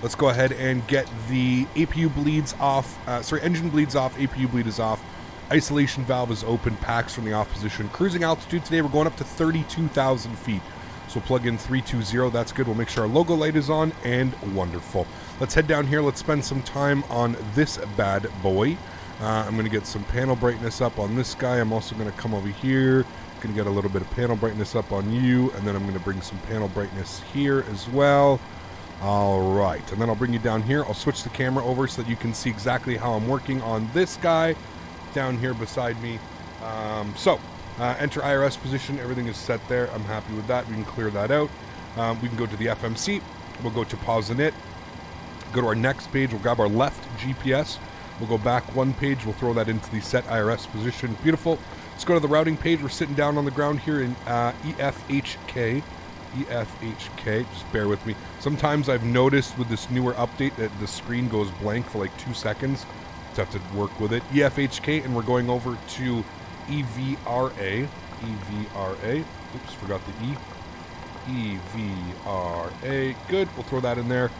Speaker 1: Let's go ahead and get the APU bleeds off. Engine bleeds off. APU bleed is off. Isolation valve is open. Packs from the off position. Cruising altitude today, we're going up to 32,000 feet. So plug in 320. That's good. We'll make sure our logo light is on, and wonderful. Let's head down here. Let's spend some time on this bad boy. I'm going to get some panel brightness up on this guy. I'm also going to come over here. Going to get a little bit of panel brightness up on you, and then I'm going to bring some panel brightness here as well. All right, and then I'll bring you down here. I'll switch the camera over so that you can see exactly how I'm working on this guy down here beside me. Enter IRS position. Everything is set there. I'm happy with that. We can clear that out. We can go to the FMC. We'll go to pause init. Go to our next page. We'll grab our left GPS. We'll go back 1 page. We'll throw that into the set IRS position. Beautiful. Let's go to the routing page. We're sitting down on the ground here in EFHK. EFHK. Just bear with me. Sometimes I've noticed with this newer update that the screen goes blank for like 2 seconds. Just have to work with it. EFHK, and we're going over to EVRA. EVRA. Oops, forgot the E. EVRA. Good. We'll throw that in there.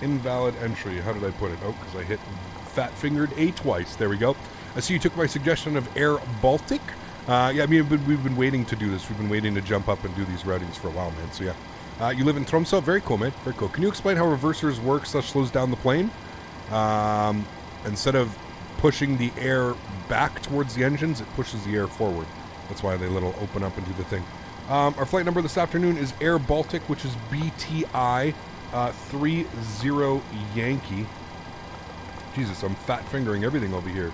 Speaker 1: Invalid entry. How did I put it? Oh, because I hit fat-fingered A twice. There we go. I see you took my suggestion of Air Baltic. Yeah, I mean, we've been waiting to do this. We've been waiting to jump up and do these routings for a while, man. So yeah. You live in Tromsø? Very cool, man. Very cool. Can you explain how reversers work / slows down the plane? Instead of pushing the air back towards the engines, it pushes the air forward. That's why they little open up and do the thing. Our flight number this afternoon is Air Baltic, which is BTI 30 Yankee. Jesus, I'm fat fingering everything over here.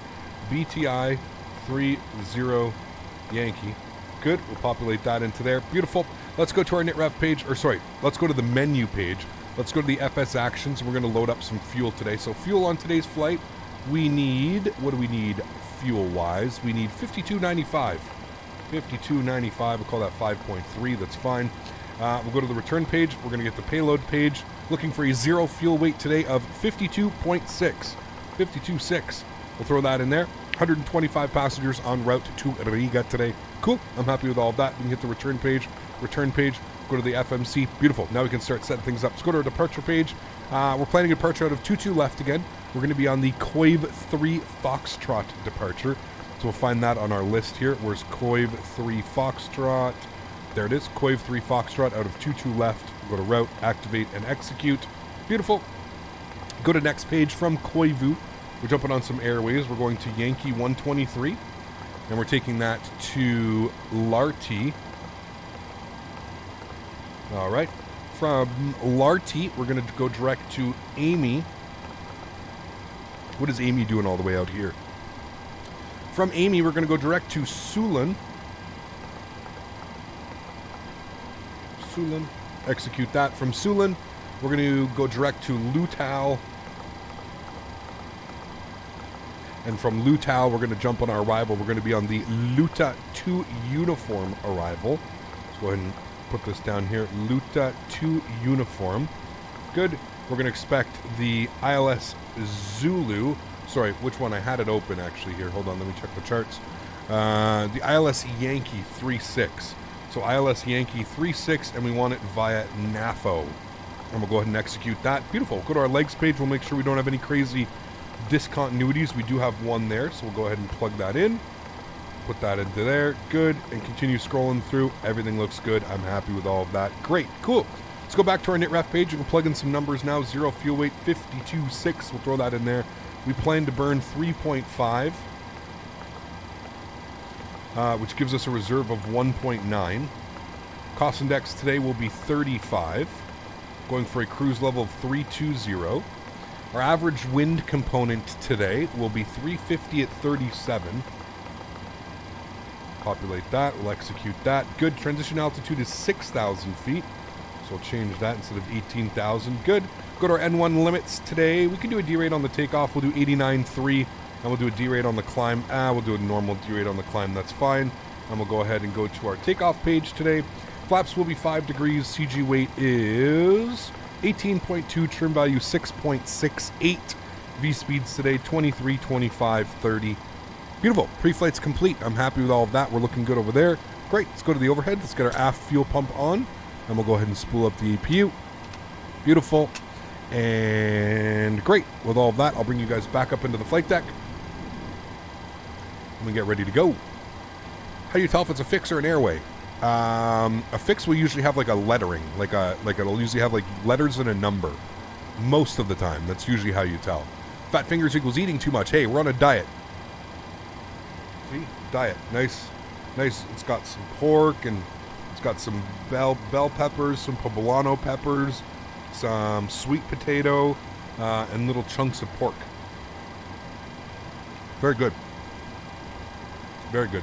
Speaker 1: BTI 30 Yankee. Good. We'll populate that into there. Beautiful. Let's go to our NitRev page. Let's go to the menu page. Let's go to the FS actions. We're going to load up some fuel today. So fuel on today's flight, we need, what do we need fuel-wise? We need 52.95. 52.95. We'll call that 5.3. That's fine. We'll go to the return page. We're going to get the payload page. Looking for a 0 fuel weight today of 52.6. 52.6. We'll throw that in there. 125 passengers en route to Riga today. Cool. I'm happy with all of that. We can hit the return page. Return page. Go to the FMC. Beautiful. Now we can start setting things up. Let's go to our departure page. We're planning a departure out of 22 left again. We're going to be on the COIV 3 Foxtrot departure. So we'll find that on our list here. Where's COIV 3 Foxtrot? There it is. COIV 3 Foxtrot out of 22 left. Go to route, activate, and execute. Beautiful. Go to next page from Koivu. We're jumping on some airways. We're going to Yankee 123. And we're taking that to Lahti. All right. From Lahti, we're going to go direct to Amy. What is Amy doing all the way out here? From Amy, we're going to go direct to Sulin. Sulin. Execute that. From Sulin, we're going to go direct to Lutau. And from Lutau, we're going to jump on our arrival. We're going to be on the Luta 2 uniform arrival. Let's go ahead and put this down here. Luta 2 uniform. Good. We're going to expect the ILS Zulu. Sorry, which one? I had it open actually here. Hold on, let me check the charts. The ILS Yankee 36. So ILS Yankee 36, and we want it via NAFO. And we'll go ahead and execute that. Beautiful. Go to our legs page. We'll make sure we don't have any crazy discontinuities. We do have one there, so we'll go ahead and plug that in. Put that into there. Good. And continue scrolling through. Everything looks good. I'm happy with all of that. Great. Cool. Let's go back to our NITREF page. We'll plug in some numbers now. 0 fuel weight, 52.6. We'll throw that in there. We plan to burn 3.5, which gives us a reserve of 1.9. Cost index today will be 35. Going for a cruise level of 320. Our average wind component today will be 350 at 37. Populate that. We'll execute that. Good. Transition altitude is 6,000 feet. So we'll change that instead of 18,000. Good. Go to our N1 limits today. We can do a D-rate on the takeoff. We'll do 89.3. And we'll do a D-rate on the climb. We'll do a normal D-rate on the climb. That's fine. And we'll go ahead and go to our takeoff page today. Flaps will be 5 degrees. CG weight is 18.2. Trim value 6.68. V-speeds today 23, 25, 30. Beautiful. Pre-flight's complete. I'm happy with all of that. We're looking good over there. Great. Let's go to the overhead. Let's get our aft fuel pump on. And we'll go ahead and spool up the APU. Beautiful. And great. With all of that, I'll bring you guys back up into the flight deck. And we get ready to go. How do you tell if it's a fix or an airway? A fix will usually have like a lettering. Like it'll usually have like letters and a number. Most of the time. That's usually how you tell. Fat fingers equals eating too much. Hey, we're on a diet. See? Diet. Nice. Nice. It's got some pork and it's got some bell peppers, some poblano peppers, some sweet potato, and little chunks of pork. Very good. Very good.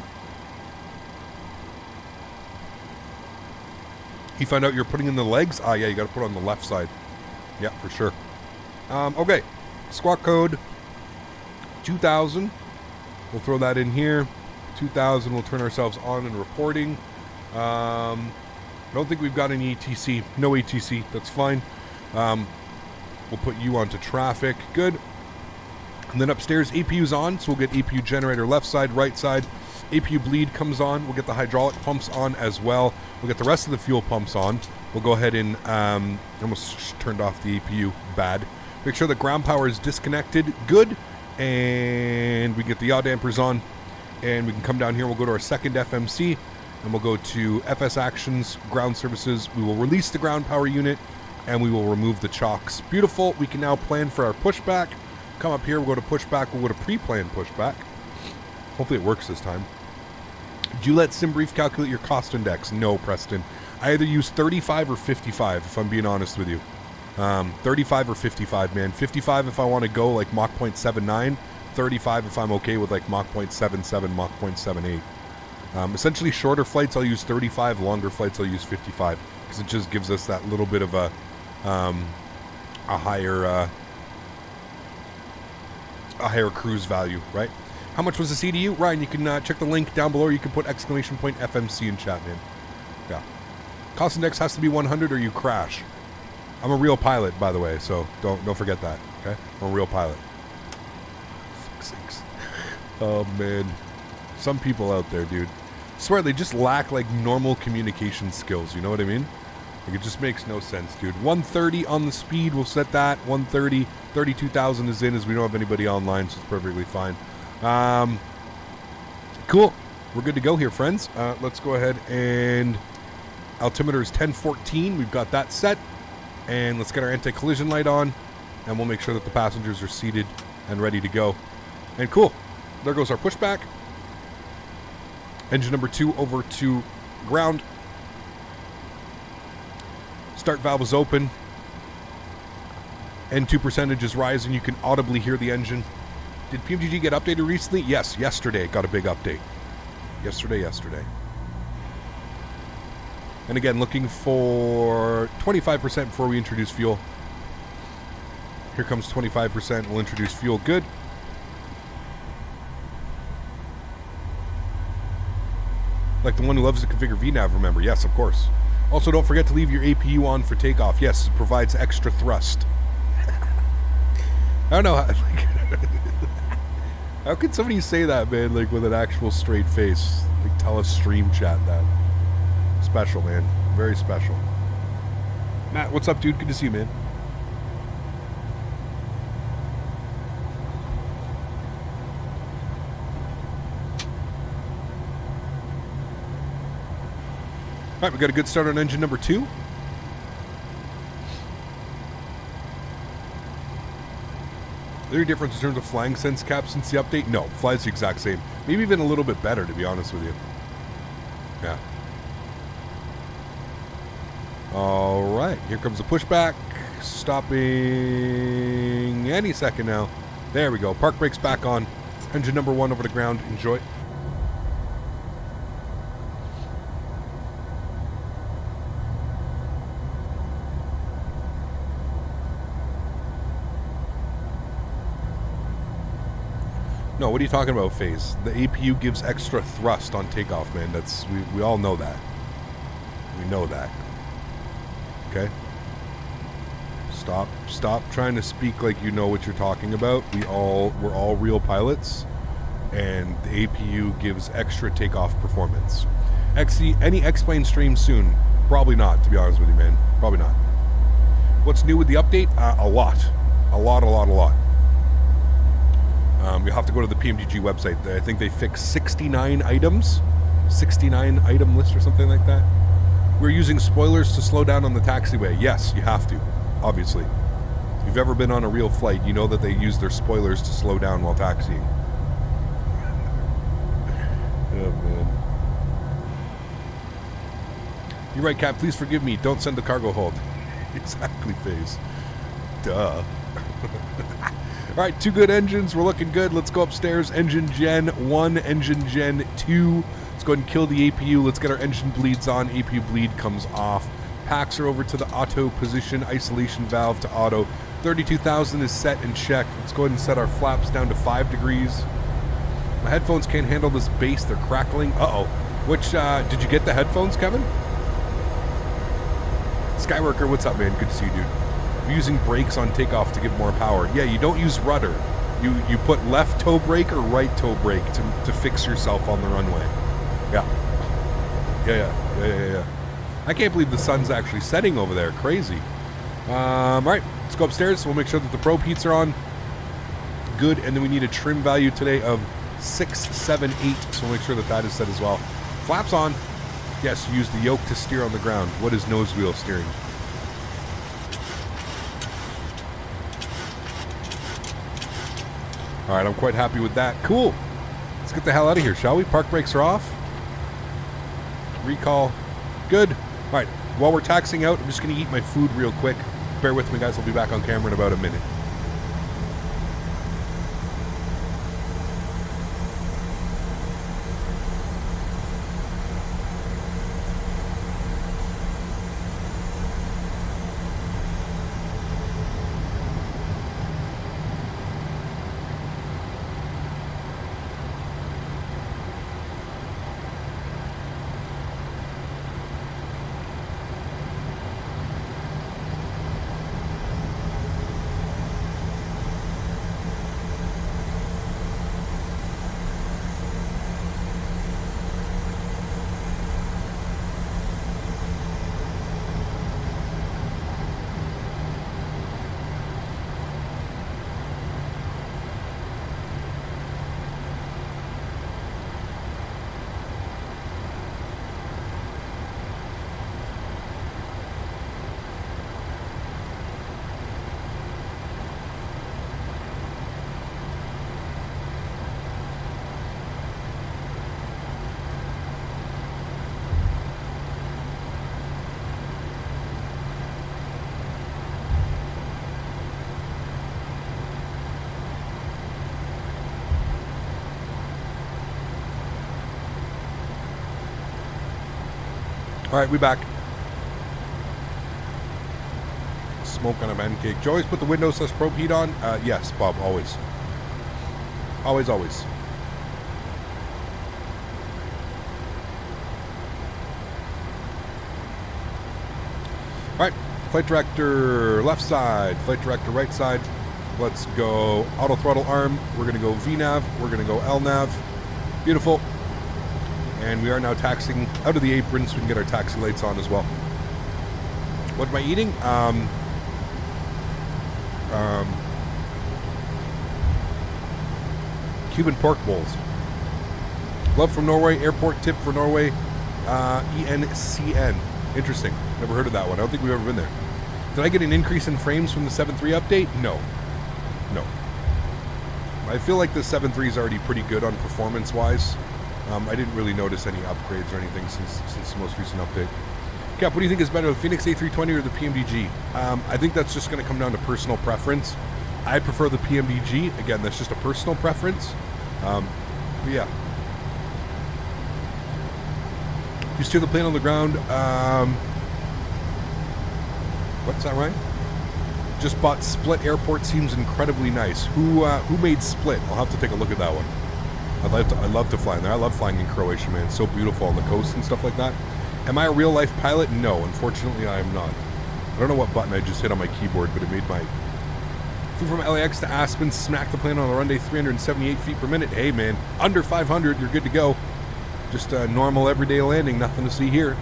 Speaker 1: You find out you're putting in the legs? Yeah, you got to put it on the left side. Yeah, for sure. Okay. Squawk code 2000. We'll throw that in here. 2000. We'll turn ourselves on and reporting. I don't think we've got any ATC. No ATC. That's fine. We'll put you onto traffic. Good. And then upstairs, APU's on. So we'll get APU generator left side, right side. APU bleed comes on. We'll get the hydraulic pumps on as well. We'll get the rest of the fuel pumps on. We'll go ahead and almost turned off the APU. Bad. Make sure the ground power is disconnected. Good. And we get the yaw dampers on. And we can come down here. We'll go to our second FMC. And we'll go to FS Actions, Ground Services. We will release the ground power unit. And we will remove the chocks. Beautiful. We can now plan for our pushback. Come up here. We'll go to pushback. We'll go to pre-plan pushback. Hopefully it works this time. Do you let SimBrief calculate your cost index? No, Preston. I either use 35 or 55, if I'm being honest with you. 35 or 55, man. 55 if I want to go like Mach 0.79. 35 if I'm okay with like Mach 0.77, Mach 0.78. Essentially, shorter flights I'll use 35. Longer flights I'll use 55. Because it just gives us that little bit of a higher cruise value, right? How much was the CDU? Ryan, you can check the link down below. Or you can put exclamation point FMC in chat, man. Yeah. Cost index has to be 100 or you crash. I'm a real pilot, by the way, so don't forget that, okay? I'm a real pilot. Fuck's sakes. Oh, man. Some people out there, dude. I swear, they just lack, like, normal communication skills, you know what I mean? Like, it just makes no sense, dude. 130 on the speed, we'll set that. 130, 32,000 is in as we don't have anybody online, so it's perfectly fine. Cool. We're good to go here, friends. Let's go ahead and altimeter is 1014. We've got that set. And let's get our anti-collision light on. And we'll make sure that the passengers are seated and ready to go. And cool. There goes our pushback. Engine number 2 over to ground. Start valve is open. N2 percentage is rising. You can audibly hear the engine. Did PMDG get updated recently? Yes, yesterday it got a big update. Yesterday. And again, looking for 25% before we introduce fuel. Here comes 25%. We'll introduce fuel. Good. Like the one who loves to configure VNav, remember? Yes, of course. Also, don't forget to leave your APU on for takeoff. Yes, it provides extra thrust. I don't know. How could somebody say that, man, like with an actual straight face? Like tell a stream chat that. Special, man. Very special. Matt, what's up, dude? Good to see you, man. All right, we got a good start on engine number 2. Is there a difference in terms of flying sense cap since the update? No, flies the exact same. Maybe even a little bit better, to be honest with you. Yeah. All right, here comes the pushback. Stopping any second now. There we go. Park brakes back on. Engine number 1 over the ground. Enjoy. No, what are you talking about, FaZe? The APU gives extra thrust on takeoff, man. That's we all know that. We know that. Okay? Stop trying to speak like you know what you're talking about. We're all real pilots, and the APU gives extra takeoff performance. Any X-Plane stream soon? Probably not, to be honest with you, man. Probably not. What's new with the update? A lot. You'll have to go to the PMDG website. I think they fixed 69 items. 69 item list or something like that. We're using spoilers to slow down on the taxiway. Yes, you have to, obviously. If you've ever been on a real flight, you know that they use their spoilers to slow down while taxiing. Oh, man. You're right, Cap. Please forgive me. Don't send the cargo hold. Exactly, FaZe. Duh. All right, 2 good engines. We're looking good. Let's go upstairs. Engine Gen 1, Engine Gen 2. Let's go ahead and kill the APU. Let's get our engine bleeds on. APU bleed comes off. Packs are over to the auto position. Isolation valve to auto. 32,000 is set and checked. Let's go ahead and set our flaps down to 5 degrees. My headphones can't handle this bass. They're crackling. Uh-oh. Which, did you get the headphones, Kevin? Skyworker, what's up, man? Good to see you, dude. Using brakes on takeoff to give more power. Yeah, you don't use rudder. You put left toe brake or right toe brake to fix yourself on the runway. Yeah. I can't believe the sun's actually setting over there. Crazy. All right, let's go upstairs. We'll make sure that the probe heats are on. Good, and then we need a trim value today of 678, so we'll make sure that that is set as well. Flaps on. Yes, use the yoke to steer on the ground. What is nose wheel steering? All right, I'm quite happy with that. Cool. Let's get the hell out of here, shall we? Park brakes are off. Recall. Good. All right, while we're taxiing out, I'm just going to eat my food real quick. Bear with me, guys. I'll be back on camera in about a minute. All right, we back. Smoke on a pancake. Do you always put the windows / probe heat on? Yes, Bob, always. Always. All right, flight director left side, flight director right side. Let's go auto throttle arm. We're going to go VNAV. We're going to go LNAV. Beautiful. And we are now taxiing out of the apron so we can get our taxi lights on as well. What am I eating? Cuban pork bowls. Love from Norway. Airport tip for Norway. ENCN. Interesting. Never heard of that one. I don't think we've ever been there. Did I get an increase in frames from the 7.3 update? No. No. I feel like the 7.3 is already pretty good on performance-wise. I didn't really notice any upgrades or anything since the most recent update. Cap, what do you think is better, the Phoenix A320 or the PMDG? I think that's just going to come down to personal preference. I prefer the PMDG. Again, that's just a personal preference. But yeah. You steer the plane on the ground. What's that, Ryan? Just bought Split Airport. Seems incredibly nice. Who made Split? I'll have to take a look at that one. I'd love to fly in there. I love flying in Croatia, man. It's so beautiful on the coast and stuff like that. Am I a real life pilot? No, unfortunately I am not. I don't know what button I just hit on my keyboard, but it made my... Flew from LAX to Aspen, smacked the plane on the runway 378 feet per minute. Hey man, under 500, you're good to go. Just a normal everyday landing, nothing to see here.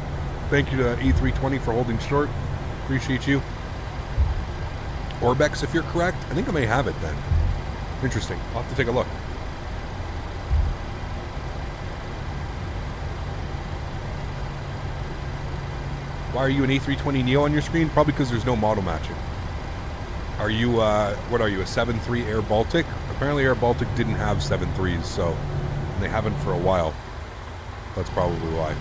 Speaker 1: Thank you to A320 for holding short. Appreciate you. Orbex, if you're correct. I think I may have it then. Interesting. I'll have to take a look. Why are you an A320 Neo on your screen? Probably because there's no model matching. Are you, what are you, a 7.3 Air Baltic? Apparently Air Baltic didn't have 7.3s, so they haven't for a while. That's probably why.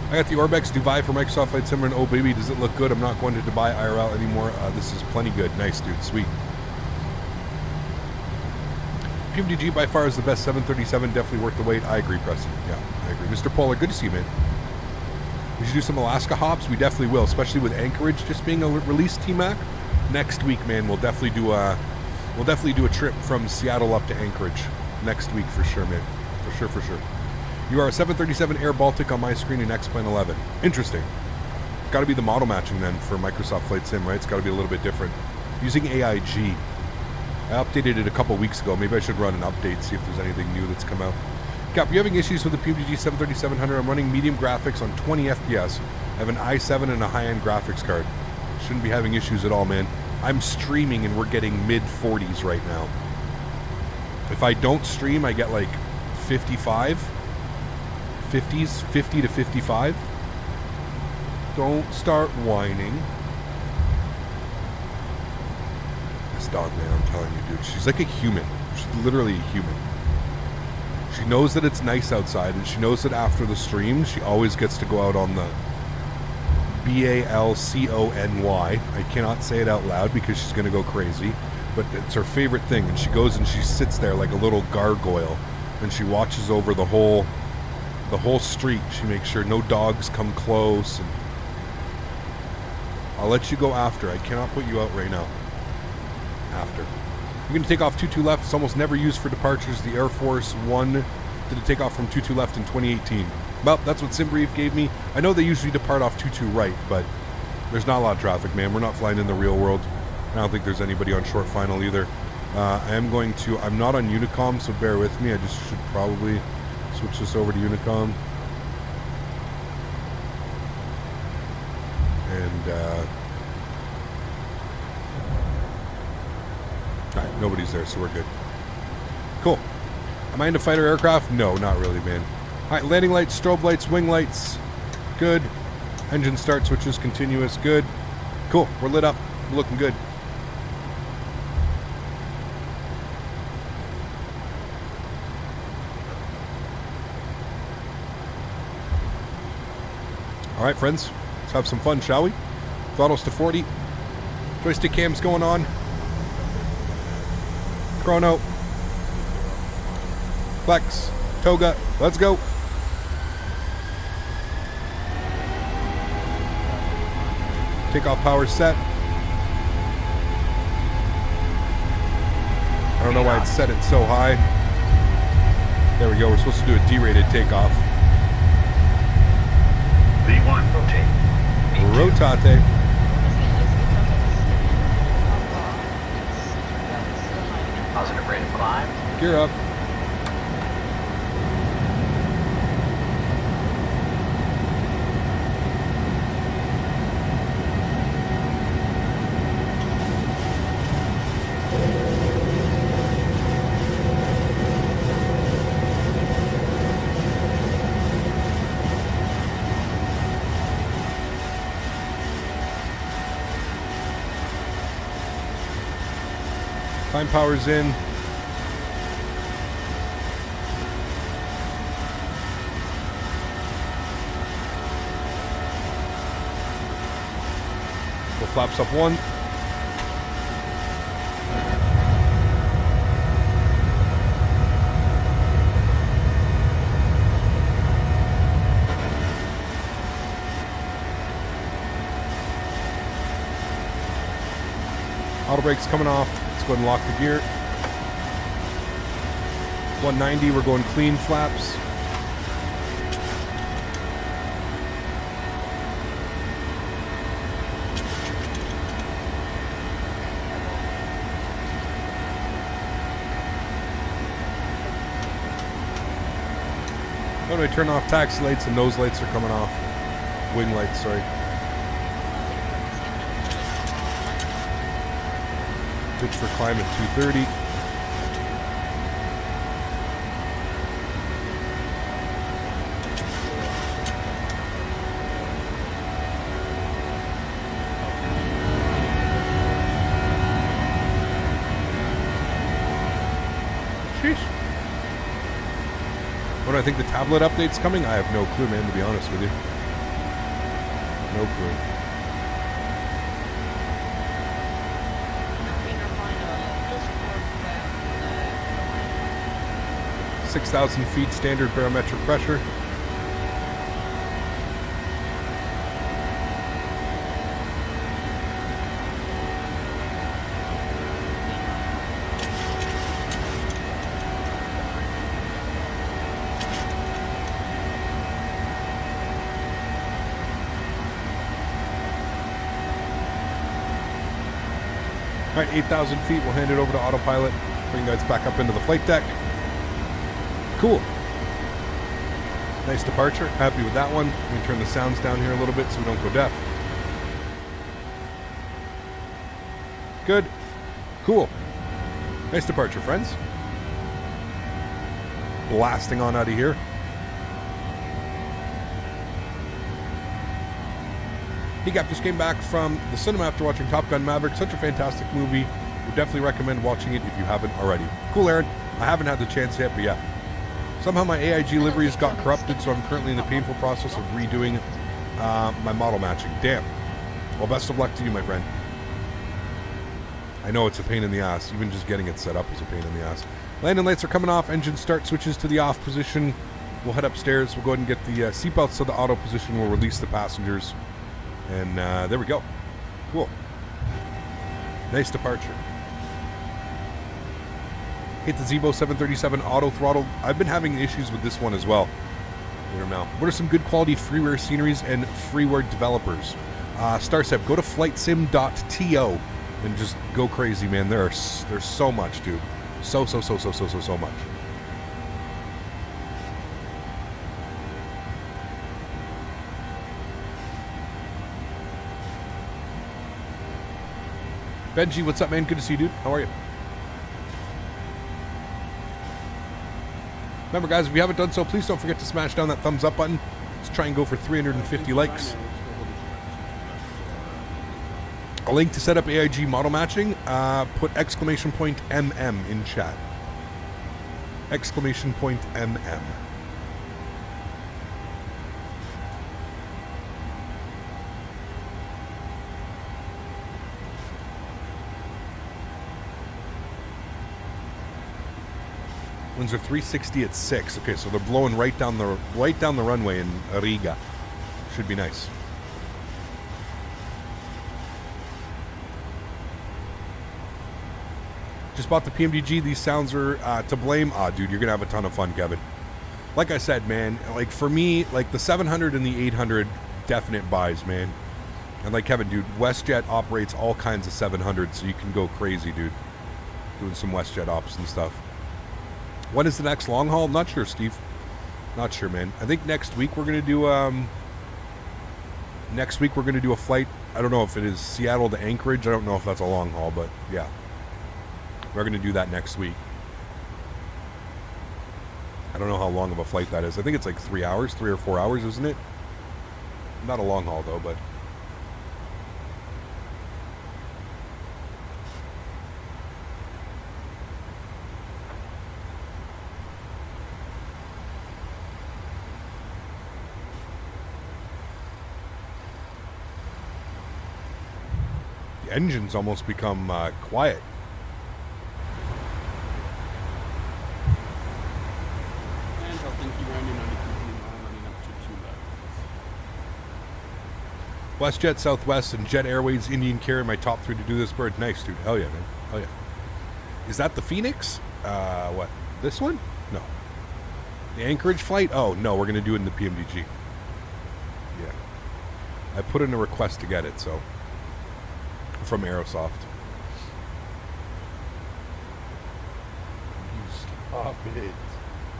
Speaker 1: I got the Orbex Dubai for Microsoft Flight Simulator, and oh baby, does it look good? I'm not going to Dubai IRL anymore. This is plenty good. Nice, dude. Sweet. PMDG by far is the best 737. Definitely worth the wait. I agree, Preston. Yeah, I agree. Mr. Polar, good to see you, man. We should do some Alaska hops. We definitely will, especially with Anchorage just being a release T-Mac. Next week, man, we'll definitely do a trip from Seattle up to Anchorage next week for sure, man. For sure. You are a 737 Air Baltic on my screen in X-Plane 11. Interesting. Got to be the model matching then for Microsoft Flight Sim, right? It's got to be a little bit different. Using AIG. I updated it a couple weeks ago. Maybe I should run an update, see if there's anything new that's come out. Cap, you having issues with the PMDG 73700? I'm running medium graphics on 20 FPS. I have an i7 and a high-end graphics card. Shouldn't be having issues at all, man. I'm streaming and we're getting mid-40s right now. If I don't stream, I get like 55. 50s, 50 to 55. Don't start whining. This dog, man, I'm telling you, dude. She's like a human. She's literally a human. She knows that it's nice outside, and she knows that after the stream, she always gets to go out on the BALCONY. I cannot say it out loud because she's going to go crazy, but it's her favorite thing, and she goes and she sits there like a little gargoyle, and she watches over the whole street. She makes sure no dogs come close, and I'll let you go after. I cannot put you out right now. After. You're going to take off 22 left. It's almost never used for departures. The Air Force One did a takeoff from 22 left in 2018. Well, that's what SimBrief gave me. I know they usually depart off 22 right, but there's not a lot of traffic, man. We're not flying in the real world. I don't think there's anybody on short final either. I'm not on Unicom, so bear with me. I just should probably switch this over to Unicom. And, alright, nobody's there, so we're good. Cool. Am I into fighter aircraft? No, not really, man. Alright, landing lights, strobe lights, wing lights. Good. Engine start switches, continuous. Good. Cool. We're lit up. We're looking good. Alright, friends. Let's have some fun, shall we? Throttles to 40. Joystick cams going on. Chrono. Flex. Toga. Let's go. Takeoff power set. I don't know why it set it so high. There we go. We're supposed to do a D-rated takeoff.
Speaker 2: V1 rotate.
Speaker 1: Rotate.
Speaker 2: Positive rate of climb.
Speaker 1: Gear up. Climb power's in. Go flaps up 1. Auto brake's coming off. Let's go ahead and lock the gear. 190, we're going clean flaps. How do I turn off taxi lights and nose lights are coming off? Wing lights, sorry. Pitch for climb at 230. Sheesh. When I think the tablet update's coming, I have no clue, man, to be honest with you. No clue. 6,000 feet standard barometric pressure. All right, 8,000 feet. We'll hand it over to autopilot. Bring you guys back up into the flight deck. Cool. Nice departure. Happy with that one. Let me turn the sounds down here a little bit so we don't go deaf. Good. Cool. Nice departure, friends. Blasting on out of here. Hey, Gap just came back from the cinema after watching Top Gun Maverick. Such a fantastic movie. Would definitely recommend watching it if you haven't already. Cool, Erin. I haven't had the chance yet, but yeah. Somehow my AIG liveries got corrupted, so I'm currently in the painful process of redoing my model matching. Damn. Well, best of luck to you, my friend. I know it's a pain in the ass. Even just getting it set up is a pain in the ass. Landing lights are coming off. Engine start switches to the off position. We'll head upstairs. We'll go ahead and get the seatbelts to the auto position. We'll release the passengers. And there we go. Cool. Nice departure. Hit the Zeebo 737 auto throttle. I've been having issues with this one as well. I don't know. What are some good quality freeware sceneries and freeware developers? Starstep, go to flightsim.to and just go crazy, man. There's so much, dude. So much. Benji, what's up, man? Good to see you, dude. How are you? Remember, guys, if you haven't done so, please don't forget to smash down that thumbs up button. Let's try and go for 350 likes. A link to set up AIG model matching. Put !MM in chat. !MM. Winds are 360 at 6. Okay, so they're blowing right down the runway in Riga. Should be nice. Just bought the PMDG. These sounds are to blame. Dude, you're gonna have a ton of fun, Kevin. Like I said, man, like for me, like the 700 and the 800, definite buys, man. And like Kevin, dude, WestJet operates all kinds of 700s, so you can go crazy, dude. Doing some WestJet ops and stuff. When is the next long haul? Not sure, Steve. Not sure, man. I think next week we're gonna do a flight. I don't know if it is Seattle to Anchorage. I don't know if that's a long haul, but yeah. We're gonna do that next week. I don't know how long of a flight that is. I think it's like 3 hours, 3 or 4 hours, isn't it? Not a long haul though, but the engine's almost become quiet.
Speaker 6: And I think you're only running up to 2 laps.
Speaker 1: WestJet, Southwest, and Jet Airways, Indian Carrier, my top 3 to do this bird. Nice, dude. Hell yeah, man. Hell yeah. Is that the Phoenix? What? This one? No. The Anchorage flight? Oh, no, we're going to do it in the PMDG. Yeah. I put in a request to get it, so. From Aerosoft. You stop it.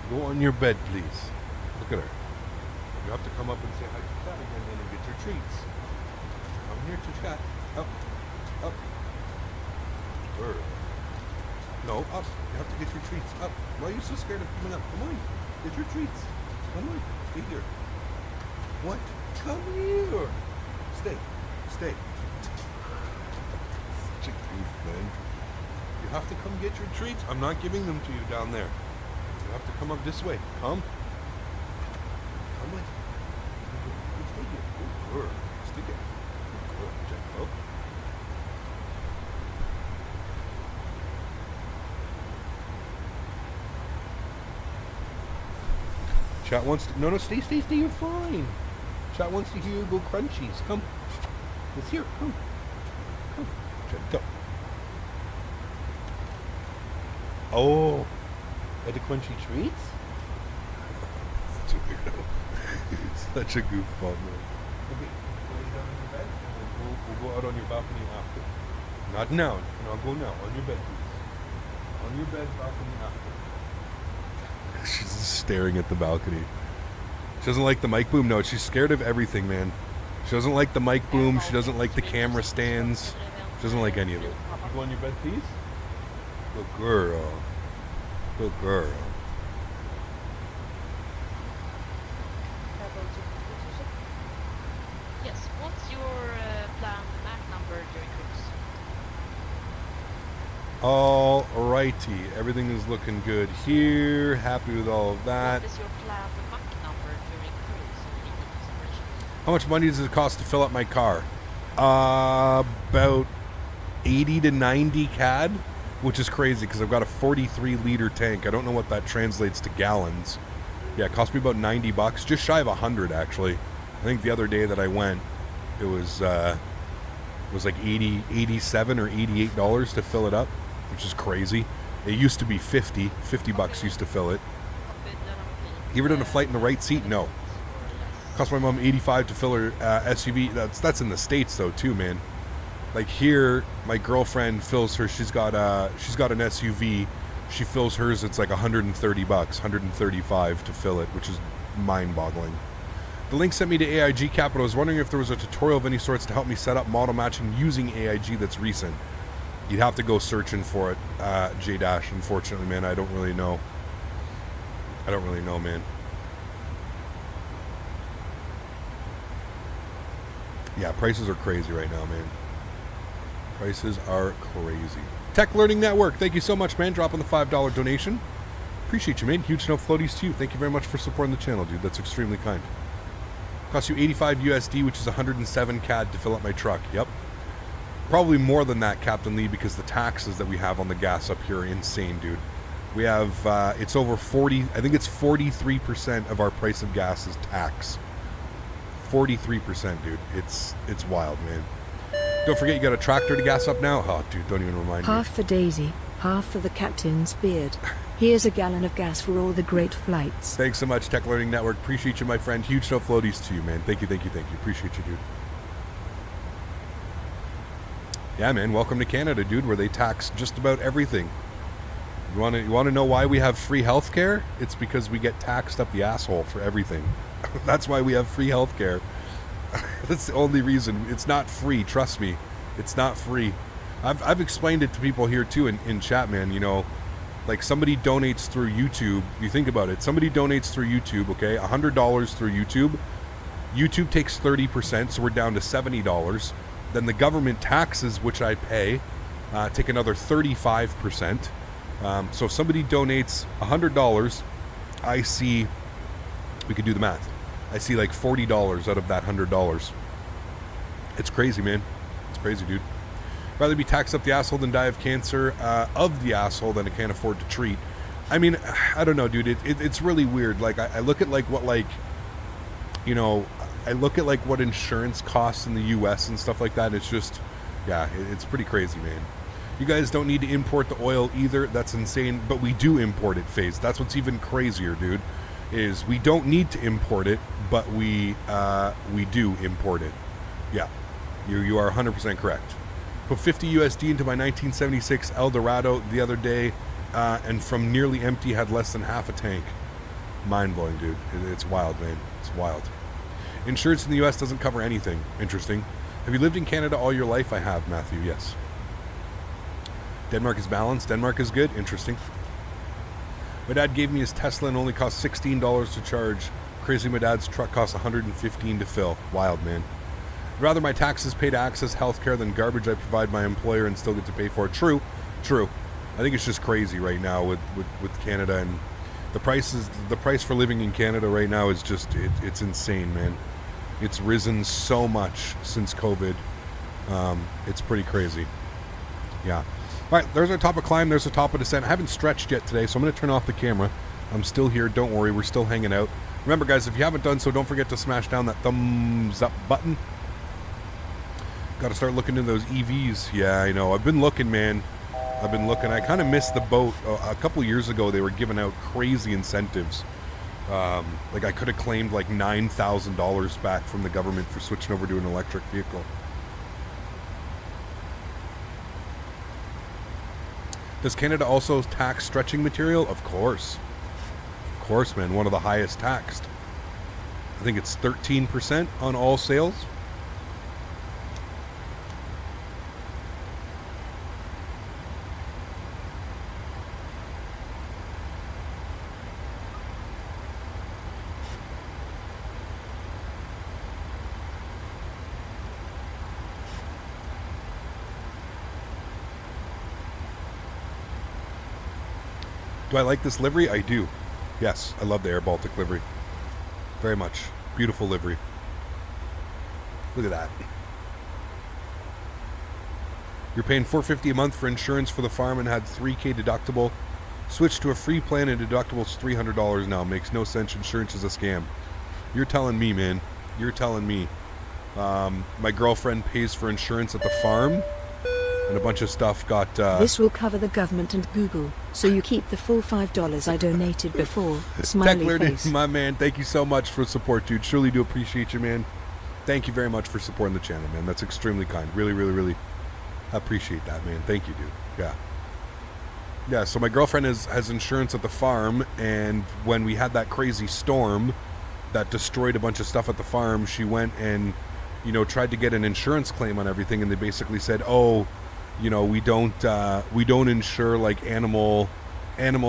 Speaker 1: Go on your bed, please. Look at her. You have to come up and say hi to chat again then and get your treats. I'm here to chat. Up. Up. Bird. No, up. You have to get your treats. Up. Why are you so scared of coming up? Come on. Get your treats. Come on. Stay here. What? Come here. Stay. Stay. Such a goof, man. You have to come get your treats. I'm not giving them to you down there. You have to come up this way. Come. Come on. Stay here. Good girl. Stay here. Good girl. Jack up. Chat wants to... No, stay. You're fine. Chat wants to hear you go crunchies. Come. It's here. Come. Come. Chat, go. Oh. At the crunchy treats? Such a weirdo. Such a goofball, man. Okay. Lay down on your bed. We'll go out on your balcony after. Not now. No, go now. On your bed, please. On your bed, balcony after. She's just staring at the balcony. She doesn't like the mic boom. No, she's scared of everything, man. She doesn't like the mic boom. She doesn't like the camera stands. She doesn't like any of it. You go on your bed, please? Good girl. Good girl.
Speaker 7: Yes, what's your planned Mac number during cruise?
Speaker 1: Alrighty. Everything is looking good here. Happy with all of that.
Speaker 7: What is your planned Mac number during cruise?
Speaker 1: How much money does it cost to fill up my car? About 80 to 90 CAD, which is crazy because I've got a 43 liter tank. I don't know what that translates to gallons. Yeah, it cost me about 90 bucks, just shy of 100 actually. I think the other day that I went, it was like 87 or $88 to fill it up, which is crazy. It used to be 50 bucks used to fill it. You ever done a flight in the right seat? No. Cost my mom 85 to fill her SUV. That's in the States though too, man. Like here, my girlfriend fills her. She's got an SUV. She fills hers. It's like 130 bucks, 135 to fill it, which is mind-boggling. The link sent me to AIG Capital. I was wondering if there was a tutorial of any sorts to help me set up model matching using AIG that's recent. You'd have to go searching for it, J-Dash. Unfortunately, man, I don't really know. Man. Yeah, prices are crazy right now, man. Prices are crazy. Tech Learning Network, thank you so much, man. Dropping the $5 donation. Appreciate you, man. Huge snow floaties to you. Thank you very much for supporting the channel, dude. That's extremely kind. Cost you 85 USD, which is 107 CAD to fill up my truck. Yep. Probably more than that, Captain Lee, because the taxes that we have on the gas up here are insane, dude. We have, it's over 40, I think it's 43% of our price of gas is tax. 43%, dude. It's wild, man. Don't forget you got a tractor to gas up now. Oh, dude, don't even remind me.
Speaker 3: Half for Daisy, half for the captain's beard. Here's a gallon of gas for all the great flights.
Speaker 1: Thanks so much, Tech Learning Network. Appreciate you, my friend. Huge snow floaties to you, man. Thank you. Appreciate you, dude. Yeah, man. Welcome to Canada, dude, where they tax just about everything. You want to know why we have free healthcare? It's because we get taxed up the asshole for everything. That's why we have free healthcare. That's the only reason. It's not free. Trust me, it's not free. I've explained it to people here too in chat, man. You know, like somebody donates through YouTube. You think about it. Somebody donates through YouTube. Okay, $100 through YouTube. YouTube takes 30%, so we're down to $70. Then the government taxes, which I pay, take another 35%. So if somebody donates $100, I see, we could do the math. I see like $40 out of that $100. It's crazy, man. It's crazy, dude. Rather be taxed up the asshole than die of cancer of the asshole than I can't afford to treat. I mean, I don't know, dude. It's really weird. Like, I look at like what, like, you know, I look at like what insurance costs in the U.S. and stuff like that. It's just, yeah, it's pretty crazy, man. You guys don't need to import the oil either. That's insane. But we do import it, FaZe. That's what's even crazier, dude. Is we don't need to import it, but we do import it. Yeah, you are 100% correct. Put 50 USD into my 1976 Eldorado the other day, and from nearly empty had less than half a tank. Mind blowing, dude. It's wild, man. It's wild. Insurance in the US doesn't cover anything. Interesting. Have you lived in Canada all your life? I have, Matthew. Yes. Denmark is balanced. Denmark is good. Interesting. My dad gave me his Tesla and only cost $16 to charge. Crazy, my dad's truck costs $115 to fill. Wild, man. I'd rather my taxes pay to access healthcare than garbage I provide my employer and still get to pay for it. True. I think it's just crazy right now with Canada, and the price for living in Canada right now is just it's insane, man. It's risen so much since COVID. It's pretty crazy. Yeah. All right, there's our top of climb. There's the top of descent. I haven't stretched yet today, so I'm going to turn off the camera. I'm still here. Don't worry. We're still hanging out. Remember, guys, if you haven't done so, don't forget to smash down that thumbs up button. Got to start looking into those EVs. Yeah, I know. I've been looking, man. I've been looking. I kind of missed the boat. A couple years ago, they were giving out crazy incentives. Like I could have claimed like $9,000 back from the government for switching over to an electric vehicle. Does Canada also tax stretching material? Of course. Of course, man. One of the highest taxed. I think it's 13% on all sales. Do I like this livery? I do. Yes, I love the Air Baltic livery. Very much. Beautiful livery. Look at that. You're paying $450 a month for insurance for the farm and had $3K deductible. Switched to a free plan and deductible's $300 now. Makes no sense. Insurance is a scam. You're telling me, man. You're telling me. My girlfriend pays for insurance at the farm, and a bunch of stuff got...
Speaker 3: This will cover the government and Google, so you keep the full $5 I donated before. Smiley face.
Speaker 1: My man, thank you so much for support, dude. Truly do appreciate you, man. Thank you very much for supporting the channel, man. That's extremely kind. Really, really, really appreciate that, man. Thank you, dude. Yeah. Yeah, so my girlfriend has insurance at the farm, and when we had that crazy storm that destroyed a bunch of stuff at the farm, she went and, you know, tried to get an insurance claim on everything, and they basically said, oh, you know, we don't insure like animal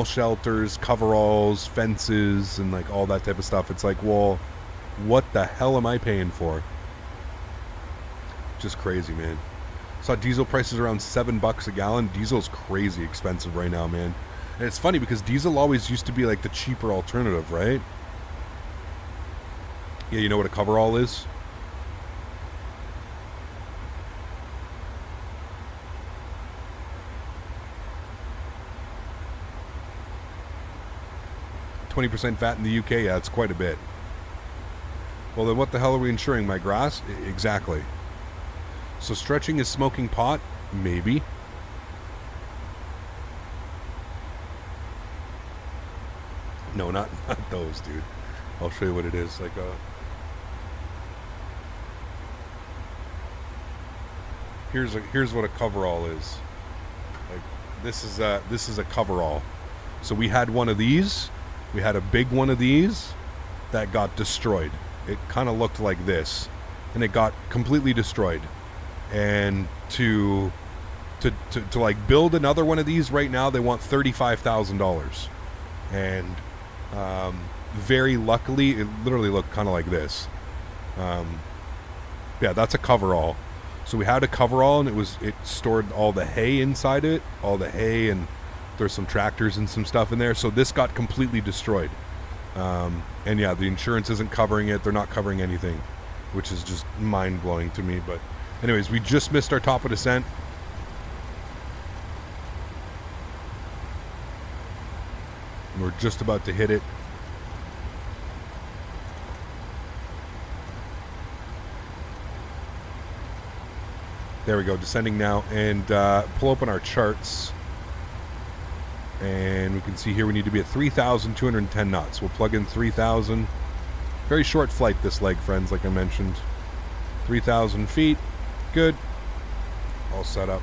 Speaker 1: shelters, coveralls, fences, and like all that type of stuff. It's like, well, what the hell am I paying for? Just crazy, man. Saw diesel prices around $7 a gallon. Diesel's crazy expensive right now, man. And it's funny because diesel always used to be like the cheaper alternative, right? Yeah, you know what a coverall is? %, fat in the UK, yeah, it's quite a bit. Well, then what the hell are we insuring? My grass? Exactly. So stretching is smoking pot? Maybe. No, not those, dude. I'll show you what it is. Like here's what a coverall is. Like this is a coverall. So we had one of these. We had a big one of these that got destroyed. It kind of looked like this, and it got completely destroyed. And to like build another one of these right now, they want $35,000. And very luckily, it literally looked kind of like this. Yeah, that's a coverall. So we had a coverall, and it stored all the hay inside it, all the hay, and there's some tractors and some stuff in there. So this got completely destroyed. And yeah, the insurance isn't covering it. They're not covering anything, which is just mind-blowing to me. But anyways, we just missed our top of descent. We're just about to hit it. There we go, descending now. And pull open our charts. And we can see here we need to be at 3,210 knots. We'll plug in 3,000. Very short flight this leg, friends, like I mentioned. 3,000 feet. Good. All set up.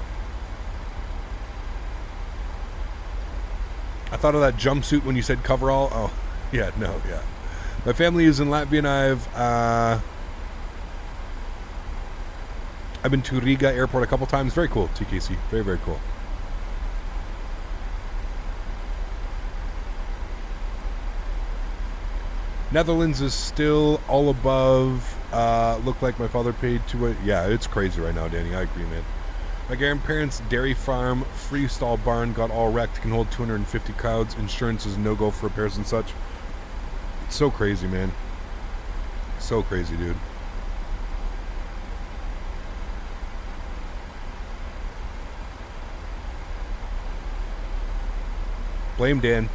Speaker 1: I thought of that jumpsuit when you said coverall. Oh, yeah, no, yeah. My family is in Latvia, and I've been to Riga airport a couple times. Very cool, TKC. Very, very cool. Netherlands is still all above. Looked like my father paid to it. Yeah, it's crazy right now, Danny. I agree, man. My grandparents' dairy farm, freestall barn, got all wrecked. Can hold 250 cows. Insurance is no-go for repairs and such. It's so crazy, man. So crazy, dude. Blame Dan.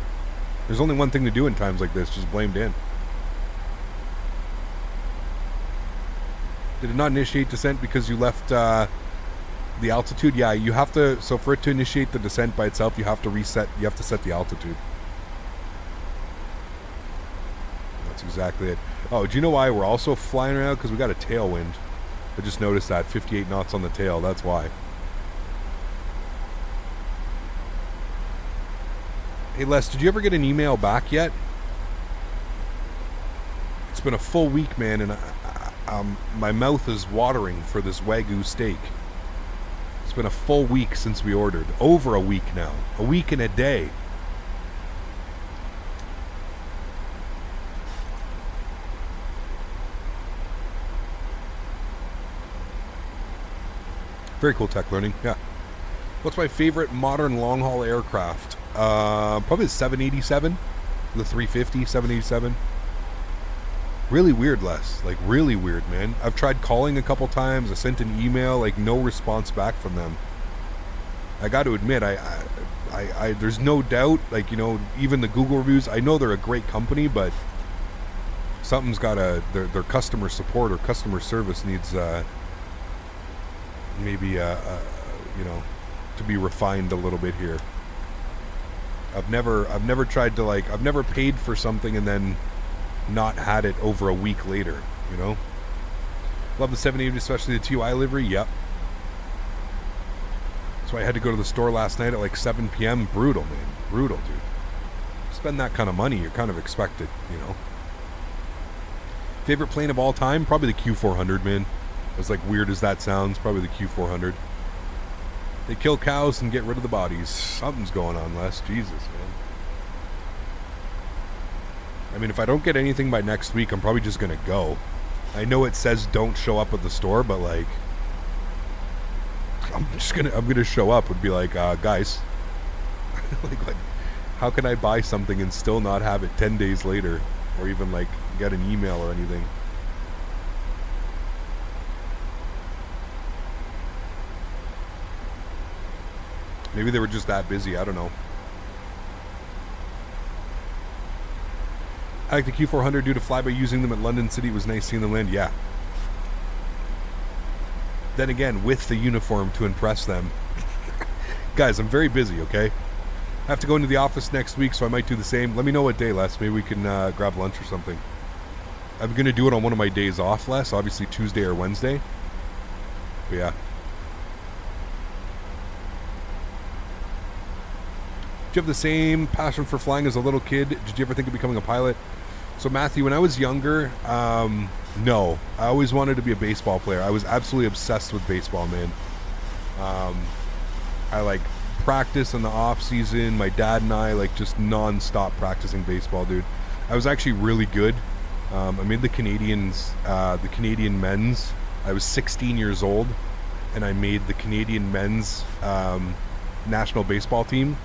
Speaker 1: There's only one thing to do in times like this. Just blame Dan. Did it not initiate descent because you left the altitude? Yeah, you have to. So for it to initiate the descent by itself, you have to reset. You have to set the altitude. That's exactly it. Oh, do you know why we're also flying around? Because we got a tailwind. I just noticed that 58 knots on the tail. That's why. Hey Les, did you ever get an email back yet? It's been a full week, man, and my mouth is watering for this Wagyu steak. It's been a full week since we ordered. Over a week now. A week and a day. Very cool tech learning, yeah. What's my favorite modern long-haul aircraft? Probably the 787. The 350, 787. Really weird, Les. Like, really weird, man. I've tried calling a couple times. I sent an email. Like, no response back from them. I got to admit, I there's no doubt, like, you know, even the Google reviews, I know they're a great company, but something's got to, their customer support or customer service needs, maybe, you know, to be refined a little bit here. I've never tried to, like, I've never paid for something and then not had it over a week later, you know. Love the 780, especially the TUI livery. Yep. So I had to go to the store last night at like 7 p.m. Brutal, man. Brutal, dude. Spend that kind of money, you're kind of expected, you know. Favorite plane of all time? Probably the Q400, man. As like weird as that sounds, probably the Q400. They kill cows and get rid of the bodies. Something's going on, Les. Jesus, man. I mean, if I don't get anything by next week, I'm probably just going to go. I know it says don't show up at the store, but like, I'm going to show up and be like, guys, like, how can I buy something and still not have it 10 days later? Or even like get an email or anything? Maybe they were just that busy. I don't know. I like the Q400 due to flyby using them at London City. It was nice seeing them land. Yeah. Then again, with the uniform to impress them. Guys, I'm very busy, okay? I have to go into the office next week, so I might do the same. Let me know what day, Les. Maybe we can grab lunch or something. I'm going to do it on one of my days off, Les. Obviously Tuesday or Wednesday. But yeah. you have the same passion for flying as a little kid? Did you ever think of becoming a pilot? So Matthew, when I was younger, no. I always wanted to be a baseball player. I was absolutely obsessed with baseball, man. I like practice in the off season. My dad and I like just non-stop practicing baseball, dude. I was actually really good. I made the Canadian men's. I was 16 years old, and I made the Canadian men's national baseball team.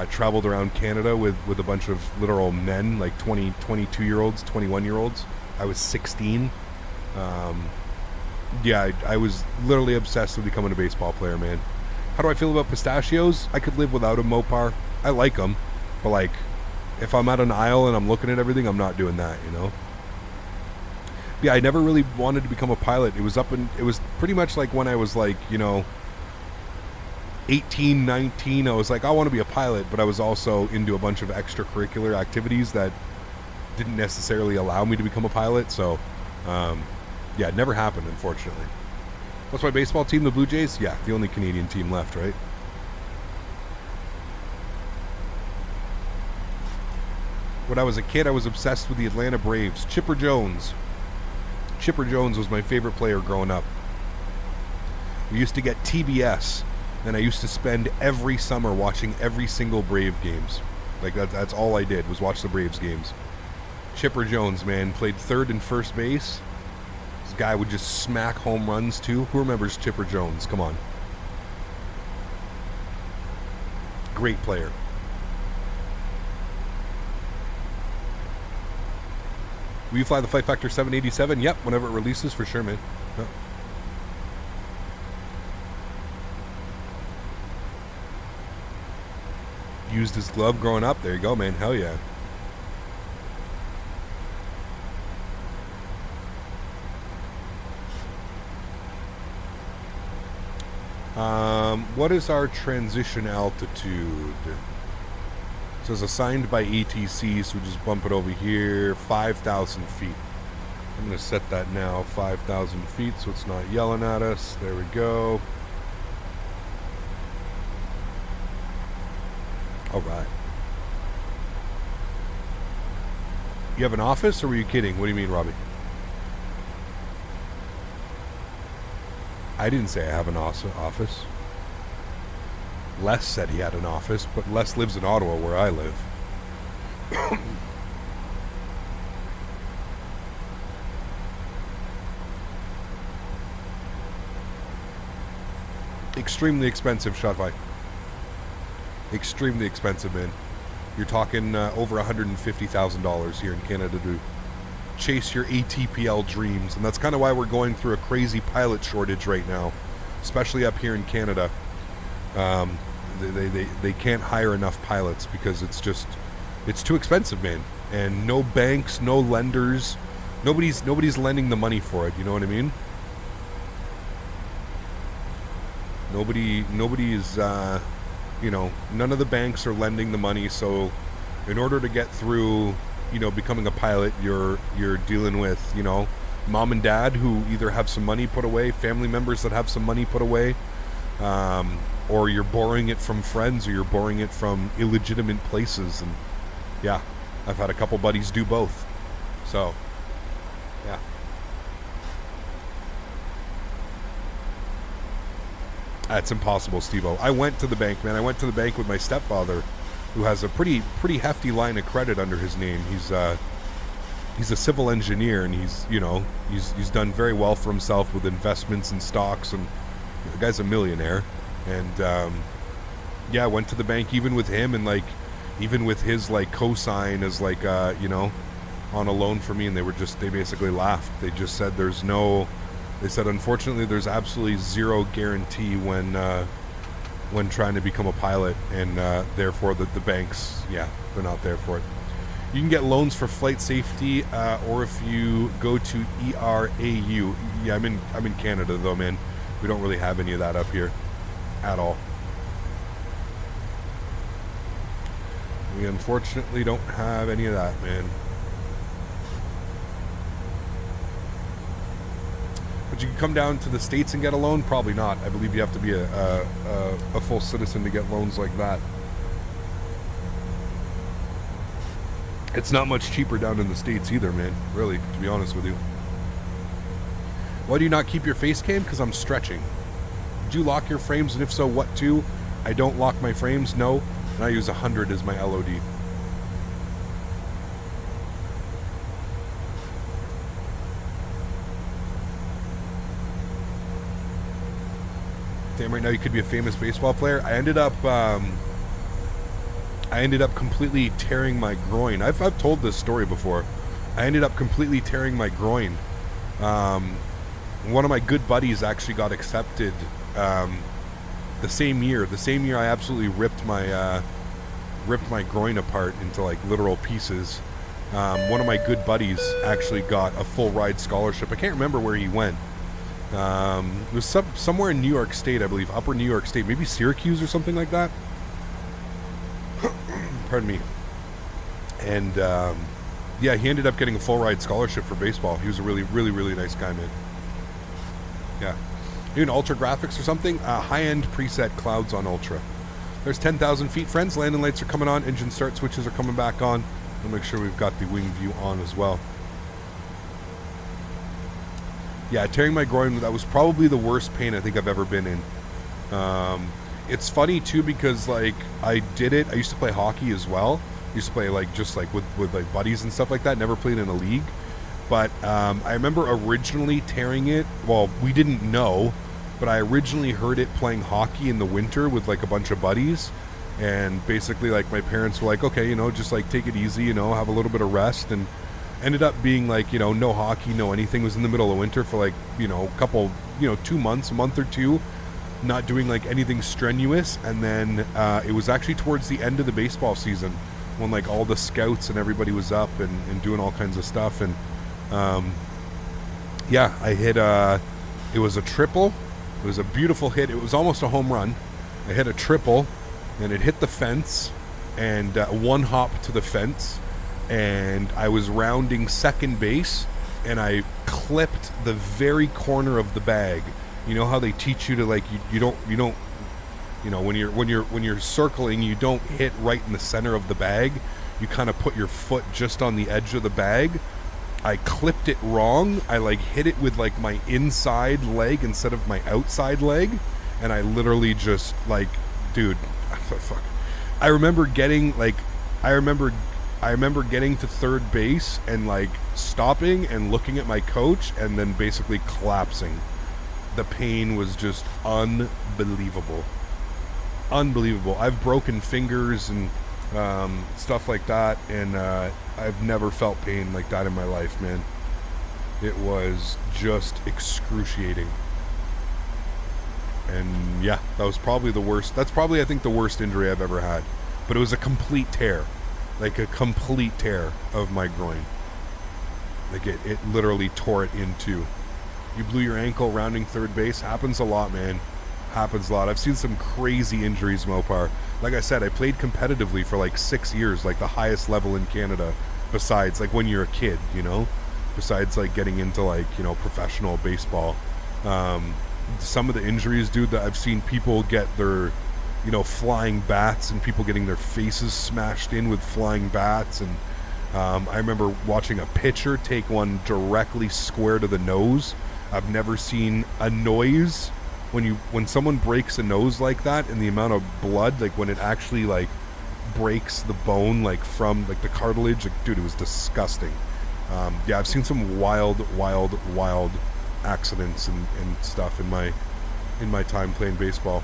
Speaker 1: Traveled around Canada with a bunch of literal men, like 22-year-olds, 21-year-olds. I was 16. I was literally obsessed with becoming a baseball player, man. How do I feel about pistachios? I could live without a Mopar. I like them, but like, if I'm at an aisle and I'm looking at everything, I'm not doing that, you know? Yeah, I never really wanted to become a pilot. It was pretty much like when I was like, 18, 19, I was like, I want to be a pilot, but I was also into a bunch of extracurricular activities that didn't necessarily allow me to become a pilot, so, it never happened, unfortunately. What's my baseball team, the Blue Jays? Yeah, the only Canadian team left, right? When I was a kid, I was obsessed with the Atlanta Braves. Chipper Jones. Chipper Jones was my favorite player growing up. We used to get TBS, and I used to spend every summer watching every single Brave games. Like, that's all I did, was watch the Braves games. Chipper Jones, man, played third and first base. This guy would just smack home runs, too. Who remembers Chipper Jones? Come on. Great player. Will you fly the Flight Factor 787? Yep, whenever it releases, for sure, man. Yep. Used his glove growing up. There you go, man. Hell yeah. What is our transition altitude? It says assigned by ATC, so we just bump it over here, 5,000 feet. I'm going to set that now, 5,000 feet, so it's not yelling at us. There we go. All right. You have an office, or were you kidding? What do you mean, Robbie? I didn't say I have an office. Les said he had an office, but Les lives in Ottawa, where I live. Extremely expensive, Shotvi. Extremely expensive, man. You're talking over $150,000 here in Canada to chase your ATPL dreams, and that's kind of why we're going through a crazy pilot shortage right now, especially up here in Canada. They can't hire enough pilots because it's too expensive, man. And no banks, no lenders, nobody's lending the money for it. You know what I mean? Nobody is, none of the banks are lending the money. So, in order to get through, becoming a pilot, you're dealing with, mom and dad who either have some money put away, family members that have some money put away, or you're borrowing it from friends, or you're borrowing it from illegitimate places. And yeah, I've had a couple buddies do both. So, yeah. That's impossible, Steve-O. I went to the bank, man. I went to the bank with my stepfather, who has a pretty hefty line of credit under his name. He's a civil engineer, and he's done very well for himself with investments and stocks, and the guy's a millionaire. And I went to the bank even with him, and even with his cosign as on a loan for me, and they basically laughed. They just said they said unfortunately there's absolutely zero guarantee when trying to become a pilot, and therefore the banks, they're not there for it. You can get loans for flight safety, or if you go to ERAU. Yeah, I'm in Canada though, man. We don't really have any of that up here at all. We unfortunately don't have any of that, man. But you can come down to the States and get a loan? Probably not. I believe you have to be a full citizen to get loans like that. It's not much cheaper down in the States either, man. Really, to be honest with you. Why do you not keep your face cam? Because I'm stretching. Do you lock your frames, and if so, what to? I don't lock my frames, no. And I use 100 as my LOD. Damn, right now you could be a famous baseball player. I ended up completely tearing my groin. I've told this story before. I ended up completely tearing my groin. One of my good buddies actually got accepted the same year. The same year I absolutely ripped my groin apart into like literal pieces. One of my good buddies actually got a full ride scholarship. I can't remember where he went. It was somewhere in New York State, I believe, Upper New York State, maybe Syracuse or something like that. Pardon me. And yeah, he ended up getting a full ride scholarship for baseball. He was a really, really, really nice guy, man. Yeah. Doing Ultra graphics or something? High-end preset clouds on Ultra. There's 10,000 feet, friends. Landing lights are coming on. Engine start switches are coming back on. We'll make sure we've got the wing view on as well. Yeah, tearing my groin, that was probably the worst pain I think I've ever been in. It's funny too because like I did it. I used to play hockey as well. I used to play like just like with like buddies and stuff like that. Never played in a league. But I remember originally tearing it. Well, we didn't know, but I originally heard it playing hockey in the winter with like a bunch of buddies. And basically like my parents were like, okay, you know, just like take it easy, you know, have a little bit of rest. And ended up being like, you know, no hockey, no anything. It was in the middle of winter for like, you know, a couple, you know, 2 months, a month or two, not doing like anything strenuous. And then it was actually towards the end of the baseball season when like all the scouts and everybody was up and doing all kinds of stuff. And yeah, I hit it was a triple. It was a beautiful hit. It was almost a home run. I hit a triple and it hit the fence and one hop to the fence. And I was rounding second base and I clipped the very corner of the bag. You know how they teach you to like you don't you know when you're circling, you don't hit right in the center of the bag. You kind of put your foot just on the edge of the bag. I clipped it wrong. I like hit it with like my inside leg instead of my outside leg, and I literally just like, dude, fuck. I remember getting to third base and like stopping and looking at my coach and then basically collapsing. The pain was just unbelievable. Unbelievable. I've broken fingers and stuff like that, and I've never felt pain like that in my life, man. It was just excruciating. And yeah, that was probably the worst. That's probably, I think, the worst injury I've ever had. But it was a complete tear. Like a complete tear of my groin. Like it literally tore it in two. You blew your ankle rounding third base. Happens a lot, man. Happens a lot. I've seen some crazy injuries, Mopar. Like I said, I played competitively for like 6 years, like the highest level in Canada, besides like when you're a kid, you know, besides like getting into like, you know, professional baseball. Some of the injuries, dude, that I've seen people get their, you know, flying bats and people getting their faces smashed in with flying bats. And I remember watching a pitcher take one directly square to the nose. I've never seen a noise when someone breaks a nose like that, and the amount of blood, like when it actually like breaks the bone, like from like the cartilage, like, dude, it was disgusting. Yeah, I've seen some wild accidents and stuff in my time playing baseball.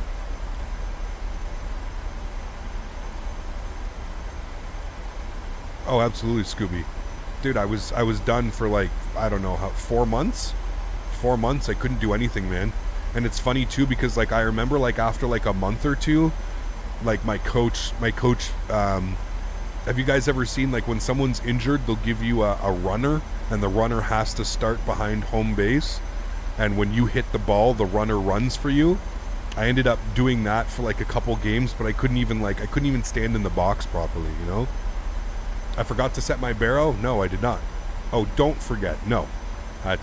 Speaker 1: Oh, absolutely, Scooby. Dude, I was done for like, I don't know, 4 months? 4 months, I couldn't do anything, man. And it's funny too, because like I remember like after like a month or two, like my coach, have you guys ever seen like when someone's injured, they'll give you a runner, and the runner has to start behind home base, and when you hit the ball, the runner runs for you. I ended up doing that for like a couple games, but I couldn't even stand in the box properly, you know? I forgot to set my barrow? No, I did not. Oh, don't forget. No. At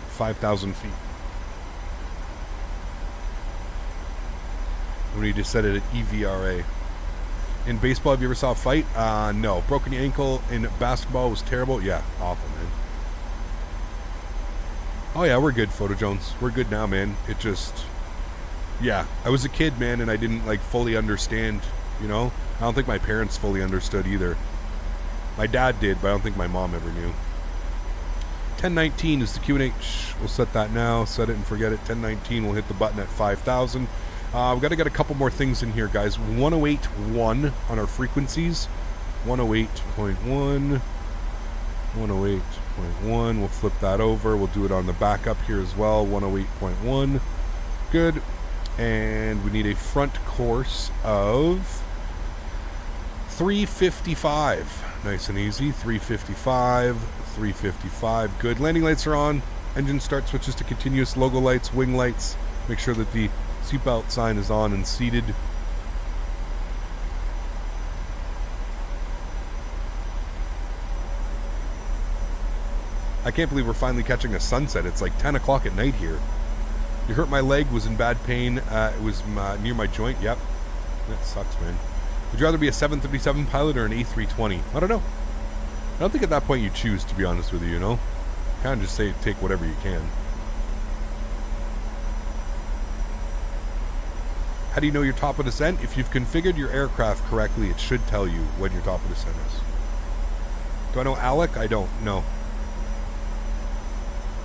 Speaker 1: 5,000 feet. We need to set it at EVRA. in baseball. Have you ever saw a fight? No. Broken your ankle in basketball was terrible. Yeah, awful, man. Oh yeah, we're good, Photo Jones. We're good now, man. It just, yeah. I was a kid, man, and I didn't like fully understand. You know, I don't think my parents fully understood either. My dad did, but I don't think my mom ever knew. 1019 is the Q&A. We'll set that now. Set it and forget it. 1019. We'll hit the button at 5,000. We've got to get a couple more things in here, guys. 108.1 on our frequencies. 108.1. 108.1. We'll flip that over. We'll do it on the backup here as well. 108.1. Good. And we need a front course of 355. Nice and easy. 355. 355. Good. Landing lights are on. Engine start switches to continuous. Logo lights, wing lights. Make sure that the seatbelt sign is on and seated. I can't believe we're finally catching a sunset. It's like 10 o'clock at night here. You hurt my leg, was in bad pain. It was near my joint. Yep. That sucks, man. Would you rather be a 737 pilot or an A320? I don't know. I don't think at that point you choose, to be honest with you, you know? Kind of just say take whatever you can. How do you know your top of descent? If you've configured your aircraft correctly, it should tell you when your top of descent is. Do I know Alec? I don't know.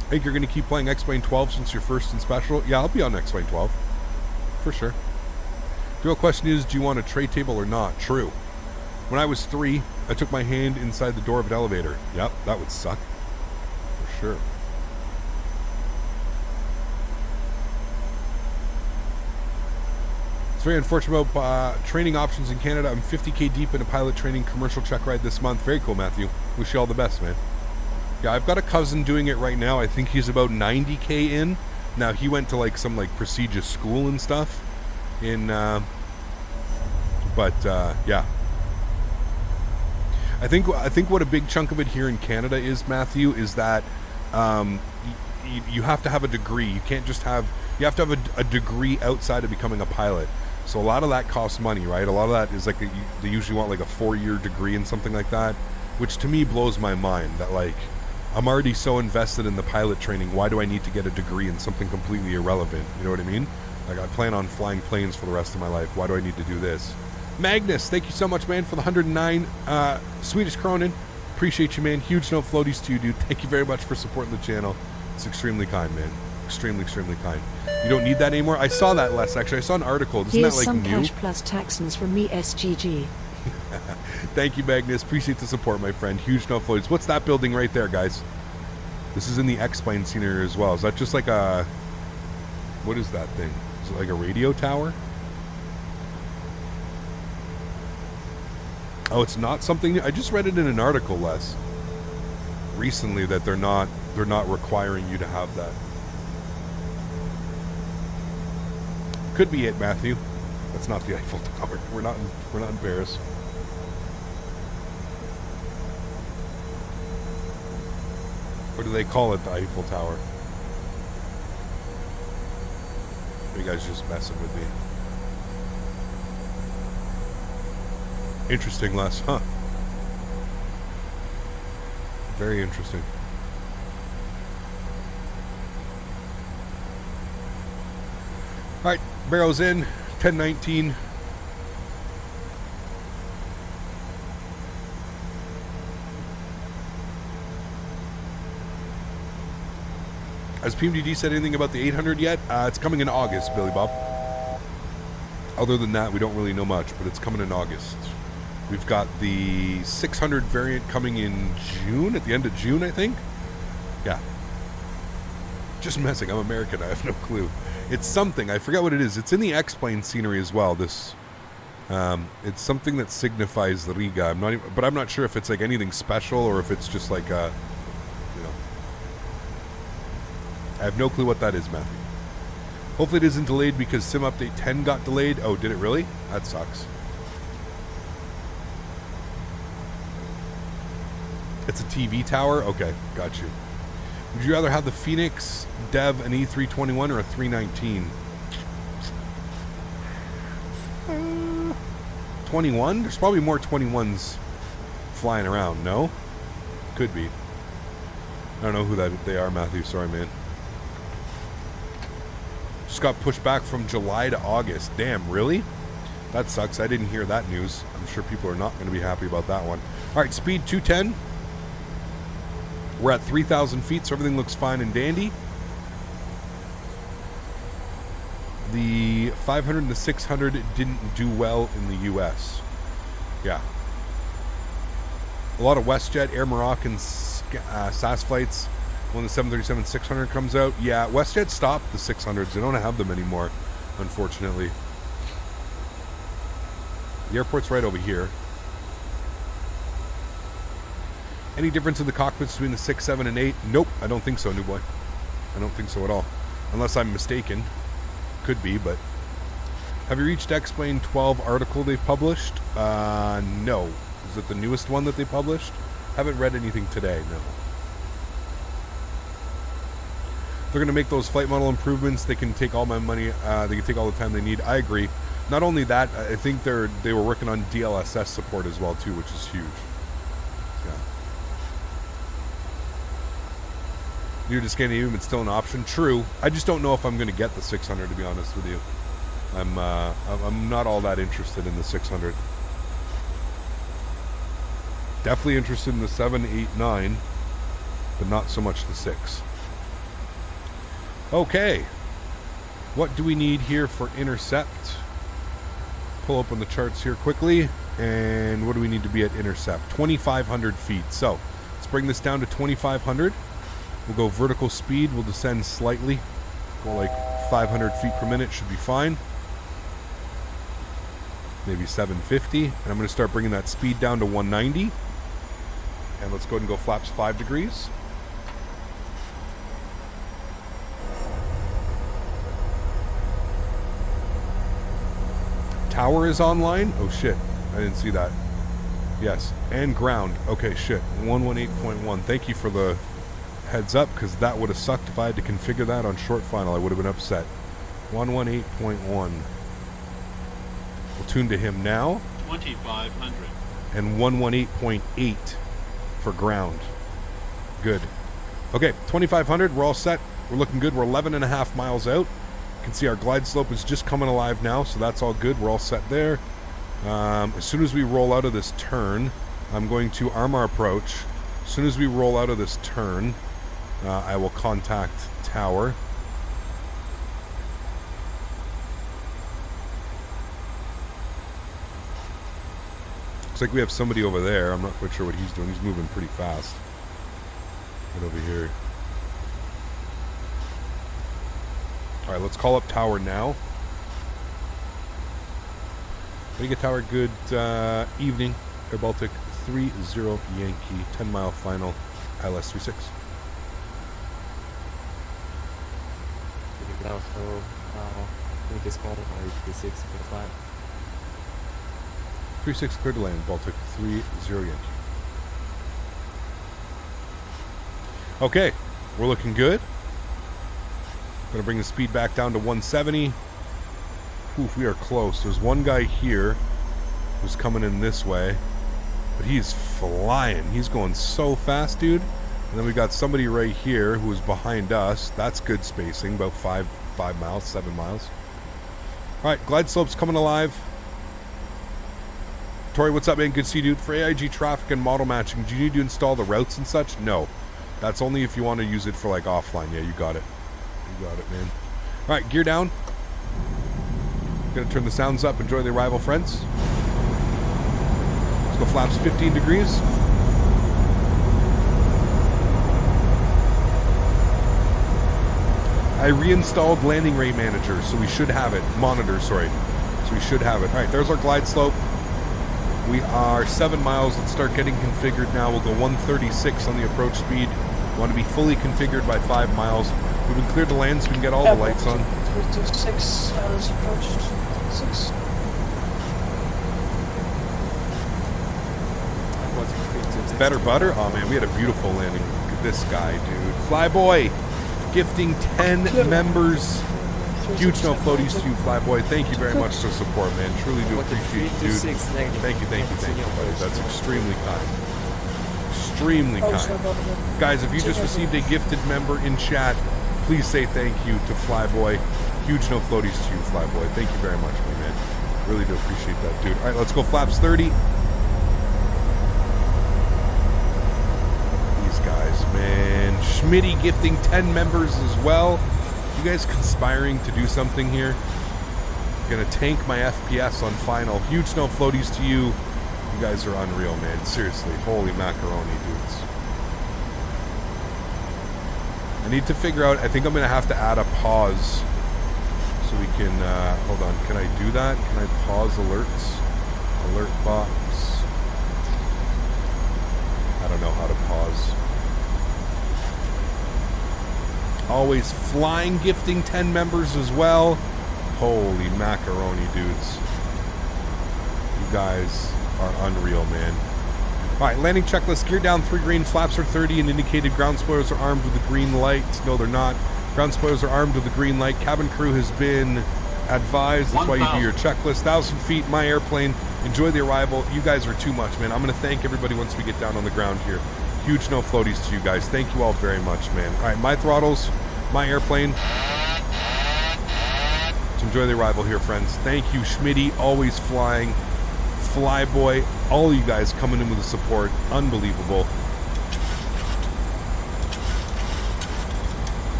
Speaker 1: I think you're going to keep playing X-Plane 12 since you're first in special. Yeah, I'll be on X-Plane 12. For sure. The real question is, do you want a tray table or not? True. When I was 3, I took my hand inside the door of an elevator. Yep, that would suck. For sure. It's very unfortunate about training options in Canada. I'm 50k deep in a pilot training commercial check ride this month. Very cool, Matthew. Wish you all the best, man. Yeah, I've got a cousin doing it right now. I think he's about 90k in. Now, he went to like some like prestigious school and stuff. Yeah. I think what a big chunk of it here in Canada is, Matthew, is that you have to have a degree. You can't just have, you have to have a degree outside of becoming a pilot. So a lot of that costs money, right? A lot of that is like, they usually want like a 4-year degree and something like that, which to me blows my mind that like, I'm already so invested in the pilot training. Why do I need to get a degree in something completely irrelevant? You know what I mean? Like, I plan on flying planes for the rest of my life. Why do I need to do this? Magnus, thank you so much, man, for the 109 Swedish Kronen. Appreciate you, man. Huge no floaties to you, dude. Thank you very much for supporting the channel. It's extremely kind, man. Extremely, extremely kind. You don't need that anymore? I saw that less, actually. I saw an article. Isn't
Speaker 3: Here's
Speaker 1: that, like,
Speaker 3: some
Speaker 1: new?
Speaker 3: cash plus taxons from me, SGG.
Speaker 1: Thank you, Magnus. Appreciate the support, my friend. Huge no floaties. What's that building right there, guys? This is in the X-Plane scenery as well. Is that just like a... What is that thing? Is it like a radio tower? Oh, it's not something new? I just read it in an article, Les, recently, that they're not requiring you to have that. Could be it, Matthew. That's not the Eiffel Tower. We're not in Paris. What do they call it, the Eiffel Tower? You guys just messing with me. Interesting, Les, huh? Very interesting. Alright, barrels in, 1019. Has PMDG said anything about the 800 yet? It's coming in August, Billy Bob. Other than that, we don't really know much, but it's coming in August. We've got the 600 variant coming in June, at the end of June, I think. Yeah. Just messing. I'm American. I have no clue. It's something. I forget what it is. It's in the X-Plane scenery as well. This, it's something that signifies the Riga. I'm not sure if it's like anything special or if it's just like a, you know. I have no clue what that is, Matthew. Hopefully it isn't delayed because Sim Update 10 got delayed. Oh, did it really? That sucks. It's a TV tower? Okay, got you. Would you rather have the Phoenix, Dev, an E321 or a 319? 21? There's probably more 21s flying around, no? Could be. I don't know who they are, Matthew. Sorry, man. Just got pushed back from July to August. Damn, really? That sucks. I didn't hear that news. I'm sure people are not going to be happy about that one. All right, speed 210. We're at 3,000 feet, so everything looks fine and dandy. The 500 and the 600 didn't do well in the U.S. Yeah. A lot of WestJet, Air Moroccan, SAS flights. When the 737-600 comes out, yeah, WestJet stopped the 600s. They don't have them anymore, unfortunately. The airport's right over here. Any difference in the cockpits between the 6, 7, and 8? Nope, I don't think so, new boy. I don't think so at all. Unless I'm mistaken. Could be, but... Have you reached X-Plane 12 article they've published? No. Is it the newest one that they published? Haven't read anything today, no. They're going to make those flight model improvements. They can take all my money. They can take all the time they need. I agree. Not only that, I think they were working on DLSS support as well, too, which is huge. Yeah. New to Scandinavian, but still an option. True. I just don't know if I'm going to get the 600, to be honest with you. I'm not all that interested in the 600. Definitely interested in the 7, 8, 9, but not so much the 6. Okay. What do we need here for intercept? Pull up on the charts here quickly. And what do we need to be at intercept? 2,500 feet. So let's bring this down to 2,500. We'll go vertical speed. We'll descend slightly. Go like 500 feet per minute. Should be fine. Maybe 750. And I'm going to start bringing that speed down to 190. And let's go ahead and go flaps 5 degrees. Tower is online. Oh shit, I didn't see that. Yes, and ground. Okay, shit. 118.1. Thank you for the heads up, because that would have sucked if I had to configure that on short final. I would have been upset. 118.1. We'll tune to him now.
Speaker 4: 2,500.
Speaker 1: And 118.8 for ground. Good. Okay, 2,500. We're all set. We're looking good. We're 11.5 miles out. You can see our glide slope is just coming alive now, so that's all good. We're all set there. As soon as we roll out of this turn, I'm going to arm our approach. As soon as we roll out of this turn, I will contact tower. Looks like we have somebody over there. I'm not quite sure what he's doing. He's moving pretty fast. Right over here. Alright, let's call up tower now. Riga Tower, good evening. Air Baltic 30 Yankee, 10 mile final, ILS 36.
Speaker 8: Now, so we just call 36 for the flight.
Speaker 1: 36 clear to land, Baltic 30 Yankee. Okay, we're looking good. Gonna bring the speed back down to 170. Oof, we are close. There's one guy here who's coming in this way, but he's flying. He's going so fast, dude. And then we got somebody right here who's behind us. That's good spacing, about 5 miles, 7 miles. All right, glide slope's coming alive. Tori, what's up, man? Good to see you, dude. For AIG traffic and model matching, do you need to install the routes and such? No. That's only if you want to use it for, like, offline. Yeah, you got it. You got it, man. All right, gear down. Gonna turn the sounds up. Enjoy the arrival, friends. Let's go flaps 15 degrees. I reinstalled landing rate manager, so we should have it. Monitor, sorry. So we should have it. All right, there's our glide slope. We are 7 miles. Let's start getting configured now. We'll go 136 on the approach speed. We want to be fully configured by 5 miles. We've been cleared to land so we can get all the lights on.
Speaker 9: 326 has approached 6.
Speaker 1: Better butter? Oh man, we had a beautiful landing. Look at this guy, dude. Flyboy gifting 10 members Huge no floaties to you, Flyboy. Thank you very much for support, man. Truly do appreciate you, dude. Thank you, buddy. That's extremely kind. Extremely kind. Guys, if you just received a gifted member in chat, please say thank you to Flyboy. Huge no floaties to you, Flyboy. Thank you very much, my man. Really do appreciate that, dude. All right, let's go flaps 30. These guys, man. Smitty gifting 10 members as well. You guys conspiring to do something here? Gonna tank my FPS on final. Huge no floaties to you. You guys are unreal, man. Seriously. Holy macaroni, dudes. I need to figure out, I think I'm gonna have to add a pause so we can, hold on, can I do that? Can I pause alerts? Alert box. I don't know how to pause. Always flying gifting 10 members as well. Holy macaroni, dudes. You guys are unreal, man. Alright, landing checklist. Gear down 3 green, flaps are 30 and indicated. Ground spoilers are armed with the green light. No, they're not. Ground spoilers are armed with the green light. Cabin crew has been advised. That's why you do your checklist. 1,000 feet, my airplane. Enjoy the arrival. You guys are too much, man. I'm going to thank everybody once we get down on the ground here. Huge no floaties to you guys. Thank you all very much, man. Alright, my throttles, my airplane. Let's enjoy the arrival here, friends. Thank you, Smitty. Always flying. Flyboy. All you guys coming in with the support. Unbelievable.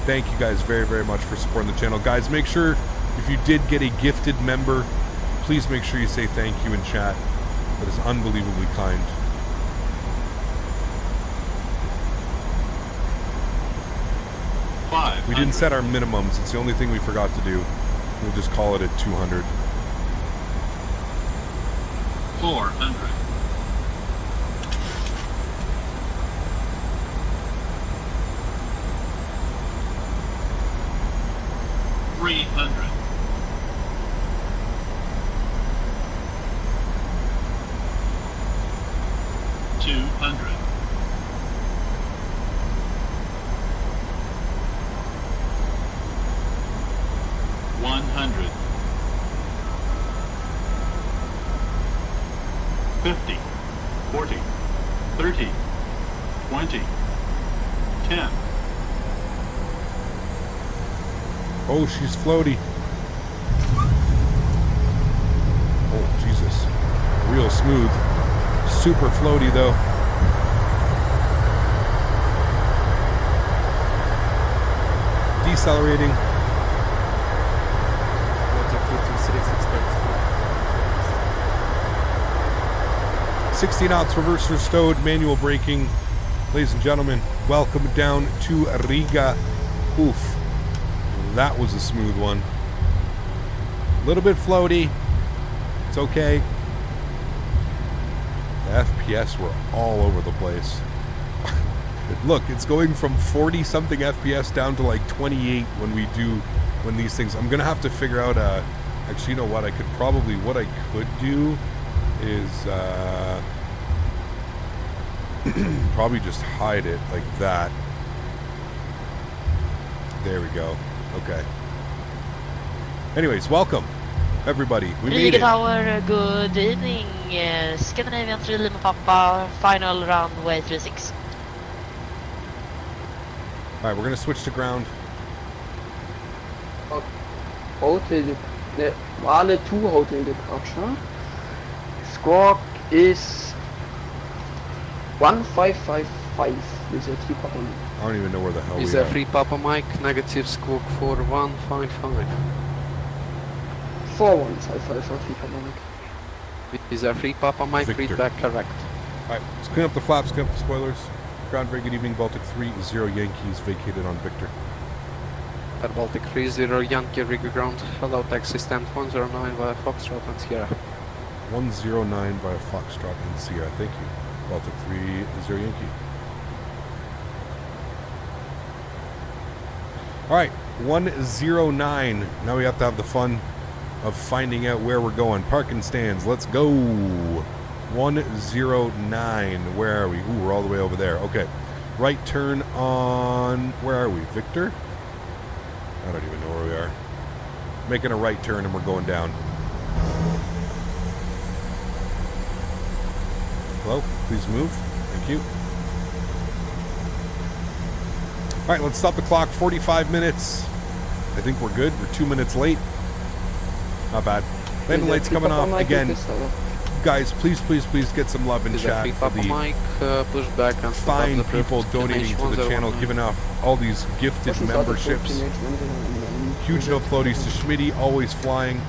Speaker 1: Thank you guys very, very much for supporting the channel. Guys, make sure if you did get a gifted member, please make sure you say thank you in chat. That is unbelievably kind. We didn't set our minimums. It's the only thing we forgot to do. We'll just call it at 200.
Speaker 4: 400. 300. 200. 100. 50. 40. 30. 20. 10.
Speaker 1: Oh, she's floaty. Oh, Jesus. Real smooth. Super floaty, though. Decelerating. 60 knots, reverser stowed, manual braking. Ladies and gentlemen, welcome down to Riga. Oof. That was a smooth one. A little bit floaty. It's okay. The FPS were all over the place. Look, it's going from 40 something FPS down to like 28 when these things. I'm gonna have to figure out actually, you know what, what I could do is probably just hide it like that. There we go. Okay. Anyways, welcome everybody. We made it.
Speaker 7: Tower, good evening. Scandinavian 3 Lima Papa, final runway 36.
Speaker 1: Alright, we're gonna switch to ground.
Speaker 6: Hotel, Wale 2 hotel departure. Squawk is 1555 with a 3 Papa Mike.
Speaker 1: I don't even know where the hell
Speaker 8: Is
Speaker 1: we are.
Speaker 8: there 3 Papa Mike, negative squawk 4155.
Speaker 6: 4155 for 3 Papa Mike.
Speaker 8: Is there 3 Papa Mike,
Speaker 1: Victor.
Speaker 8: read back correct.
Speaker 1: Alright, let's clean up the flaps, clean up the spoilers. Ground, very good evening. Baltic 3-0 Yankees vacated on Victor.
Speaker 8: At Baltic 30 Yankee Riga ground. Hello, taxi stand 109 via Foxtrot and Sierra.
Speaker 1: 109 by Foxtrot and Sierra. Thank you. Baltic 3-0 Yankee. Alright, 109. Now we have to have the fun of finding out where we're going. Parking stands. Let's go. 109. Where are we? Ooh, we're all the way over there. Okay. Right turn on... Where are we? Victor? I don't even know where we are. Making a right turn and we're going down. Hello, please move. Thank you. All right, let's stop the clock. 45 minutes. I think we're good. We're 2 minutes late. Not bad. Landing lights coming off again. Guys, please get some love in chat for the fine people donating to the channel, giving off all these gifted memberships. Huge no floaties to Smitty, always flying.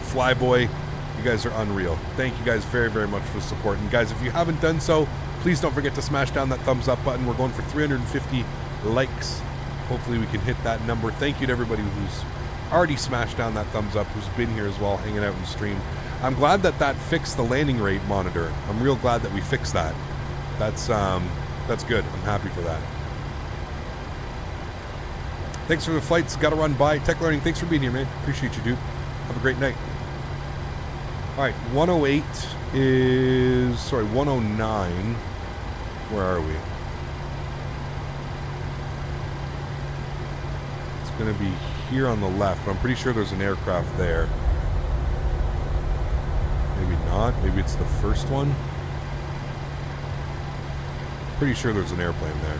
Speaker 1: Flyboy, you guys are unreal. Thank you guys very, very much for the support. And guys, if you haven't done so, please don't forget to smash down that thumbs up button. We're going for 350 likes. Hopefully we can hit that number. Thank you to everybody who's already smashed down that thumbs up, who's been here as well, hanging out in stream. I'm glad that fixed the landing rate monitor. I'm real glad that we fixed that. That's good. I'm happy for that. Thanks for the flights. Got to run by. Tech Learning, thanks for being here, man. Appreciate you, dude. Have a great night. All right, 108 is... Sorry, 109. Where are we? It's going to be here on the left, but I'm pretty sure there's an aircraft there. Maybe not. Maybe it's the first one. Pretty sure there's an airplane there.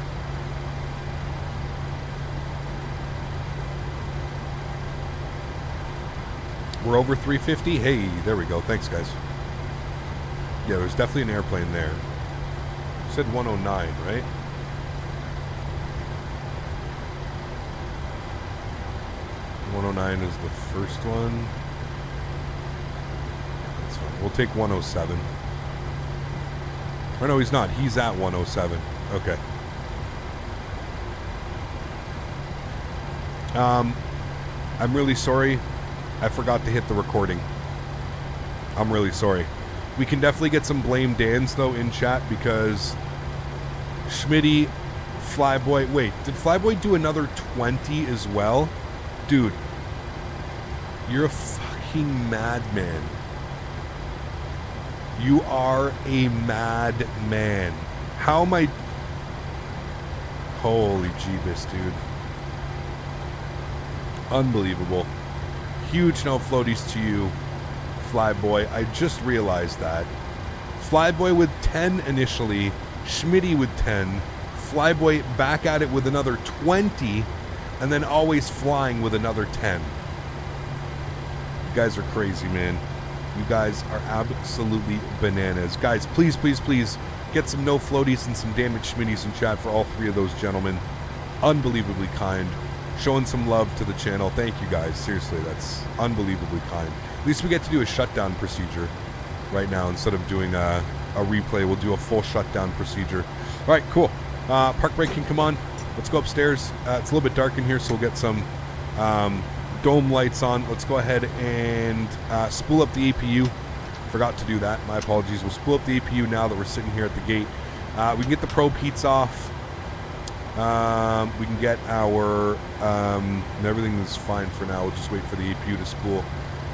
Speaker 1: We're over 350. Hey, there we go. Thanks, guys. Yeah, there's definitely an airplane there. You said 109, right? .109 is the first one. That's fine. We'll take 107. Or no, he's not. He's at 107. Okay. I'm really sorry. I forgot to hit the recording. I'm really sorry. We can definitely get some blame Dans, though, in chat, because Smitty, Flyboy... Wait, did Flyboy do another 20 as well? Dude, you're a fucking madman. You are a madman. How am I... Holy jeebus, dude. Unbelievable. Huge no floaties to you, Flyboy. I just realized that. Flyboy with 10 initially, Smitty with 10, Flyboy back at it with another 20, and then always flying with another 10. You guys are crazy, man. You guys are absolutely bananas. Guys, please get some no floaties and some damaged Schmitties in chat for all three of those gentlemen. Unbelievably kind. Showing some love to the channel. Thank you guys. Seriously, that's unbelievably kind. At least we get to do a shutdown procedure right now instead of doing a replay. We'll do a full shutdown procedure. All right, cool. Park brake can come on. Let's go upstairs. It's a little bit dark in here, so we'll get some dome lights on. Let's go ahead and spool up the APU. Forgot to do that. My apologies. We'll spool up the APU now that we're sitting here at the gate. We can get the probe heats off. We can get our and everything is fine for now. We'll just wait for the APU to spool.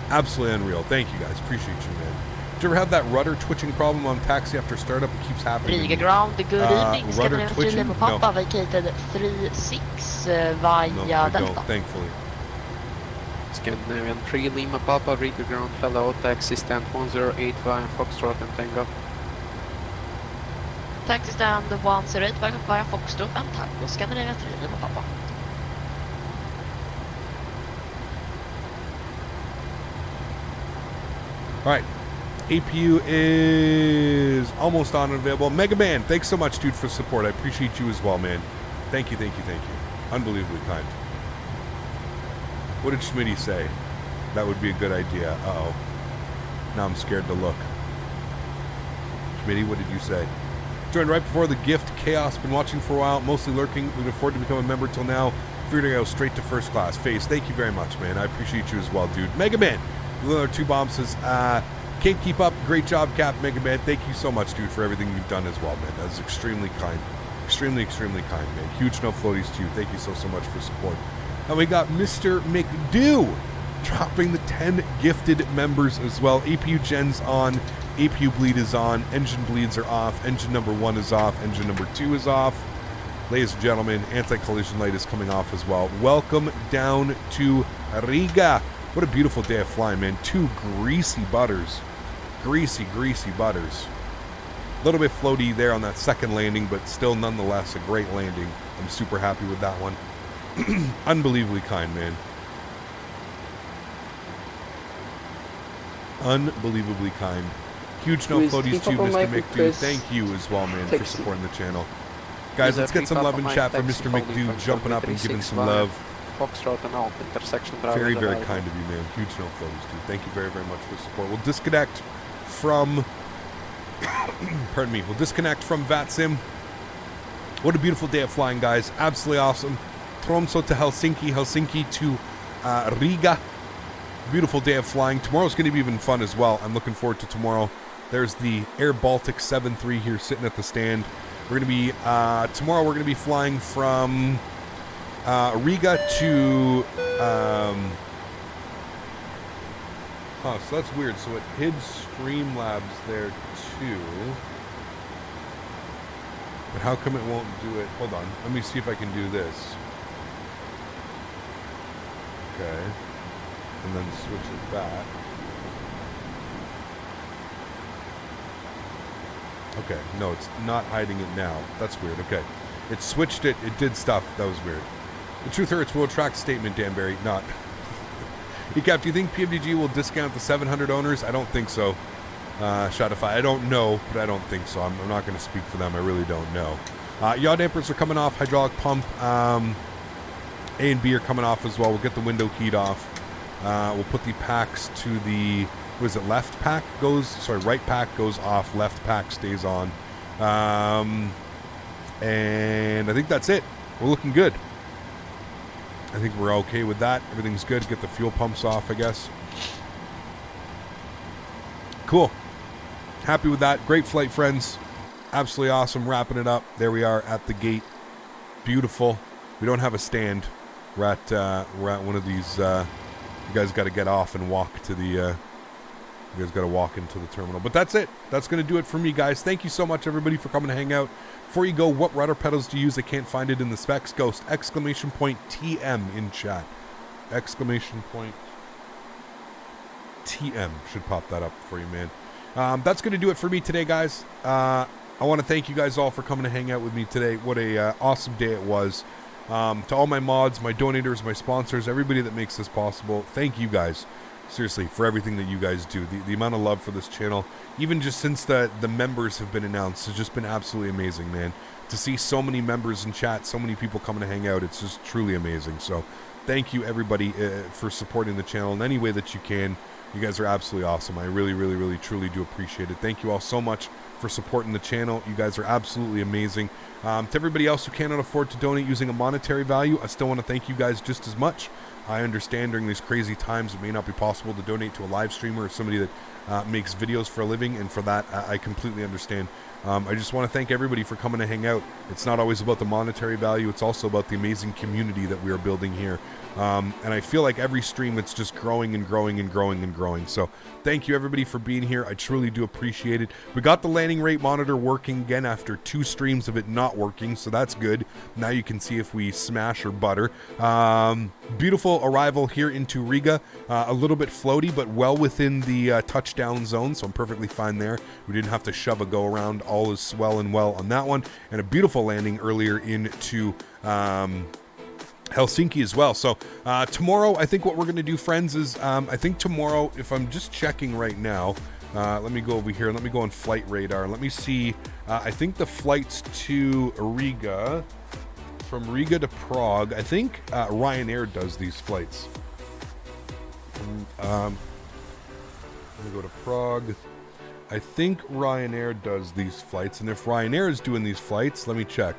Speaker 1: Absolutely unreal. Thank you guys. Appreciate you, man. Did you ever have that rudder twitching problem on taxi after startup? It keeps happening.
Speaker 7: Riga ground, good evening.
Speaker 1: Rudder twitching? No.
Speaker 7: Papa vacated 36 via
Speaker 1: No, I
Speaker 7: Delta.
Speaker 1: don't, thankfully.
Speaker 8: Scandinavian 3 Lima Papa, Riga ground, hello, taxi stand 108 via Foxtrot and Tango.
Speaker 7: Taxi stand 108 via Foxtrot and Tango, Scandinavian 3 Lima Papa.
Speaker 1: Alright. APU is almost on and available. Mega Man, thanks so much, dude, for support. I appreciate you as well, man. Thank you. Unbelievably kind. What did Smitty say? That would be a good idea. Uh-oh. Now I'm scared to look. Smitty, what did you say? Joined right before the gift. Chaos. Been watching for a while. Mostly lurking. We can afford to become a member till now. Figured to go straight to first class. Face, thank you very much, man. I appreciate you as well, dude. Mega Man. Another 2 bombs says, can't keep up. Great job, Cap. Mega Man. Thank you so much, dude, for everything you've done as well, man. That was extremely kind. Extremely kind, man. Huge no floaties to you. Thank you so much for support. And we got Mr. McDo dropping the 10 gifted members as well. APU gen's on. APU bleed is on. Engine bleeds are off. Engine number 1 is off. Engine number 2 is off. Ladies and gentlemen, anti-collision light is coming off as well. Welcome down to Riga. What a beautiful day of flying, man. 2 greasy butters. Greasy butters. A little bit floaty there on that second landing, but still nonetheless a great landing. I'm super happy with that one. Unbelievably kind, man. Unbelievably kind. Huge no floaties to Mr. McDo. Thank you as well, man, for supporting the channel. Guys, let's get some love in chat for Mr. McDo jumping up and giving some love.
Speaker 8: Foxtrot and Alp intersection.
Speaker 1: Very, very kind of you, man. Huge no floaties, dude. Thank you very, very much for the support. We'll disconnect from... pardon me. We'll disconnect from VATSIM. What a beautiful day of flying, guys. Absolutely awesome. Tromsø to Helsinki. Helsinki to Riga. Beautiful day of flying. Tomorrow's going to be even fun as well. I'm looking forward to tomorrow. There's the Air Baltic 7-3 here sitting at the stand. We're going to be, tomorrow we're going to be flying from Riga to, so that's weird. So it hid Streamlabs there too. But how come it won't do it? Hold on. Let me see if I can do this. Okay. And then switch it back. Okay, no, it's not hiding it now. That's weird. Okay. It switched it. It did stuff. That was weird. The truth hurts will attract statement, Danbury. Not. Ecap, do you think PMDG will discount the 700 owners? I don't think so. Shotify, I don't know, but I don't think so. I'm not going to speak for them. I really don't know. Yaw dampers are coming off. Hydraulic pump A and B are coming off as well. We'll get the window keyed off. We'll put the packs to the, what is it, left pack goes, sorry, right pack goes off, left pack stays on. And I think that's it. We're looking good. I think we're okay with that. Everything's good. Get the fuel pumps off, I guess. Cool. Happy with that. Great flight, friends. Absolutely awesome. Wrapping it up. There we are at the gate. Beautiful. We don't have a stand. We're at one of these, you guys got to get off and walk to the, you guys got to walk into the terminal. But that's it. That's going to do it for me, guys. Thank you so much, everybody, for coming to hang out. Before you go, what rudder pedals do you use? I can't find it in the specs. Ghost, exclamation point TM in chat. Exclamation point TM. Should pop that up for you, man. That's going to do it for me today, guys. I want to thank you guys all for coming to hang out with me today. What a awesome day it was. To all my mods, my donators, my sponsors, everybody that makes this possible, thank you guys, seriously, for everything that you guys do. The amount of love for this channel, even just since the members have been announced, has just been absolutely amazing, man. To see so many members in chat, so many people coming to hang out, it's just truly amazing. So thank you, everybody, for supporting the channel in any way that you can. You guys are absolutely awesome. I really, really, really, truly do appreciate it. Thank you all so much for supporting the channel. You guys are absolutely amazing. To everybody else who cannot afford to donate using a monetary value, I still want to thank you guys just as much. I understand during these crazy times it may not be possible to donate to a live streamer or somebody that makes videos for a living, and for that I completely understand. I just want to thank everybody for coming to hang out. It's not always about the monetary value, it's also about the amazing community that we are building here. And I feel like every stream it's just growing and growing and growing and growing. So thank you, everybody, for being here. I truly do appreciate it. We got the landing rate monitor working again after 2 streams of it not working, so that's good. Now you can see if we smash or butter. Beautiful arrival here into Riga. A little bit floaty, but well within the touchdown zone, so I'm perfectly fine there. We didn't have to shove a go around. All is well and well on that one. And a beautiful landing earlier into Helsinki as well. So tomorrow, I think what we're going to do, friends, is I think tomorrow, if I'm just checking right now, let me go over here. Let me go on flight radar. Let me see. I think the flights to Riga, from Riga to Prague, I think Ryanair does these flights. Let me go to Prague. I think Ryanair does these flights, and if Ryanair is doing these flights, let me check.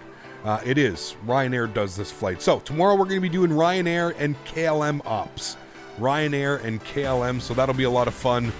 Speaker 1: It is. Ryanair does this flight. So tomorrow we're going to be doing Ryanair and KLM ops. Ryanair and KLM, so that'll be a lot of fun,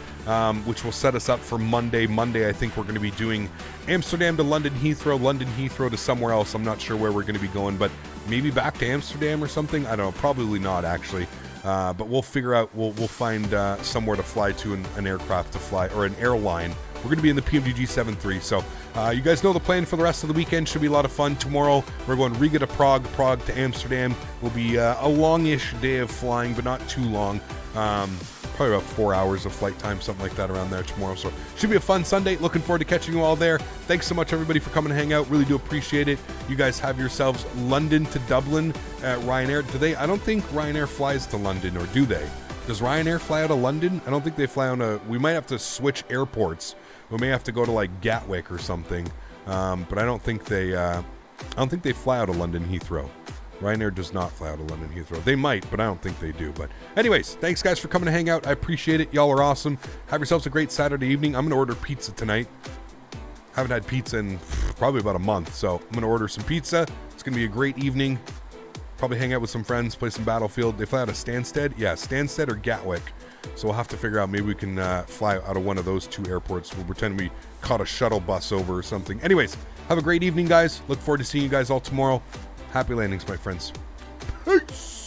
Speaker 1: which will set us up for Monday. Monday, I think we're going to be doing Amsterdam to London Heathrow to somewhere else. I'm not sure where we're going to be going, but maybe back to Amsterdam or something. I don't know. Probably not, actually. But we'll figure out, we'll find somewhere to fly to, an aircraft to fly, or an airline we're going to be in the PMDG 7-3. So you guys know the plan for the rest of the weekend. Should be a lot of fun. Tomorrow we're going Riga to Prague, Prague to Amsterdam. Will be a longish day of flying, but not too long. Probably about 4 hours of flight time, something like that around there tomorrow. So should be a fun Sunday. Looking forward to catching you all there. Thanks so much, everybody, for coming to hang out. Really do appreciate it. You guys have yourselves London to Dublin at Ryanair. I don't think Ryanair flies to London, or do they? Does Ryanair fly out of London? I don't think they fly on we might have to switch airports. We may have to go to like Gatwick or something. But I don't think they fly out of London Heathrow. Ryanair does not fly out of London Heathrow. They might, but I don't think they do. But anyways, thanks guys for coming to hang out. I appreciate it. Y'all are awesome. Have yourselves a great Saturday evening. I'm going to order pizza tonight. Haven't had pizza in probably about a month, so I'm going to order some pizza. It's going to be a great evening. Probably hang out with some friends, play some Battlefield. They fly out of Stansted? Yeah, Stansted or Gatwick. So we'll have to figure out, maybe we can fly out of one of those two airports. We'll pretend we caught a shuttle bus over or something. Anyways, have a great evening, guys. Look forward to seeing you guys all tomorrow. Happy landings, my friends. Peace.